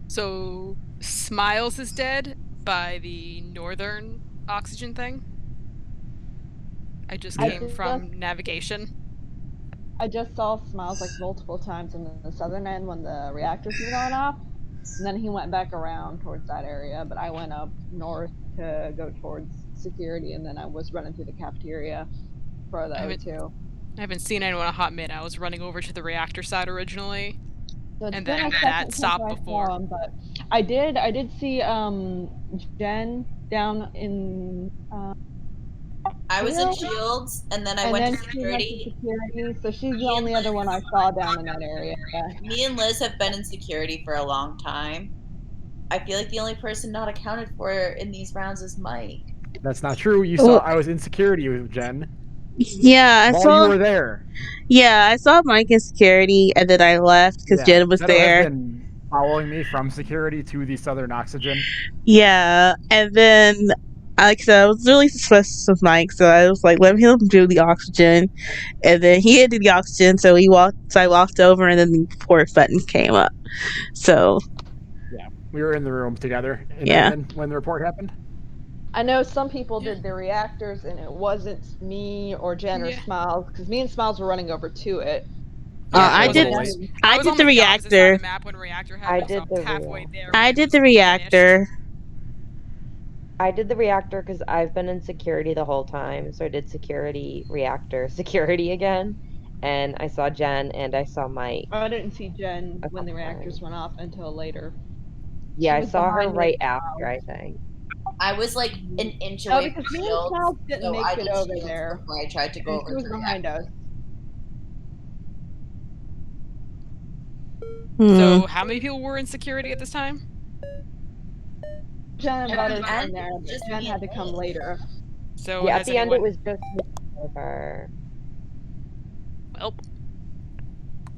So, Smiles is dead by the northern oxygen thing. I just Yeah. came from navigation. I just saw Smiles like multiple times in the southern end when the reactors were going off. And then he went back around towards that area, but I went up north to go towards security, and then I was running through the cafeteria for the O2. I haven't seen anyone in a hot minute. I was running over to the reactor side originally. So it's And been then a that second since stopped I before. saw him, but I did see Jen down in I was in Hill, Shields, and then I and went then to she went to security. security. So she's the Me and only other one I saw down in that area. Me and Liz have been in security for a long time. I feel like the only person not accounted for in these rounds is Mike. That's not true. You Oh. saw I was in security with Jen. Yeah, While you were there. Yeah, I saw Mike in security, and then I left because Yeah, Jen was Meadow there. has been following me from security to the southern oxygen. Yeah, and then I was really suspicious of Mike, so I was like, let him do the oxygen, and then he had to do the oxygen, so I walked over, and then the report button came up. So Yeah, we were in the room together in yeah, admin when the report happened. I know some people Yeah. did the reactors, and it wasn't me or Jen or Yeah. Smiles, because me and Smiles were running over to it. Yeah, I it I was a did. little wasn't. late. I I was did on the like the opposite side of reactor. the map when reactor I happened, so did I the was halfway real. there when I it did was the finished. reactor. I did the reactor because I've been in security the whole time. So I did security, reactor, security again. And I saw Jen and I saw Mike I didn't see Jen a when the couple reactors times. went off until later. Yeah, She I was saw her behind me and right after, Smiles. I think. I was like an Mhm. inch No, away because from me and shields, Smiles didn't so make I it did over shields there, before I tried to go and over she to was the behind reactor. us. Hmm. So, how many people were in security at this time? Jen and At the Butters were end, in it there, was but just Jen me and had to come Liz. later. So, Yeah, at has the end it anyone? was just me and her. Well,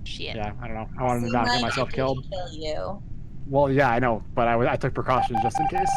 shit. Yeah, I don't know. I wanted to See, not get Mike, it myself didn't killed. kill you. Well, yeah, I know, but I took precautions just in case.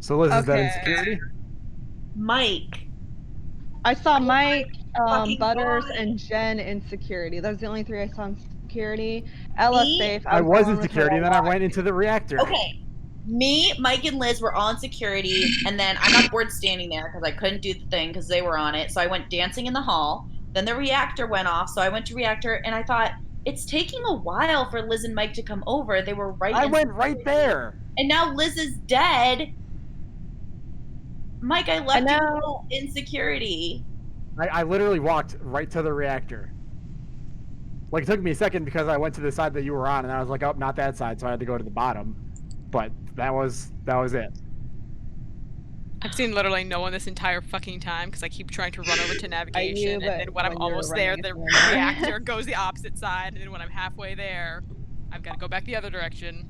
So Liz is dead in Okay. security. Mike, I saw Mike, fucking Butters, body. and Jen in security. Those are the only three I saw in security. Ella Me, safe. I I was was in alone with her security, while and then I went walking. into the reactor. okay. Me, Mike, and Liz were all in security, and then I got bored standing there because I couldn't do the thing because they were on it. So I went dancing in the hall. Then the reactor went off, so I went to reactor, and I thought it's taking a while for Liz and Mike to come over. They were right I in went right security, there. and now Liz is dead. Mike, I I left you know. in security. I literally walked right to the reactor. Like it took me a second because I went to the side that you were on, and I was like, oh, not that side, so I had to go to the bottom. But that was it. I've seen literally no one this entire fucking time because I keep trying to run over to You, navigation, and but then when I'm when you were almost there, running the into one there. reactor goes the opposite side, and then when I'm halfway there, I've got to go back the other direction.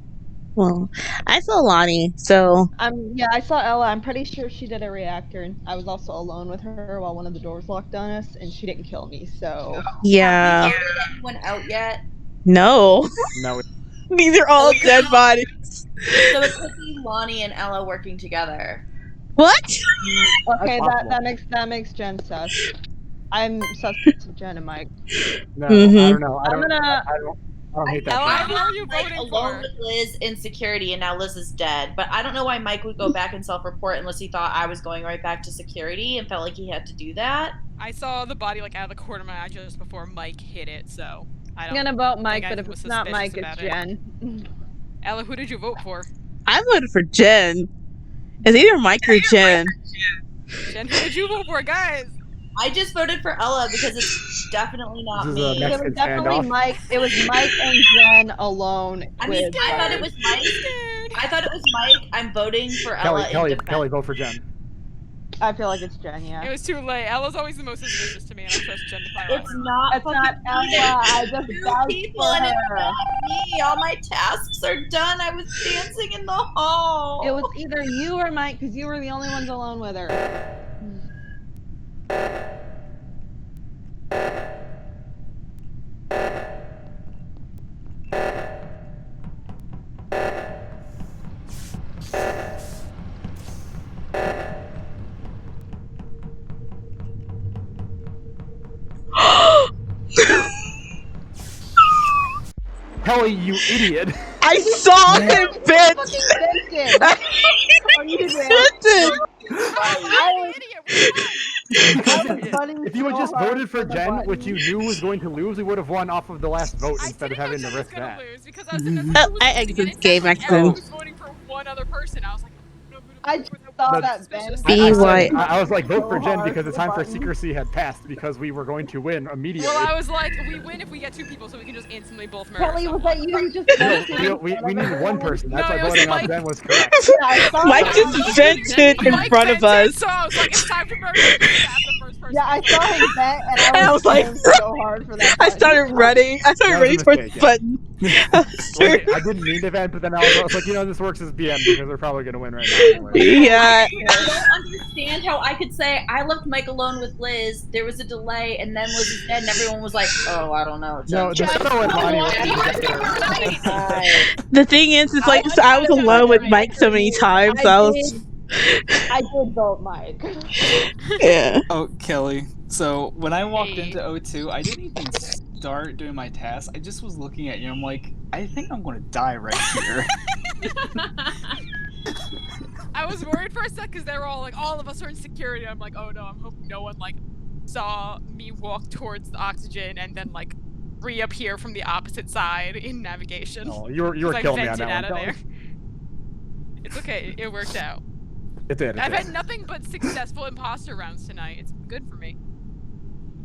Well, I saw Lonnie, so Yeah, I saw Ella. I'm pretty sure she did a reactor, and I was also alone with her while one of the doors locked on us, and she didn't kill me. So Have we yeah. voted anyone out yet? No. No, These are So all it could dead be, bodies. so it could be Lonnie and Ella working together. What? that's okay, possible. that makes Jen sus. I'm sus of Jen and Mike. No, I Mm-hmm. don't know. I'm gonna. I don't hate that Ella, feeling. who are you Mike voting alone for? with Liz in security, and now Liz is dead. But I don't know why Mike would go back and self-report unless he thought I was going right back to security and felt like he had to do that. I saw the body like out of the corner of my eye just before Mike hit it, so I I'm don't gonna vote think Mike, but if anything was it's not suspicious Mike, it's about it. Jen. Ella, who did you vote for? I voted for Jen. It's either Mike or Jen. Jen, who did you vote for, guys? I just voted for Ella because it's definitely This not is a Because me. it was Mexican definitely standoff. Mike. It was Mike and Jen alone I I'm mean, with I thought it scared. Butters. was I'm Mike. scared. I thought it was Mike. I'm voting for Kelly, Ella in Kelly, defense. Kelly, vote for Jen. I feel like it's Jen. It Yeah. was too late. Ella's always the most suspicious to me, and I trust Jen to find out. It's not It's not fucking me. Ella. I There's just two vouched people, for and it's her. not me. All my tasks are done. I was dancing in the It was hall. either you or Mike because you were the only ones alone with her. Kelly, you idiot. I saw him vent. Fucking vented. Oh, you did. Vented. How am I the idiot? Which one? Because I was running if you had so just hard voted for for the Jen, button. which you knew was going to lose, we would have won off of the last vote I instead of didn't know having to Jen was risk gonna that. lose because I was in the who was I voting, and exit it said game like accident. everyone was voting for one other person. I was like, no, I that saw was that suspicious. Ben. I BY. said, I was like, vote So for Jen hard because the for time for button. secrecy had passed because we were going to win immediately. Well, I was like, we win if we get 2 people, so we can just instantly both murder Kelly, was someone. that you who just No, vented? in we front of needed one everyone? person. No, That's why it was voting on Mike. Jen was correct. Yeah, I saw Mike that. just vented in Mike front of vented, us. so I was like, it's time to murder. You stabbed the first person. Yeah, I saw him vent, and And I I was was like- going so hard for that I button. started running. I started That was a running towards the mistake, button. Like, I didn't mean to vent, but then I was like, this works as BM because we're probably going to win right now anyway. Yeah. I don't understand how I could say I left Mike alone with Liz. There was a delay, and then Liz is dead, and everyone was like, "Oh, I don't know." No, the Seto and Lonnie were together. The thing is, it's like so I was alone with Mike so many times. So I was. I did vote Mike. Yeah. Oh, Kelly. So when I walked Hey. into O2, I didn't even start doing my task. I just was looking at you. I'm like, I think I'm going to die right here. I was worried for a sec because they were all like, all of us are in security. I'm like, oh no, I'm hoping no one like saw me walk towards the oxygen and then like reappear from the opposite side in navigation. Oh, you were 'Cause I killing me on vented that out one. of there. It's okay. It worked out. It did. I've had nothing but successful imposter rounds tonight. It's been good for me.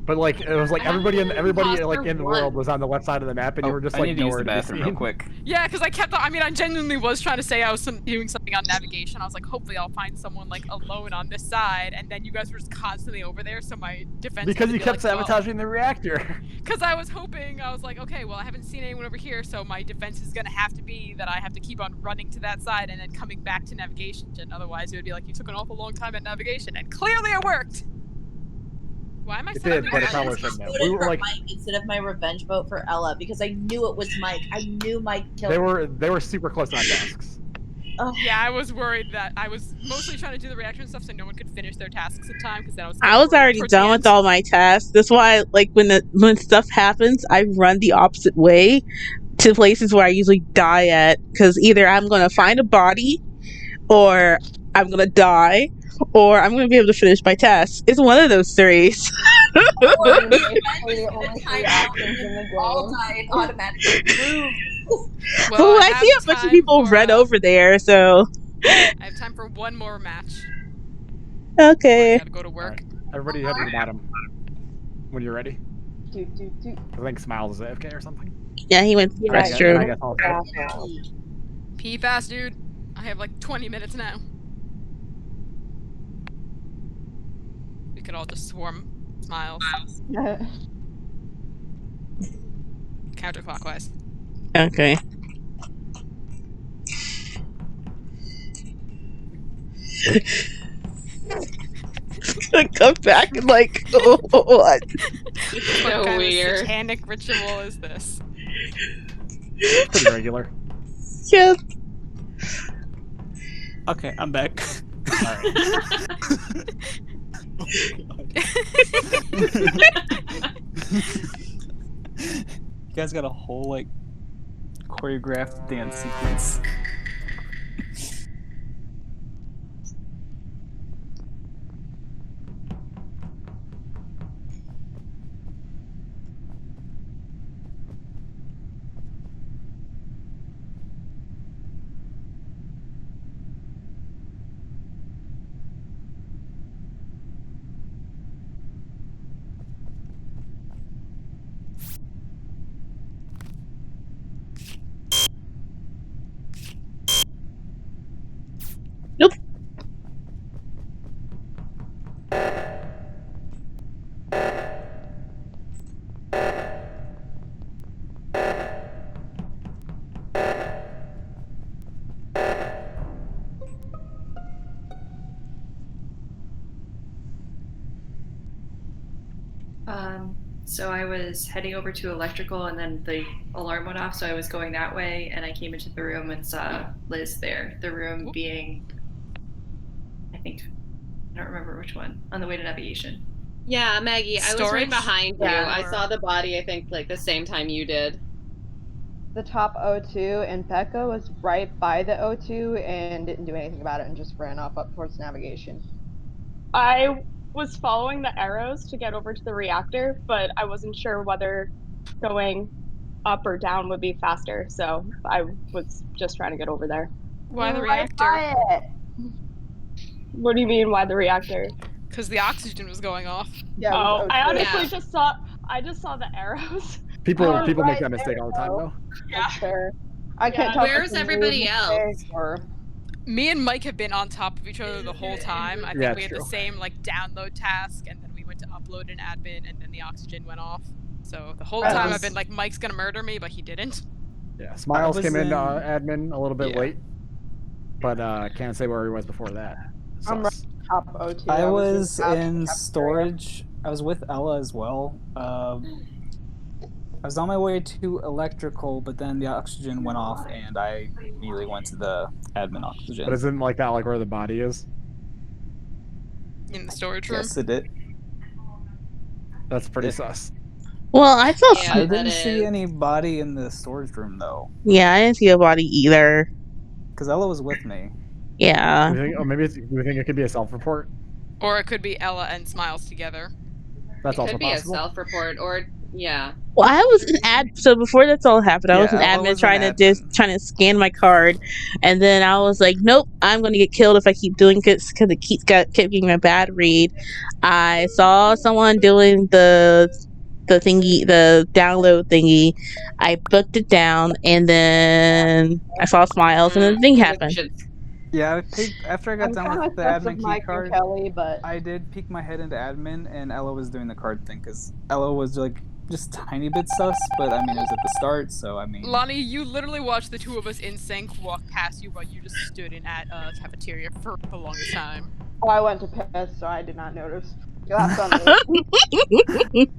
But like it was like I haven't everybody been like imposter in the world once. was on the left side of the map, and you were just I like need to use nowhere the to be bathroom real seen. quick. Yeah, because I kept. I mean, I genuinely was trying to say I was doing something on navigation. I was like, hopefully, I'll find someone like alone on this side, and then you guys were just constantly over there, so my defense. Because you kept like, sabotaging the reactor. Because I was hoping, I was like, okay, well, I haven't seen anyone over here, so my defense is gonna have to be that I have to keep on running to that side and then coming back to navigation. Otherwise, it would be like you took an awful long time at navigation, and clearly it worked. Why am I? It suddenly did, but it running? probably I shouldn't have. voted We were for like, Mike instead of my revenge vote for Ella because I knew it was Mike. I knew Mike killed. they were super close on tasks. Yeah, I was worried that I was mostly trying to do the reaction stuff so no one could finish their tasks in time because then I was worried already towards the done with end. all my tasks. That's why, like, when stuff happens, I run the opposite way to places where I usually die at. Because either I'm going to find a body, or I'm going to die, or I'm going to be able to finish my tasks. It's one of those three. Or Basically, the the only time three out options in the and all game. died automatically moved. Well, But I see a bunch of people run over there, so I have time for one more match. okay. I gotta go to work. Everybody head to the bottom when you're ready. Doot, doot, doot. I think Smiles is AFK or something. Yeah, he went Yeah, that's I true. guess I'll go. Pee fast, dude. I have like 20 minutes now. We could all just swarm Smiles. Counterclockwise. Okay. I come back and like, oh, what? What So kind weird. of satanic ritual is this? Pretty regular. Yeah. Okay, I'm back. You guys got a whole like choreographed dance sequence. Nope. So I was heading over to electrical and then the alarm went off, so I was going that way and I came into the room and saw Liz there. The room being, I don't remember which one, on the way to navigation. Yeah, Maggie, I was right Storage? behind you. Yeah. I saw the body, I think, like the same time you did. the top O2, and Becca was right by the O2 and didn't do anything about it and just ran off up towards navigation. I was following the arrows to get over to the reactor, but I wasn't sure whether going up or down would be faster, so I was just trying to get over there. Why You the were right reactor? by it. What do you mean, why the reactor? Because the oxygen was going off. Yeah, it was Oh, I O2. honestly Yeah. just saw. I just saw the arrows. People was people make right that mistake there, all the time though. Yeah. That's fair. I can't Yeah. tell if Where's it's a noob everybody else? mistake or. Me and Mike have been on top of each other the whole time. I think Yeah, we it's had the true. same like download task, and then we went to upload an admin, and then the oxygen went off. So the whole I time I've was- been like, Mike's gonna murder me, but he didn't. Yeah, Smiles was came in in- admin a little bit yeah. late, but can't say where he was before that. I'm right Sus. top O2. I in was the in cafeteria. storage. I was with Ella as well. I was on my way to electrical, but then the oxygen went off, and I immediately went to the admin oxygen. But isn't like that like where the body is? In the storage room. Yes, it did. That's pretty Yeah. sus. Well, I saw. Yeah. I that didn't see is. any body in the storage room though, Yeah, I didn't see a body either. because Ella was with me. Yeah. Do you think, oh, maybe do you think it could be a self-report? Or it could be Ella and Smiles together. That's It also could be possible. a self-report, or yeah. Well, I was an so before that's all happened, I was an Yeah, Ella admin was an admin. trying to scan my card, and then I was like, nope, I'm gonna get killed if I keep doing this because it kept giving me a bad read. I saw someone doing the thingy, the download thingy. I booked it down, and then I saw Smiles, and then the thing I think we happened. should. Yeah, I peeked after I got I'm done kind with of the obsessed with admin key Mike and card. Kelly, but I did peek my head into admin, and Ella was doing the card thing because Ella was like just tiny bit sus, but I mean it was at the start, so I mean. Lonnie, you literally watched the two of us in sync walk past you while you just stood in at cafeteria for the longest time. oh, I went to piss, so I did not notice. That's on me.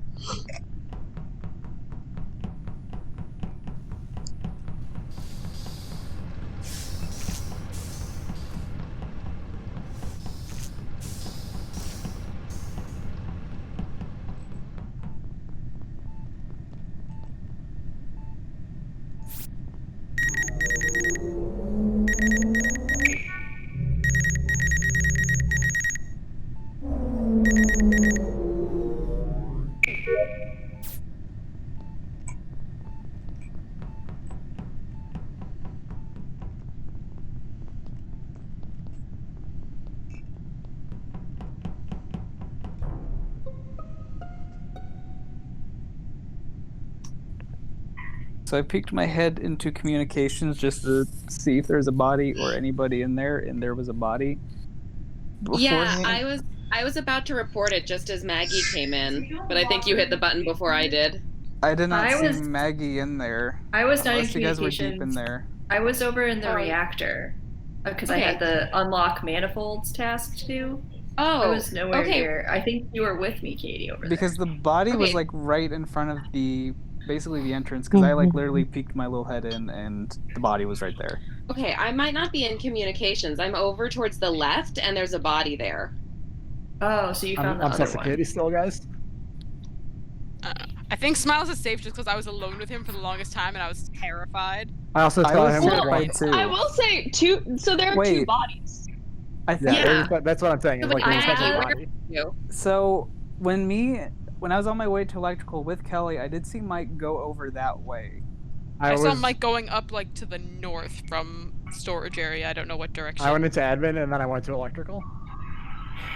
So I peeked my head into communications just to see if there's a body or anybody in there, and there was a body. Yeah, beforehand. I was about to report it just as Maggie came in, but I think you hit the button before I did. I did not I see was- Maggie in there. I was not in Unless you guys were deep in communications. there. I was over in the Oh. reactor because I Okay. had the unlock manifolds task to do. I Oh, was nowhere okay. near. I think you were with me, Katie, over Because there. the body was Okay. like right in front of basically the entrance, because I like literally peeked my little head in and the body was right there. Okay, I might not be in communications. I'm over towards the left, and there's a body there. Oh, so you found I'm the other sus one. Katie still, guys. I think Smiles is safe just because I was alone with him for the longest time and I was terrified. I also I tell was him Well, we're going. terrified too. I will say two. So there are two Wait. bodies. I think Yeah. That's what I'm saying. It's like But there's Maggie, definitely a where body. are you? so. When I was on my way to electrical with Kelly, I did see Mike go over that way. I saw Mike going up like to the north from storage area. I don't know what direction. I went into admin and then I went to electrical.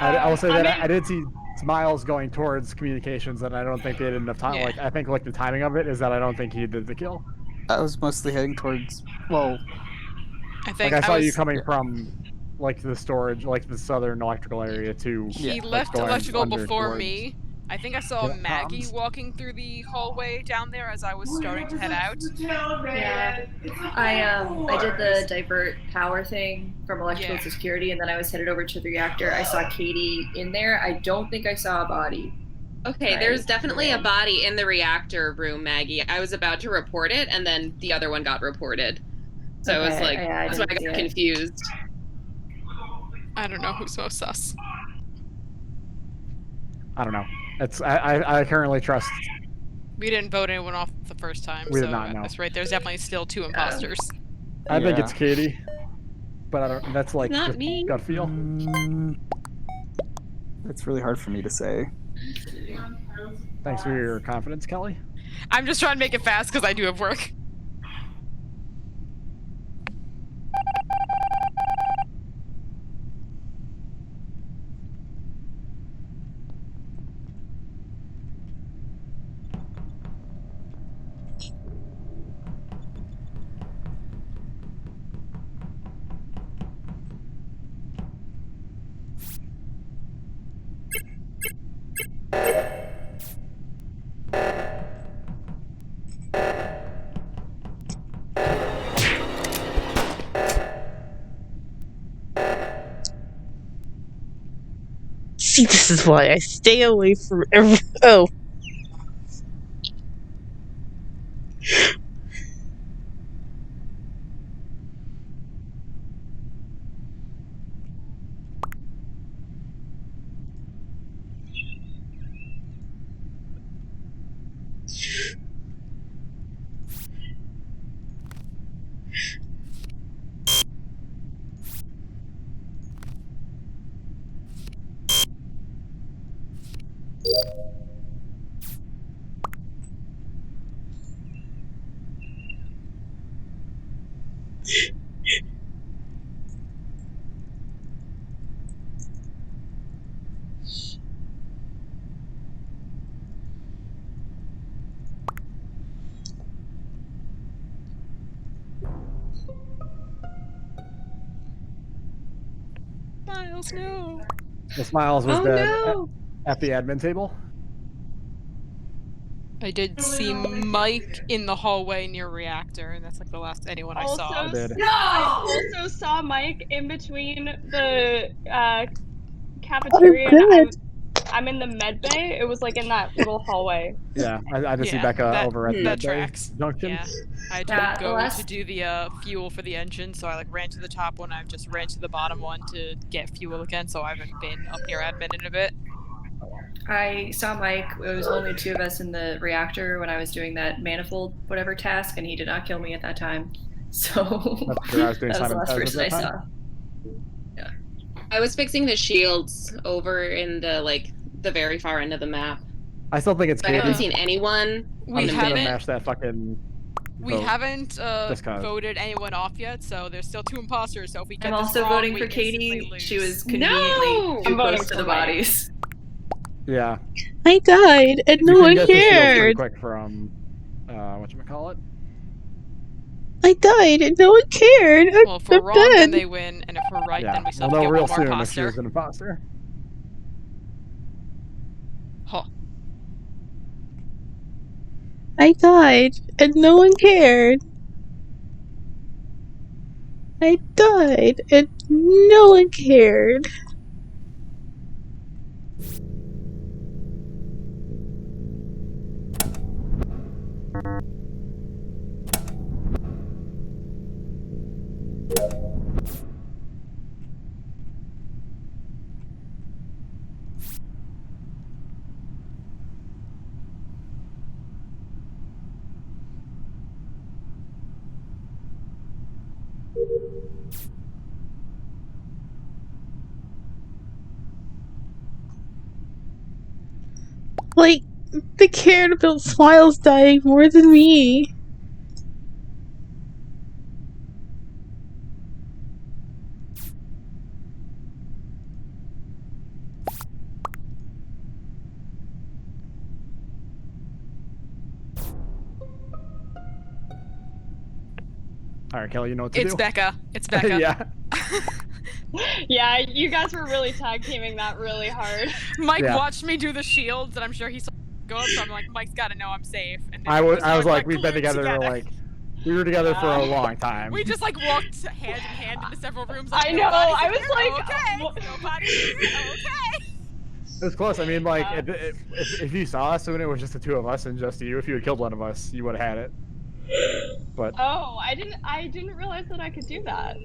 I will say that I did see Smiles going towards communications, and I don't think they had enough time. Yeah. Like I think like the timing of it is that I don't think he did the kill. I was mostly heading towards. Well, I think Like I saw you was- coming from like the storage, like the southern electrical area to. He Yeah. left going electrical under before towards- me. I think I saw Yeah. Maggie walking through the hallway down there as I was starting to head out. Yeah. I did the divert power thing from electrical Yeah. to security, and then I was headed over to the reactor. I saw Katie in there. I don't think I saw a body. Okay, Right. there's definitely a body in the reactor room, Maggie. I was about to report it, and then the other one got reported. So it was Okay, like, yeah, I that's why I didn't got see it. confused. I don't know who's most sus. I don't know. I currently trust We didn't vote anyone off the first time, We so did not, no. that's right. There's definitely still 2 imposters. I think Yeah. it's Katie, but I don't. That's like Not just me. gut feel. It's really hard for me to say. Thanks for your confidence, Kelly. I'm just trying to make it fast because I do have work. See, this is why I stay away from every. Oh. Miles, no. The Smiles was Oh dead no! at the admin table. I did see Mike in the hallway near reactor, and that's like the last anyone I saw. I did. I also saw Mike in between the Oh, cafeteria and good. I'm in the med bay. It was like in that little hallway. Yeah, I just see Yeah, Becca that- over at that the Med Bay tracks. junction. Yeah. I had to Yeah, the go to last- do the fuel for the engine, so I like ran to the top one. I've just ran to the bottom one to get fuel again, so I haven't been up near admin in a bit. I saw Mike. It was only 2 of us in the reactor when I was doing that manifold whatever task, and he did not kill me at that time. So That's true, I was doing that was the Simon last Says at person I that time. saw. I was fixing the shields over in the very far end of the map. I still think it's I haven't Katie. seen anyone. We I'm just gonna haven't mash that fucking. we vote. haven't Just 'cause. voted anyone off yet, so there's still 2 imposters. So if we get I'm this also wrong, voting we for instantly Katie. lose. She was conveniently No! too I'm voting close to for the Mike. bodies. Yeah. I died and You no can one get the shield pretty cared. quick from whatchamacallit. I died and no one cared. Well, if we're I'm wrong, then dead. they win, and if we're right, Yeah, then we still we'll have know to get real one more soon if she imposter. was an imposter. Huh. I died and no one cared. I died and no one cared. Like, they cared about Smiles dying more than me. All right, Kelly, you know what to It's do. Becca. It's Becca. Yeah. Yeah, you guys were really tag teaming that really hard. Mike Yeah. watched me do the shields, and I'm sure he saw it go up, so I'm like, Mike's gotta know I'm safe. And then I it was all like, got we've been glued together like we were together for a long time. We just like walked hand in hand into several rooms. I Like, know, nobody's I in was here? like, okay, what- nobody's in here? Okay. It was close. I mean, like, Yeah. if you saw us when it was just the 2 of us and just you, if you had killed one of us, you would have had it. But Oh, I didn't realize that I could do that.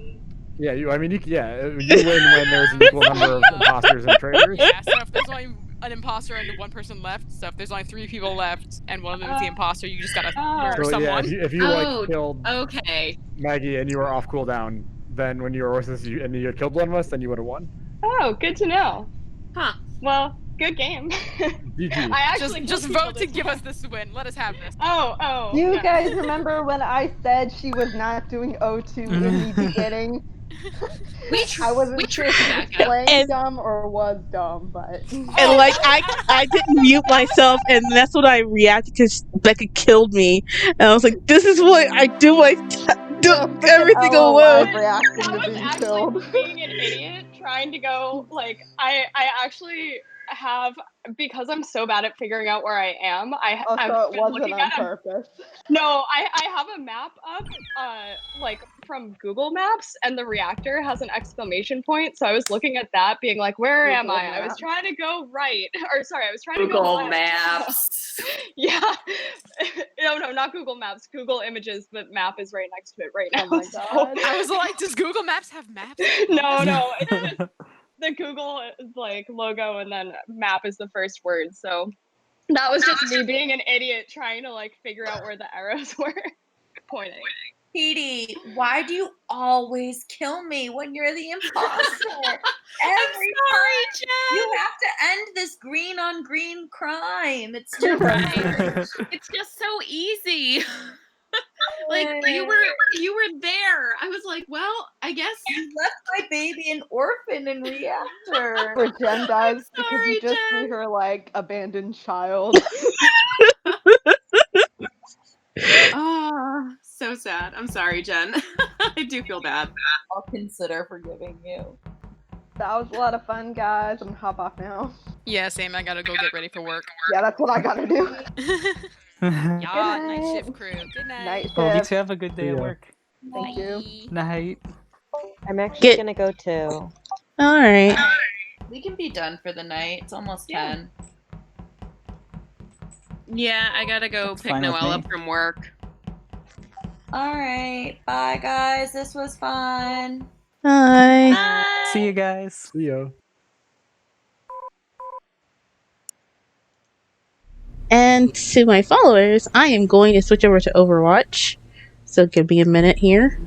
yeah, you win when there's an equal number of imposters and traitors. Yeah, so if there's only an imposter and one person left. So if there's only 3 people left and one of them is the imposter, you just gotta murder So yeah, someone. if you like Oh, killed okay. Maggie and you were off cooldown, then when you were with us and you had killed one of us, then you would have won. Oh, good to know. Huh. Well, good game. GG. I actually Just killed people vote to this give us time. this win. Let us have this. Oh, You yeah. guys remember when I said she was not doing O2 in the beginning? I wasn't sure if she was Becca. playing And dumb or was dumb, but and Oh, like I didn't mute myself, and that's what I reacted because Becca killed me, and I was like, "This is what I do. I do yeah, freaking everything Ella alone." live reacting I to was being actually killed. being an idiot trying to go like I actually have, because I'm so bad at figuring out where I am. I've Also, it been wasn't looking on at a purpose. no, I have a map up, like from Google Maps, and the reactor has an exclamation point. So I was looking at that, being like, "Where am Google I?" I was Maps. trying to go right, or sorry, I was trying to go Google left. Maps. Yeah, no, not Google Maps, Google Images, but map is right next to it right now. Oh my So god. I was like, does Google Maps have maps? no, it's just the Google like logo, and then map is the first word. So that was just me being an idiot trying to like figure out where the arrows were pointing. Petey, why do you always kill me when you're the imposter? Every Sorry, time Jen. you have to end this green on green crime. It's too You're right. much. It's just so easy. Like you were there. I was like, well, I guess. You left my baby an orphan in reactor. For Jen does, because you Sorry, just see Jen. her like abandoned child. Ah, so sad. I'm sorry, Jen. I do feel bad. I'll consider forgiving you. That was a lot of fun, guys. I'm gonna hop off now. Yeah, same. I gotta go get ready for work. Yeah, that's what I gotta do. Yeah, night night. shift crew. Good night. Night Well, you shift. two have a good day See at ya. work. Thank you. Night. I'm actually Get gonna go too. all right. We can be done for the night. It's almost Yeah. 10. Yeah, I gotta go That's pick fine with Noelle me. up from work. All right. Bye, guys. This was fun. Bye. Bye. See you guys. See ya. And to my followers, I am going to switch over to Overwatch. So give me a minute here.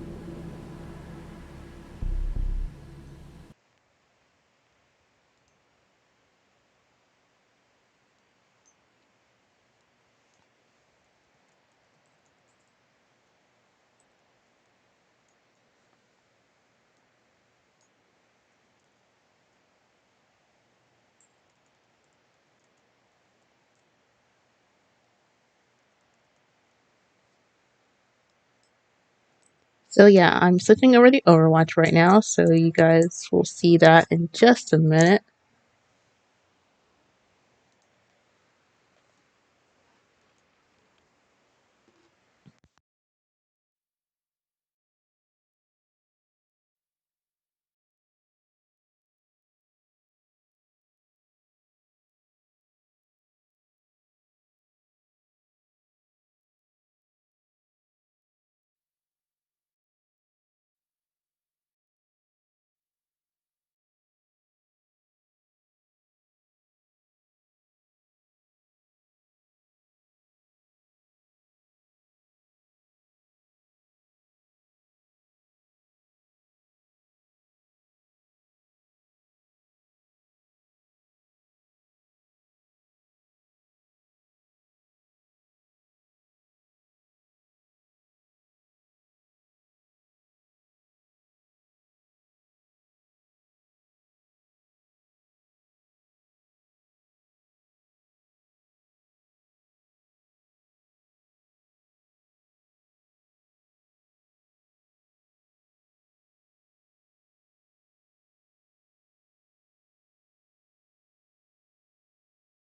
So yeah, I'm switching over to Overwatch right now, so you guys will see that in just a minute.